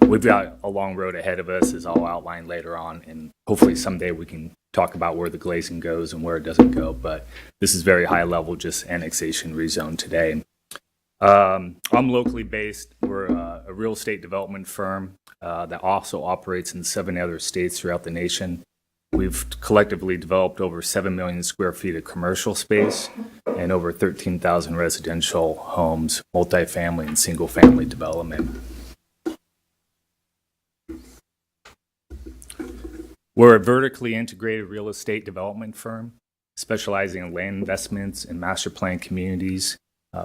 We've got a long road ahead of us, as I'll outline later on, and hopefully someday we can talk about where the glazing goes and where it doesn't go. But this is very high level, just annexation rezone today. I'm locally based. We're a real estate development firm that also operates in 7 other states throughout the nation. We've collectively developed over 7 million square feet of commercial space and over 13,000 residential homes, multifamily and single family development. We're a vertically integrated real estate development firm specializing in land investments and master plan communities.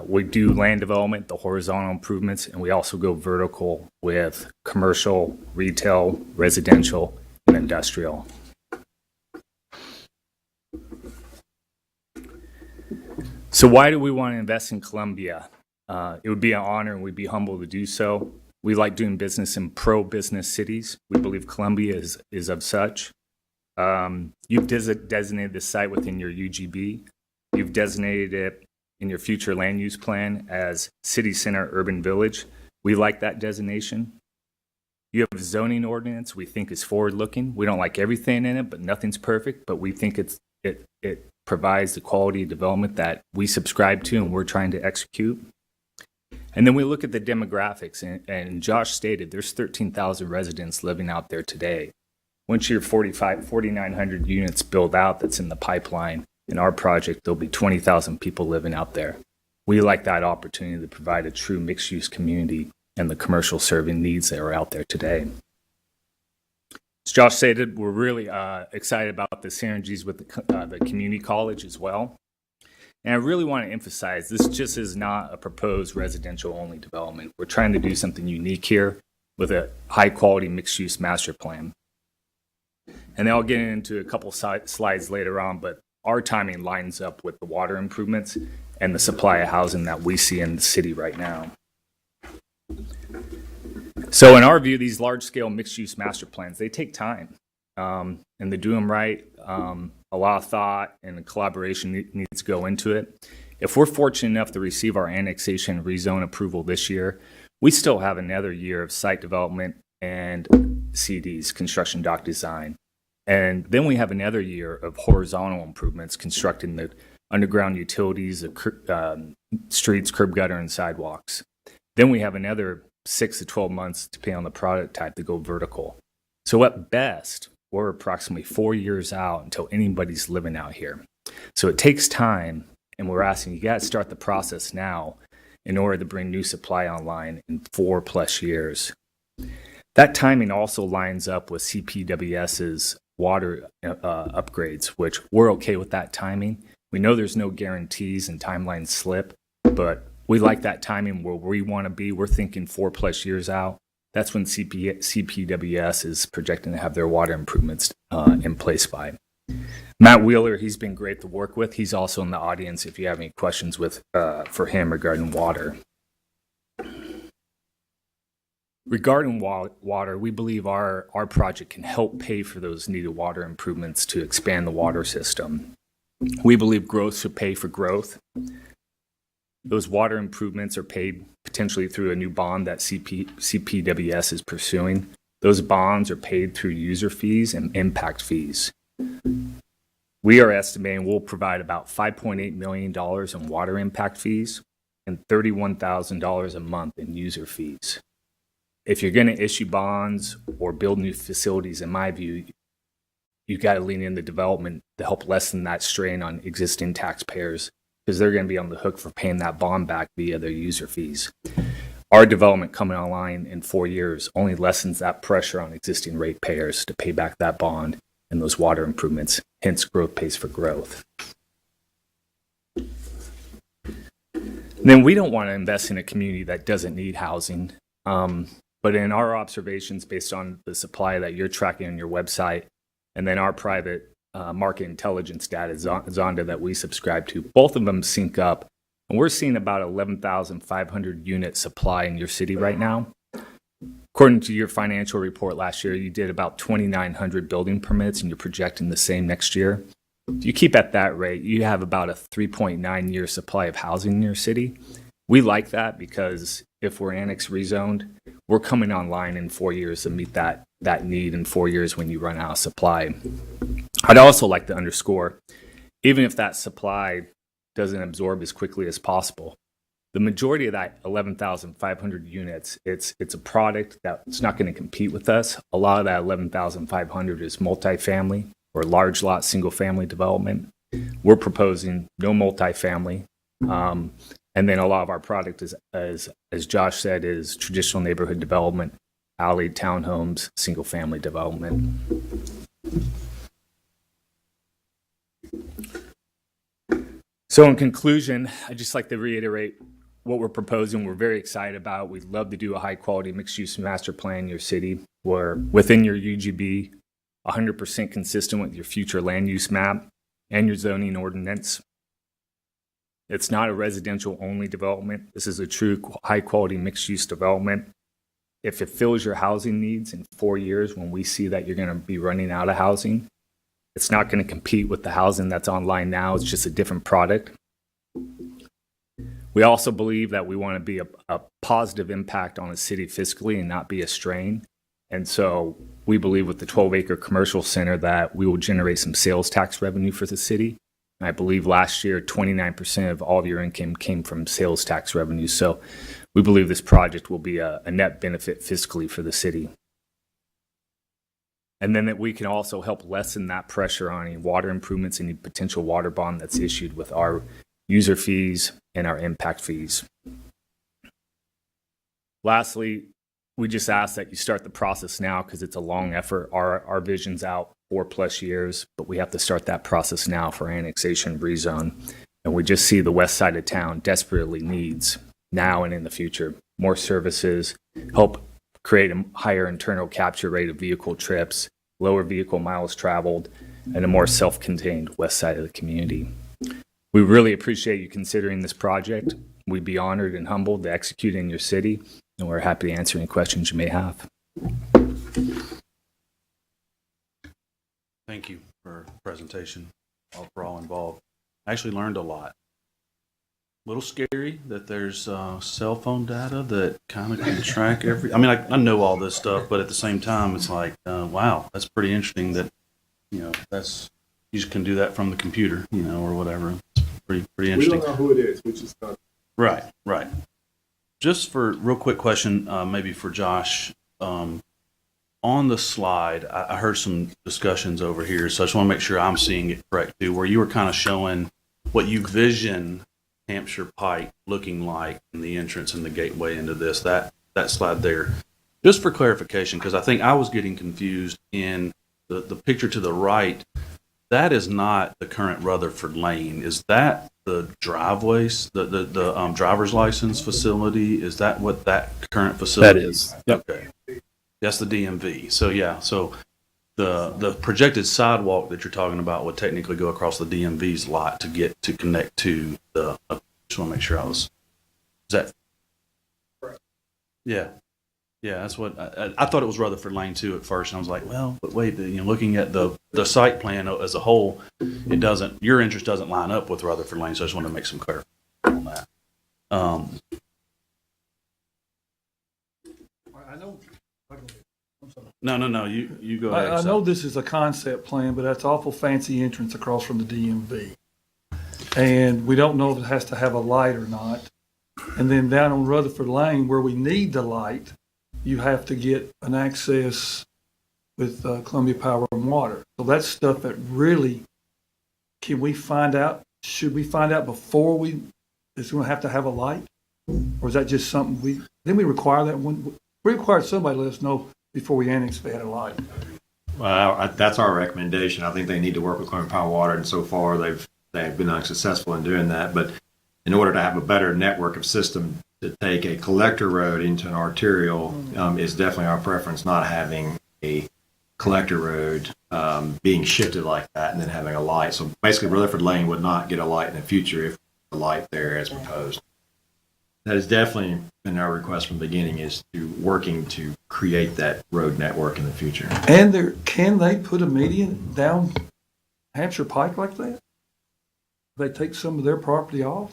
We do land development, the horizontal improvements, and we also go vertical with commercial, retail, residential, and industrial. So why do we want to invest in Columbia? It would be an honor and we'd be humble to do so. We like doing business in pro-business cities. We believe Columbia is of such. You've designated the site within your UGB. You've designated it in your future land use plan as City Center Urban Village. We like that designation. You have a zoning ordinance we think is forward-looking. We don't like everything in it, but nothing's perfect. But we think it provides the quality of development that we subscribe to and we're trying to execute. And then we look at the demographics, and Josh stated there's 13,000 residents living out there today. Once your 4,900 units build out that's in the pipeline, in our project, there'll be 20,000 people living out there. We like that opportunity to provide a true mixed-use community and the commercial serving needs that are out there today. As Josh stated, we're really excited about the synergies with the community college as well. And I really want to emphasize, this just is not a proposed residential-only development. We're trying to do something unique here with a high-quality mixed-use master plan. And then I'll get into a couple slides later on, but our timing lines up with the water improvements and the supply of housing that we see in the city right now. So in our view, these large-scale mixed-use master plans, they take time. And to do them right, a lot of thought and collaboration needs to go into it. If we're fortunate enough to receive our annexation rezone approval this year, we still have another year of site development and CDs, construction dock design. And then we have another year of horizontal improvements, constructing the underground utilities, the streets, curb gutter, and sidewalks. Then we have another 6 to 12 months, depending on the product type, to go vertical. So at best, we're approximately 4 years out until anybody's living out here. So it takes time, and we're asking you got to start the process now in order to bring new supply online in 4+ years. That timing also lines up with CPWS's water upgrades, which we're okay with that timing. We know there's no guarantees and timelines slip, but we like that timing where we want to be. We're thinking 4+ years out. That's when CPWS is projecting to have their water improvements in place by. Matt Wheeler, he's been great to work with. He's also in the audience if you have any questions for him regarding water. Regarding water, we believe our project can help pay for those needed water improvements to expand the water system. We believe growth should pay for growth. Those water improvements are paid potentially through a new bond that CPWS is pursuing. Those bonds are paid through user fees and impact fees. We are estimating we'll provide about $5.8 million in water impact fees and $31,000 a month in user fees. If you're going to issue bonds or build new facilities, in my view, you got to lean into development to help lessen that strain on existing taxpayers, because they're going to be on the hook for paying that bond back via their user fees. Our development coming online in 4 years only lessens that pressure on existing ratepayers to pay back that bond and those water improvements, hence growth pays for growth. Then we don't want to invest in a community that doesn't need housing. But in our observations based on the supply that you're tracking on your website, and then our private market intelligence data, Zonda, that we subscribe to, both of them sync up. And we're seeing about 11,500 unit supply in your city right now. According to your financial report last year, you did about 2,900 building permits, and you're projecting the same next year. If you keep at that rate, you have about a 3.9 year supply of housing in your city. We like that because if we're annex rezoned, we're coming online in 4 years to meet that need in 4 years when you run out of supply. I'd also like to underscore, even if that supply doesn't absorb as quickly as possible, the majority of that 11,500 units, it's a product that's not going to compete with us. A lot of that 11,500 is multifamily or large lot single family development. We're proposing no multifamily. And then a lot of our product is, as Josh said, is traditional neighborhood development, alley townhomes, single family development. So in conclusion, I'd just like to reiterate what we're proposing. We're very excited about. We'd love to do a high quality mixed use master plan in your city where within your UGB, 100% consistent with your future land use map and your zoning ordinance. It's not a residential only development. This is a true high quality mixed use development. If it fills your housing needs in 4 years, when we see that you're going to be running out of housing, it's not going to compete with the housing that's online now. It's just a different product. We also believe that we want to be a positive impact on a city fiscally and not be a strain. And so we believe with the 12-acre commercial center that we will generate some sales tax revenue for the city. I believe last year, 29% of all of your income came from sales tax revenue. So we believe this project will be a net benefit fiscally for the city. And then that we can also help lessen that pressure on any water improvements, any potential water bond that's issued with our user fees and our impact fees. Lastly, we just ask that you start the process now because it's a long effort. Our vision's out 4+ years, but we have to start that process now for annexation rezone. And we just see the west side of town desperately needs now and in the future more services, help create a higher internal capture rate of vehicle trips, lower vehicle miles traveled, and a more self-contained west side of the community. We really appreciate you considering this project. We'd be honored and humbled to execute in your city, and we're happy to answer any questions you may have. Thank you for the presentation, for all involved. I actually learned a lot. A little scary that there's cell phone data that kind of can track every. I mean, I know all this stuff, but at the same time, it's like, wow, that's pretty interesting. That that's you just can do that from the computer, or whatever. It's pretty interesting. We don't know who it is. We just got Right. Just for real quick question, maybe for Josh. On the slide, I heard some discussions over here, so I just want to make sure I'm seeing it correct too, where you were kind of showing what you vision Hampshire Pike looking like in the entrance and the gateway into this, that slide there. Just for clarification, because I think I was getting confused in the picture to the right, that is not the current Rutherford Lane. Is that the driveways, the driver's license facility? Is that what that current facility That is. Yep. Okay. That's the DMV. So yeah, so the projected sidewalk that you're talking about would technically go across the DMV's lot to connect to the. Just want to make sure I was. Is that? Yeah, that's what I thought it was Rutherford Lane too at first, and I was like, well, but wait, looking at the site plan as a whole, it doesn't. Your interest doesn't line up with Rutherford Lane, so I just want to make some clarification on that. I know. No, you go ahead. I know this is a concept plan, but that's awful fancy entrance across from the DMV. And we don't know if it has to have a light or not. And then down on Rutherford Lane, where we need the light, you have to get an access with Columbia Power and Water. So that's stuff that really, can we find out, should we find out before it's going to have a light? Or is that just something then we require that one? We require somebody to let us know before we annex if they had a light. Well, that's our recommendation. I think they need to work with Columbia Power and Water, and so far they've been unsuccessful in doing that. But in order to have a better network of system, to take a collector road into an arterial is definitely our preference, not having a collector road being shifted like that and then having a light. So basically Rutherford Lane would not get a light in the future if the light there as proposed. That has definitely been our request from the beginning, is to working to create that road network in the future. And can they put a median down Hampshire Pike like that? They take some of their property off?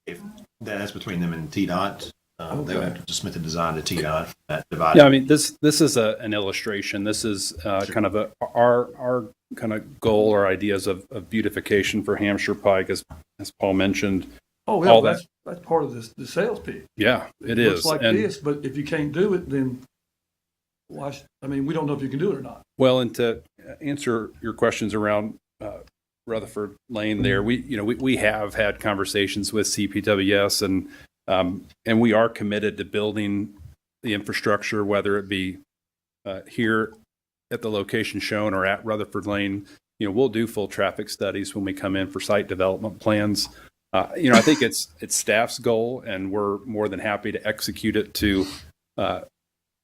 If that's between them and TDOT, they would have to submit the design to TDOT for that divide. Yeah, I mean, this is an illustration. This is kind of our kind of goal or ideas of beautification for Hampshire Pike, as Paul mentioned. Oh, yeah, all that's part of the sales pitch. Yeah, it looks is. like And, this, but if you can't do it, then we don't know if you can do it or not. well, and to answer your questions around Rutherford Lane there, we have had conversations with CPWS, and we are committed to building the infrastructure, whether it be here at the location shown or at Rutherford Lane. We'll do full traffic studies when we come in for site development plans. I think it's staff's goal, and we're more than happy to execute it to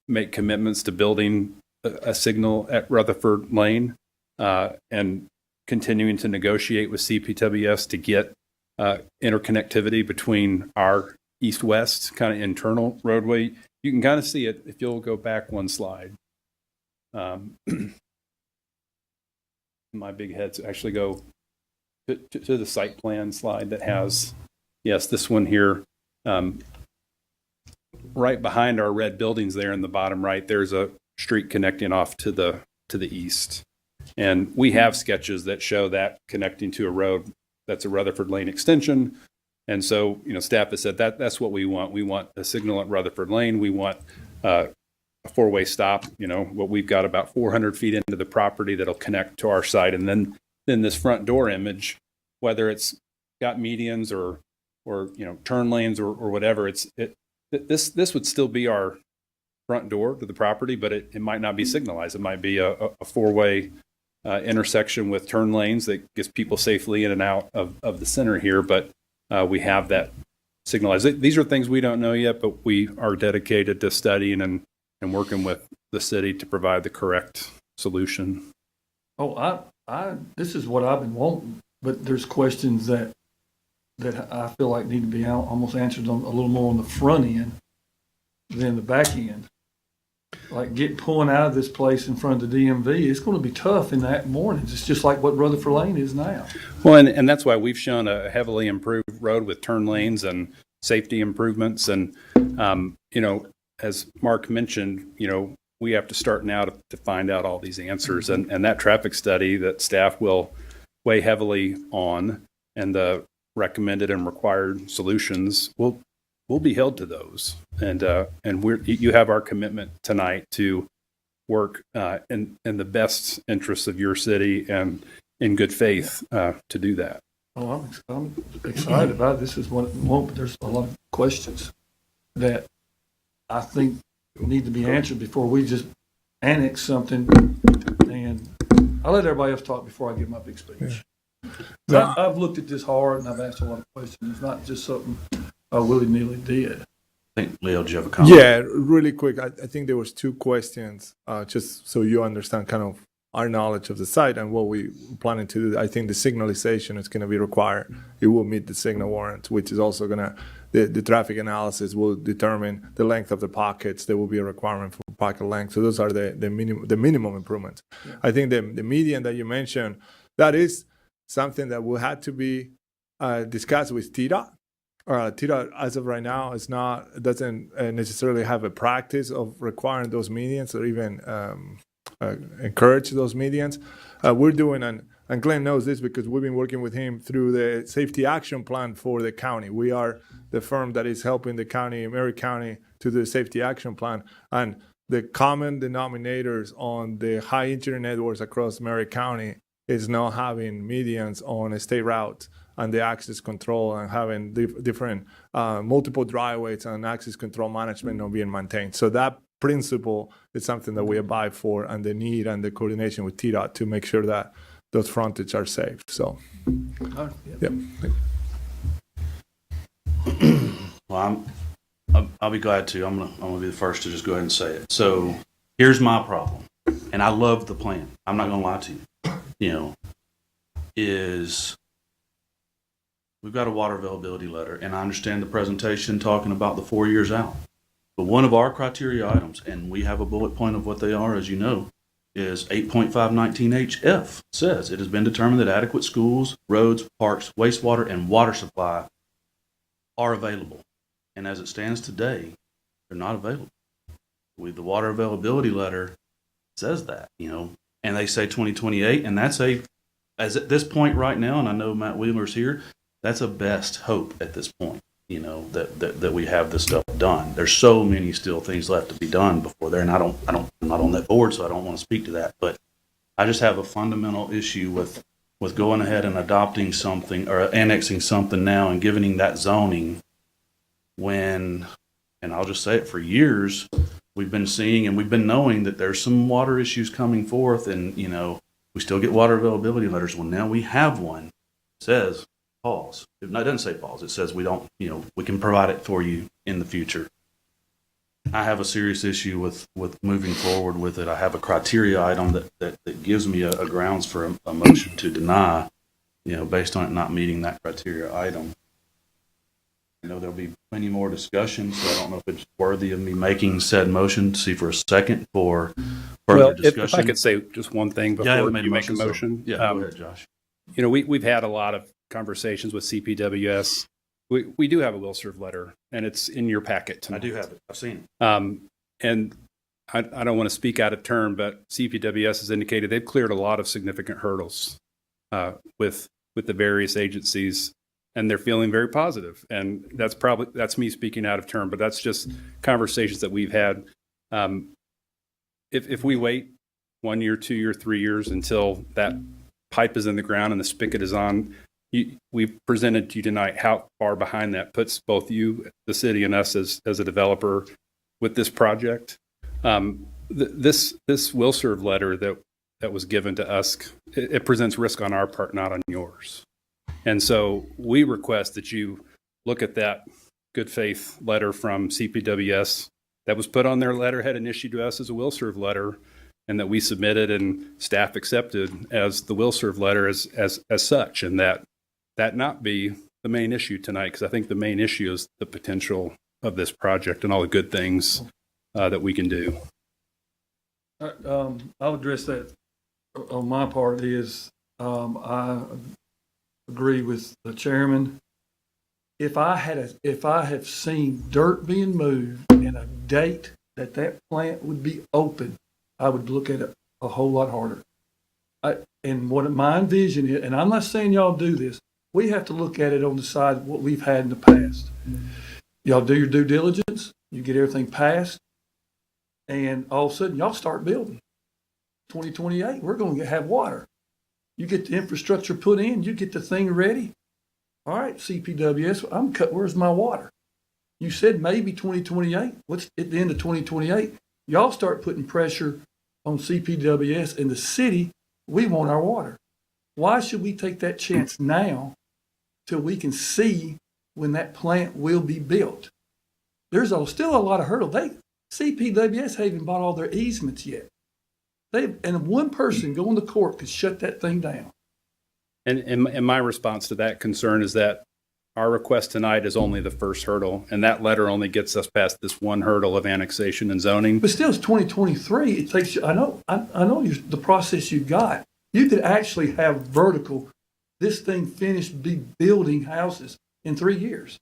make commitments to building a signal at Rutherford Lane and continuing to negotiate with CPWS to get interconnectivity between our east-west kind of internal roadway. You can kind of see it if you'll go back one slide. My big heads actually go to the site plan slide that has, yes, this one here. Right behind our red buildings there in the bottom right, there's a street connecting off to the east. And we have sketches that show that connecting to a road that's a Rutherford Lane extension. And so, staff has said that's what we want. We want a signal at Rutherford Lane. We want a four-way stop, what we've got about 400 feet into the property that'll connect to our site. And then this front door image, whether it's got medians or turn lanes or whatever, this would still be our front door to the property, but it might not be signalized. It might be a four-way intersection with turn lanes that gets people safely in and out of the center here. But we have that signalized. These are things we don't know yet, but we are dedicated to studying and working with the city to provide the correct solution. Oh, this is what I've been wanting, but there's questions that I feel like need to be almost answered a little more on the front end than the back end. Like pulling out of this place in front of the DMV, it's going to be tough in the mornings. It's just like what Rutherford Lane is now. Well, and that's why we've shown a heavily improved road with turn lanes and safety improvements. And, as Mark mentioned, we have to start now to find out all these answers. And that traffic study that staff will weigh heavily on, and the recommended and required solutions will be held to those. And you have our commitment tonight to work in the best interests of your city and in good faith to do that. Oh, I'm excited about it. This is what there's a lot of questions that I think need to be answered before we just annex something. And I'll let everybody else talk before I give my big speech. Yeah. I've looked at this hard and I've asked a lot of questions. It's not just something I willy-nilly did. I think, Leo, do you have a comment? Yeah, really quick. I think there was two questions, just so you understand kind of our knowledge of the site and what we planning to do. I think the signalization is going to be required. It will meet the signal warrant, which is also going to, the traffic analysis will determine the length of the pockets. There will be a requirement for pocket length. So those are the minimum improvements. Yeah. I think the median that you mentioned, that is something that will have to be discussed with TDOT. TDOT, as of right now, doesn't necessarily have a practice of requiring those medians or even encourage those medians. We're doing, and Glenn knows this because we've been working with him through the safety action plan for the county. We are the firm that is helping the county, Mary County, to do the safety action plan. And the common denominators on the high injury networks across Mary County is not having medians on a state route and the access control and having different multiple driveways and access control management not being maintained. So that principle is something that we abide for, and the need and the coordination with TDOT to make sure that those frontage are safe. So, yeah. Well, I'll be glad to. I'm gonna be the first to just go ahead and say it. So here's my problem, and I love the plan. I'm not gonna lie to you. You know, is we've got a water availability letter, and I understand the presentation talking about the 4 years out. But one of our criteria items, and we have a bullet point of what they are, as you know, is 8.519HF says it has been determined that adequate schools, roads, parks, wastewater, and water supply are available. And as it stands today, they're not available. With the water availability letter says that, you know, and they say 2028, and that's as at this point right now, and I know Matt Wheeler's here, that's a best hope at this point, you know, that we have this stuff done. There's so many still things left to be done before there, and I'm not on that board, so I don't want to speak to that, but I just have a fundamental issue with going ahead and adopting something or annexing something now and giving that zoning when, and I'll just say it, for years, we've been seeing and we've been knowing that there's some water issues coming forth, and, you know, we still get water availability letters. Well, now we have one that says pause. It doesn't say pause. It says we don't, you know, we can provide it for you in the future. I have a serious issue with moving forward with it. I have a criteria item that gives me a grounds for a motion to deny, you know, based on it not meeting that criteria item. I know there'll be plenty more discussion, so I don't know if it's worthy of me making said motion. See for a second for further discussion. If I could say just one thing before you make a motion. Yeah, go ahead, Josh. You know, we've had a lot of conversations with CPWS. We do have a will serve letter, and it's in your packet tonight. I do have it. I've seen it. And I don't want to speak out of turn, but CPWS has indicated they've cleared a lot of significant hurdles with the various agencies, and they're feeling very positive. And that's me speaking out of turn, but that's just conversations that we've had. If we wait 1 year, 2 year, 3 years until that pipe is in the ground and the spigot is on, we've presented to you tonight how far behind that puts both you, the city, and us as a developer with this project. This will serve letter that was given to us, it presents risk on our part, not on yours. And so we request that you look at that good faith letter from CPWS that was put on their letterhead and issued to us as a will serve letter, and that we submitted and staff accepted as the will serve letter as such, and that not be the main issue tonight, because I think the main issue is the potential of this project and all the good things that we can do. I'll address that on my part. Is I agree with the chairman. If I have seen dirt being moved and a date that plant would be open, I would look at it a whole lot harder. And what my envision is, and I'm not saying y'all do this, we have to look at it on the side of what we've had in the past. Y'all do your due diligence, you get everything passed, and all of a sudden y'all start building. 2028, we're going to have water. You get the infrastructure put in, you get the thing ready. All right, CPWS, where's my water? You said maybe 2028. What's at the end of 2028? Y'all start putting pressure on CPWS and the city. We want our water. Why should we take that chance now till we can see when that plant will be built? There's still a lot of hurdle. CPWS haven't even bought all their easements yet. And one person going to court could shut that thing down. And my response to that concern is that our request tonight is only the first hurdle, and that letter only gets us past this one hurdle of annexation and zoning. But still, it's 2023. It takes you. I know the process you got. You could actually have vertical, this thing finished, be building houses in 3 years.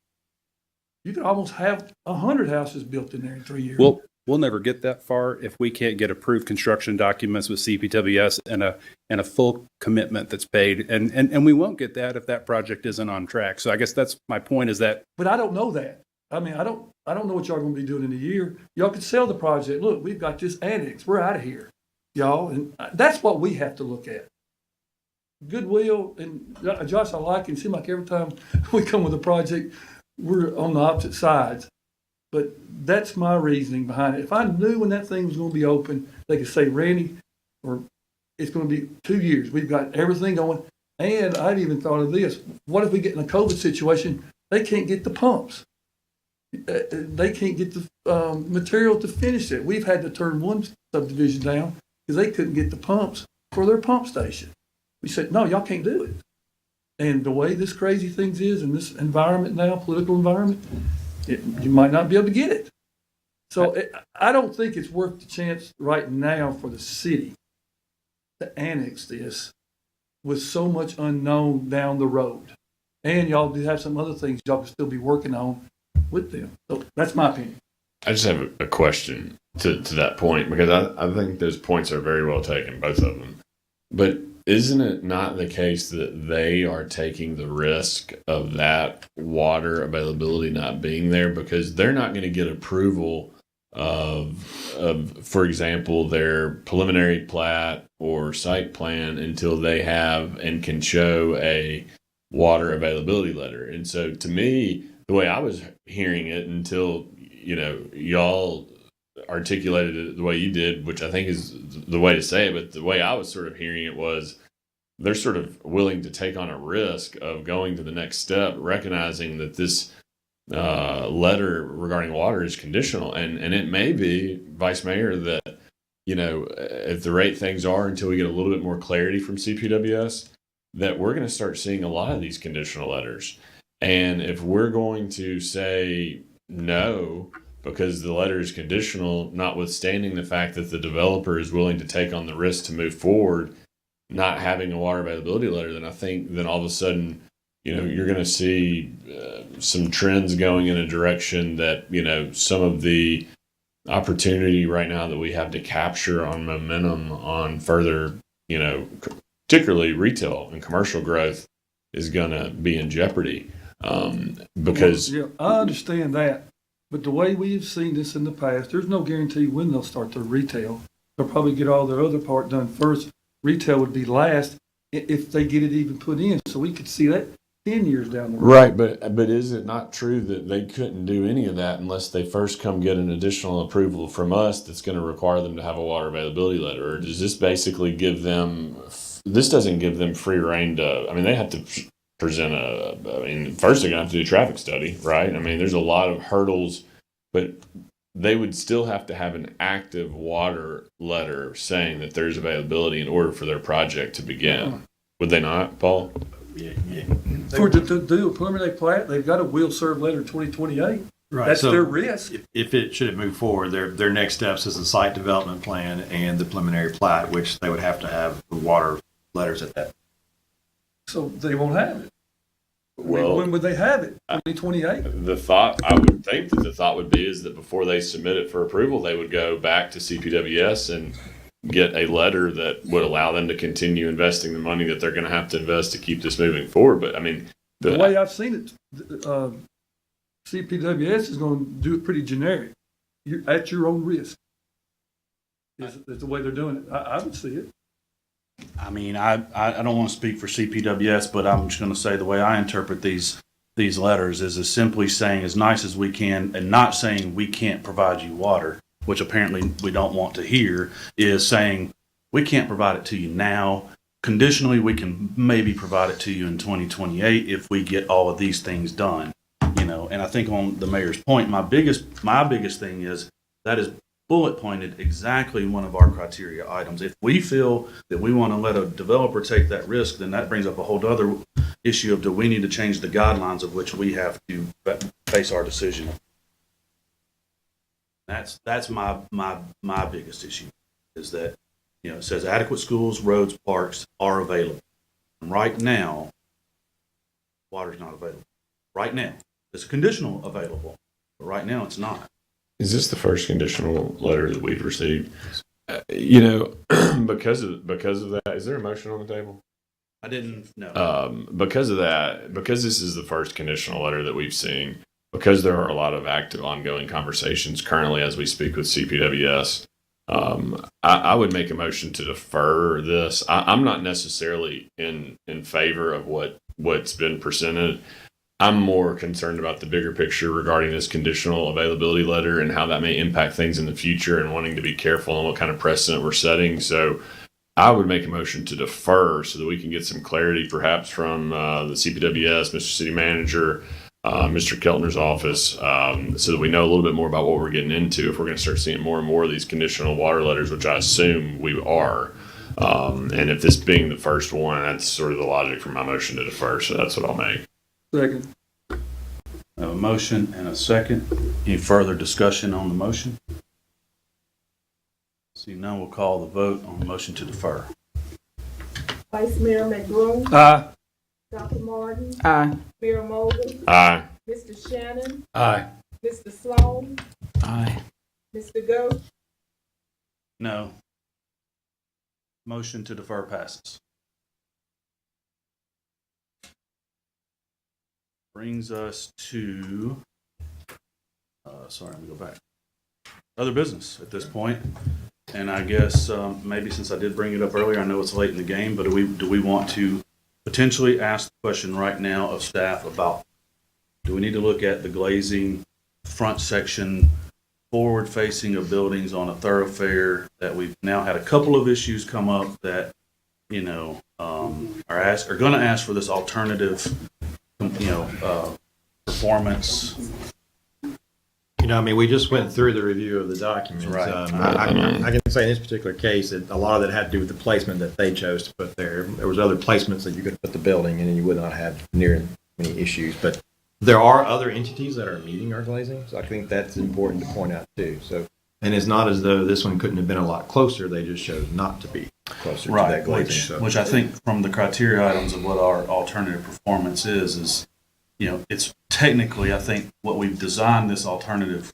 you could almost have 100 houses built in there in 3 years. We'll never get that far if we can't get approved construction documents with CPWS and a full commitment that's paid. And we won't get that if that project isn't on track. So I guess that's my point is that. But I don't know that. I mean, I don't know what y'all are going to be doing in a year. Y'all could sell the project. Look, we've got this annex. We're out of here, y'all. And that's what we have to look at. Goodwill, and Josh, I like it. It seems like every time we come with a project, we're on the opposite sides. But that's my reasoning behind it. If I knew when that thing was going to be open, they could say, Randy, or it's going to be 2 years. We've got everything going. And I've even thought of this. What if we get in a COVID situation? They can't get the pumps. They can't get the material to finish it. We've had to turn one subdivision down because they couldn't get the pumps for their pump station. We said, no, y'all can't do it. And the way this crazy things is in this environment now, political environment, you might not be able to get it. So I don't think it's worth the chance right now for the city to annex this with so much unknown down the road. And y'all do have some other things y'all can still be working on with them. So that's my opinion. I just have a question to that point, because I think those points are very well taken, both of them. But isn't it not the case that they are taking the risk of that water availability not being there because they're not going to get approval of, for example, their preliminary plat or site plan until they have and can show a water availability letter? And so to me, the way I was hearing it until, y'all articulated it the way you did, which I think is the way to say it, but the way I was sort of hearing it was they're sort of willing to take on a risk of going to the next step, recognizing that this letter regarding water is conditional. And it may be, Vice Mayor, that, at the rate things are until we get a little bit more clarity from CPWS, that we're going to start seeing a lot of these conditional letters. And if we're going to say no, because the letter is conditional, notwithstanding the fact that the developer is willing to take on the risk to move forward, not having a water availability letter, then I think then all of a sudden, you're going to see some trends going in a direction that, some of the opportunity right now that we have to capture on momentum on further, particularly retail and commercial growth is going to be in jeopardy. Because I understand that. But the way we've seen this in the past, there's no guarantee when they'll start their retail. They'll probably get all their other part done first. Retail would be last if they get it even put in. So we could see that 10 years down the road. Right, but is it not true that they couldn't do any of that unless they first come get an additional approval from us that's going to require them to have a water availability letter? Or does this basically give them, this doesn't give them free reign to, they have to present first they're going to have to do a traffic study, right? There's a lot of hurdles, but they would still have to have an active water letter saying that there's availability in order for their project to begin. Would they not, Paul? Yeah. For to do a preliminary plat, they've got a will serve letter 2028. Right. That's so their risk. If it should move forward, their next steps is the site development plan and the preliminary plat, which they would have to have the water letters at that. So they won't have it. Well, when would they have it? 2028? The thought, I would think that the thought would be is that before they submit it for approval, they would go back to CPWS and get a letter that would allow them to continue investing the money that they're going to have to invest to keep this moving forward. But the way I've seen it, CPWS is going to do it pretty generic. You're at your own risk. Is the way they're doing it. I would see it. I don't want to speak for CPWS, but I'm just going to say the way I interpret these letters is simply saying as nice as we can and not saying we can't provide you water, which apparently we don't want to hear, is saying we can't provide it to you now. Conditionally, we can maybe provide it to you in 2028 if we get all of these things done. And I think on the mayor's point, my biggest thing is that is bullet pointed exactly one of our criteria items. If we feel that we want to let a developer take that risk, then that brings up a whole other issue of do we need to change the guidelines of which we have to base our decision. That's my biggest issue is that, it says adequate schools, roads, parks are available. And right now, water's not available. Right now. it's conditional available, but right now it's not. Is this the first conditional letter that we've received? You know, because of that, is there a motion on the table? I didn't know. Because of that, because this is the first conditional letter that we've seen, because there are a lot of active, ongoing conversations currently as we speak with CPWS, I would make a motion to defer this. I'm not necessarily in favor of what's been presented. I'm more concerned about the bigger picture regarding this conditional availability letter and how that may impact things in the future, and wanting to be careful on what kind of precedent we're setting. So I would make a motion to defer so that we can get some clarity perhaps from the CPWS, Mr. City Manager, Mr. Keltner's office, so that we know a little bit more about what we're getting into if we're going to start seeing more and more of these conditional water letters, which I assume we are. And if this being the first one, that's sort of the logic for my motion to defer. So that's what I'll make. Second. I have a motion and a second. Any further discussion on the motion? See, now we'll call the vote on the motion to defer. Vice Mayor McBroom. Aye. Dr. Martin. Aye. Mayor Moulder. Aye. Mr. Shannon. Aye. Mr. Sloan. Aye. Mr. Goode. No. Motion to defer passes. Brings us to, sorry, let me go back. Other business at this point. And I guess maybe since I did bring it up earlier, I know it's late in the game, but do we want to potentially ask the question right now of staff about, do we need to look at the glazing front section forward facing of buildings on a thoroughfare that we've now had a couple of issues come up that, you know, are going to ask for this alternative, performance. You know, I mean, we just went through the review of the documents. Right. I can say in this particular case that a lot of that had to do with the placement that they chose to put there. There was other placements that you could put the building in and you would not have near many issues. But there are other entities that are meeting our glazing, so I think that's important to point out too. So, and it's not as though this one couldn't have been a lot closer. They just chose not to be closer to that glazing. Which I think from the criteria items of what our alternative performance is, you know, it's technically, I think what we've designed this alternative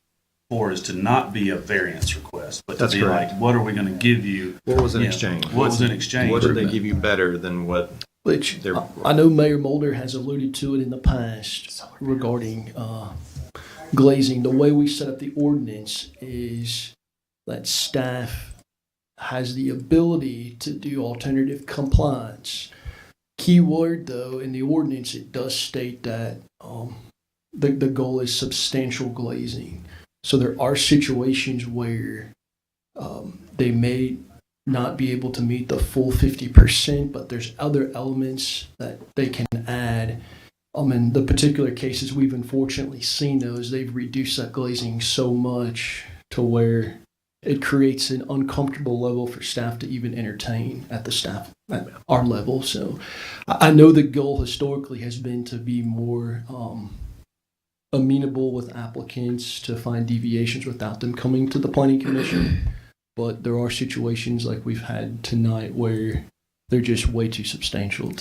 for is to not be a variance request, but to be like, what are we going to give you? What was in exchange? What was in exchange? What did they give you better than what? Which I know Mayor Moulder has alluded to it in the past regarding glazing. The way we set up the ordinance is that staff has the ability to do alternative compliance. Key word, though, in the ordinance, it does state that the goal is substantial glazing. So there are situations where they may not be able to meet the full 50%, but there's other elements that they can add. In the particular cases we've unfortunately seen those, they've reduced that glazing so much to where it creates an uncomfortable level for staff to even entertain at our level. So I know the goal historically has been to be more amenable with applicants to find deviations without them coming to the planning commission. But there are situations like we've had tonight where they're just way too substantial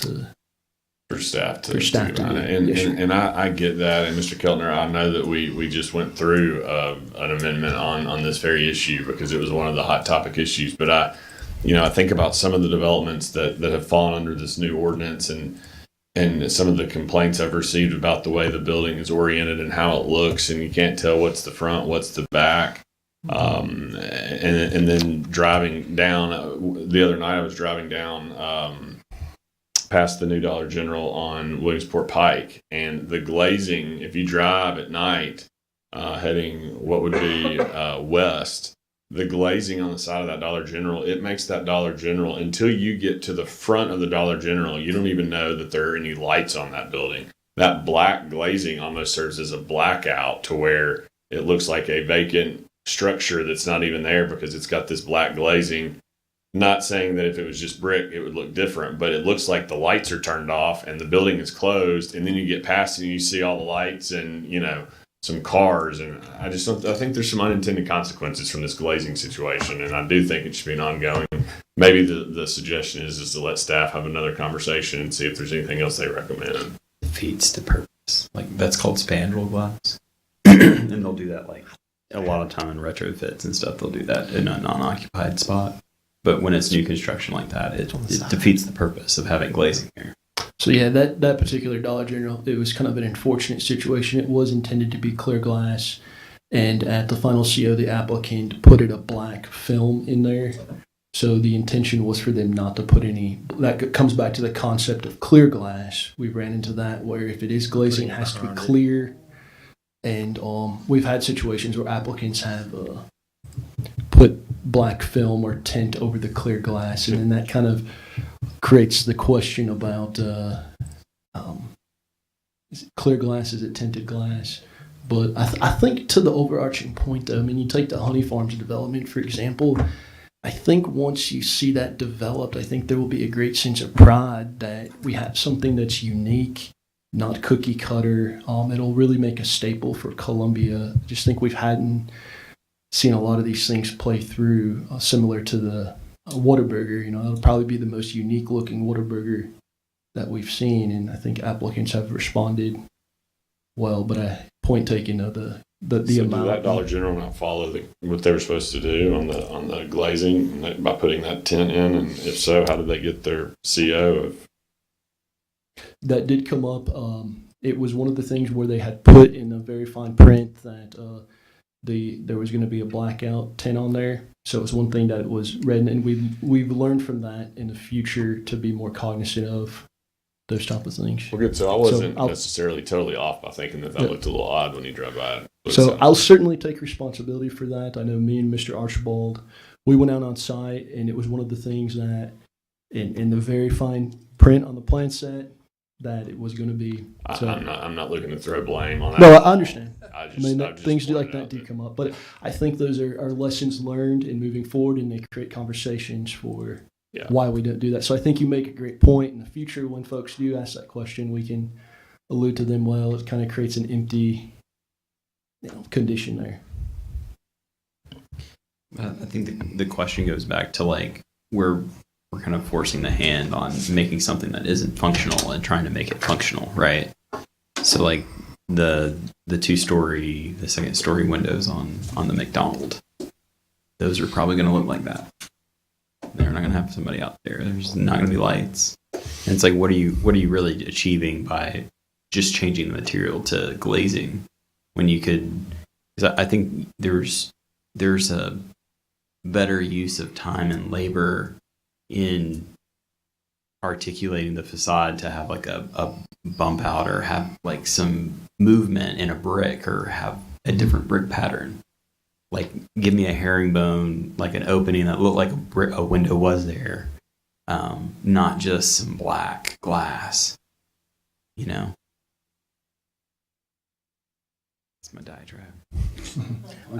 for staff to do. And I get that. And Mr. Keltner, I know that we just went through an amendment on this very issue because it was one of the hot topic issues. But I think about some of the developments that have fallen under this new ordinance and some of the complaints I've received about the way the building is oriented and how it looks, and you can't tell what's the front, what's the back. And then driving down the other night, I was driving down past the new Dollar General on Williamsport Pike, and the glazing, if you drive at night heading what would be west, the glazing on the side of that Dollar General, it makes that Dollar General, until you get to the front of the Dollar General, you don't even know that there are any lights on that building. That black glazing almost serves as a blackout to where it looks like a vacant structure that's not even there because it's got this black glazing. Not saying that if it was just brick, it would look different, but it looks like the lights are turned off and the building is closed, and then you get past it and you see all the lights and, some cars. And I think there's some unintended consequences from this glazing situation, and I do think it should be an ongoing. Maybe the suggestion is to let staff have another conversation and see if there's anything else they recommend. Defeats the purpose. Like that's called spandrel glass, and they'll do that like a lot of time in retrofits and stuff. They'll do that in a non-occupied spot. But when it's new construction like that, it defeats the purpose of having glazing here. So yeah, that particular Dollar General, it was kind of an unfortunate situation. It was intended to be clear glass, and at the final CO, the applicant put a black film in there. So the intention was for them not to put any. That comes back to the concept of clear glass. We ran into that where if it is glazing, it has to be clear. And we've had situations where applicants have put black film or tint over the clear glass, and then that kind of creates the question about is it clear glass, is it tinted glass? But I think to the overarching point, though, I mean, you take the Honey Farms development, for example, I think once you see that developed, I think there will be a great sense of pride that we have something that's unique, not cookie cutter. It'll really make a staple for Columbia. I just think we've hadn't seen a lot of these things play through, similar to the Whataburger. You know, it'll probably be the most unique looking Whataburger that we've seen, and I think applicants have responded well. But point taken of the So amount. did that Dollar General not follow what they were supposed to do on the glazing by putting that tint in? And if so, how did they get their CO of? That did come up. It was one of the things where they had put in a very fine print that there was going to be a blackout tint on there. So it was one thing that was read, and we've learned from that in the future to be more cognizant of those type of things. Well, good. So I wasn't necessarily totally off by thinking that looked a little odd when you drove by it. So I'll certainly take responsibility for that. I know me and Mr. Archibald, we went out on site, and it was one of the things that in the very fine print on the plan set that it was going to be. So, I'm not looking to throw blame on that. No, I understand. I Things like that do come up, but I think those are lessons learned in moving forward, and they create conversations for why we don't do that. So I think you make a great point. In the future, when folks do ask that question, we can allude to them well. It kind of creates an empty condition there. I think the question goes back to like we're kind of forcing the hand on making something that isn't functional and trying to make it functional, right? So like the second story windows on the McDonald's, those are probably going to look like that. They're not going to have somebody out there. There's not going to be lights. And it's like, what are you really achieving by just changing the material to glazing when you could? Because I think there's a better use of time and labor in articulating the facade to have like a bump out or have like some movement in a brick or have a different brick pattern. Like give me a herringbone, like an opening that looked like a window was there, not just some black glass, you know? That's my diatribe.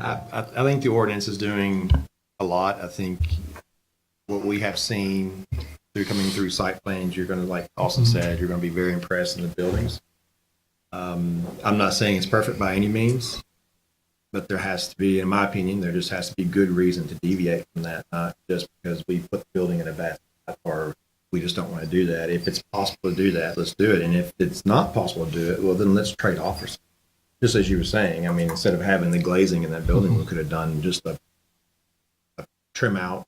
I think the ordinance is doing a lot. I think what we have seen coming through site plans, you're going to, like Austin said, you're going to be very impressed in the buildings. I'm not saying it's perfect by any means, but there has to be, in my opinion, there just has to be good reason to deviate from that, not just because we put the building in a bad spot or we just don't want to do that. If it's possible to do that, let's do it. And if it's not possible to do it, well, then let's trade offers. Just as you were saying, I mean, instead of having the glazing in that building, we could have done just a trim out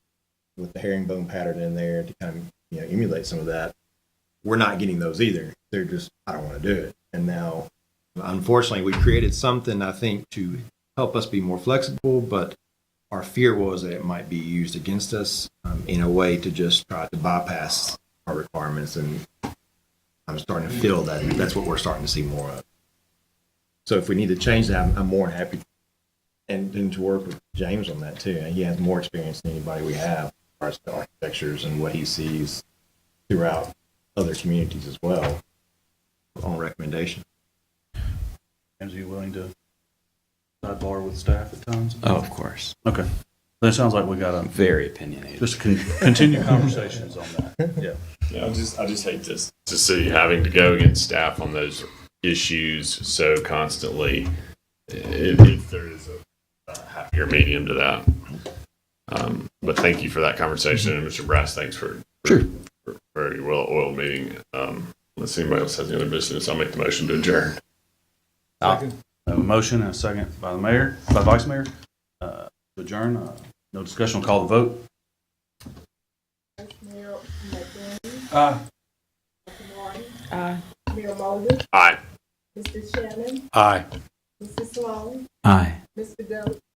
with the herringbone pattern in there to kind of emulate some of that. We're not getting those either. They're just, I don't want to do it. And now, unfortunately, we created something, I think, to help us be more flexible, but our fear was that it might be used against us in a way to just try to bypass our requirements. And I'm starting to feel that that's what we're starting to see more of. So if we need to change that, I'm more than happy and to work with James on that too. He has more experience than anybody we have as far as the architectures and what he sees throughout other communities as well on recommendation. James, are you willing to sidebar with staff at times? Oh, of course. Okay. That sounds like we got a very opinionated. Just continue conversations on that. Yeah. I just hate to see having to go against staff on those issues so constantly. If there is a happier medium to that. But thank you for that conversation, and Mr. Brass, thanks for very well-oiled meeting. Unless anybody else has any other business, I'll make the motion to adjourn. Second. A motion and a second by the mayor, by the vice mayor, to adjourn. No discussion, we'll call the vote. Vice Mayor McDaniel. Aye. Dr. Martin. Aye. Mayor Mosley. Aye. Mr. Shannon. Aye. Mrs. Sloan. Aye. Mr. Goode.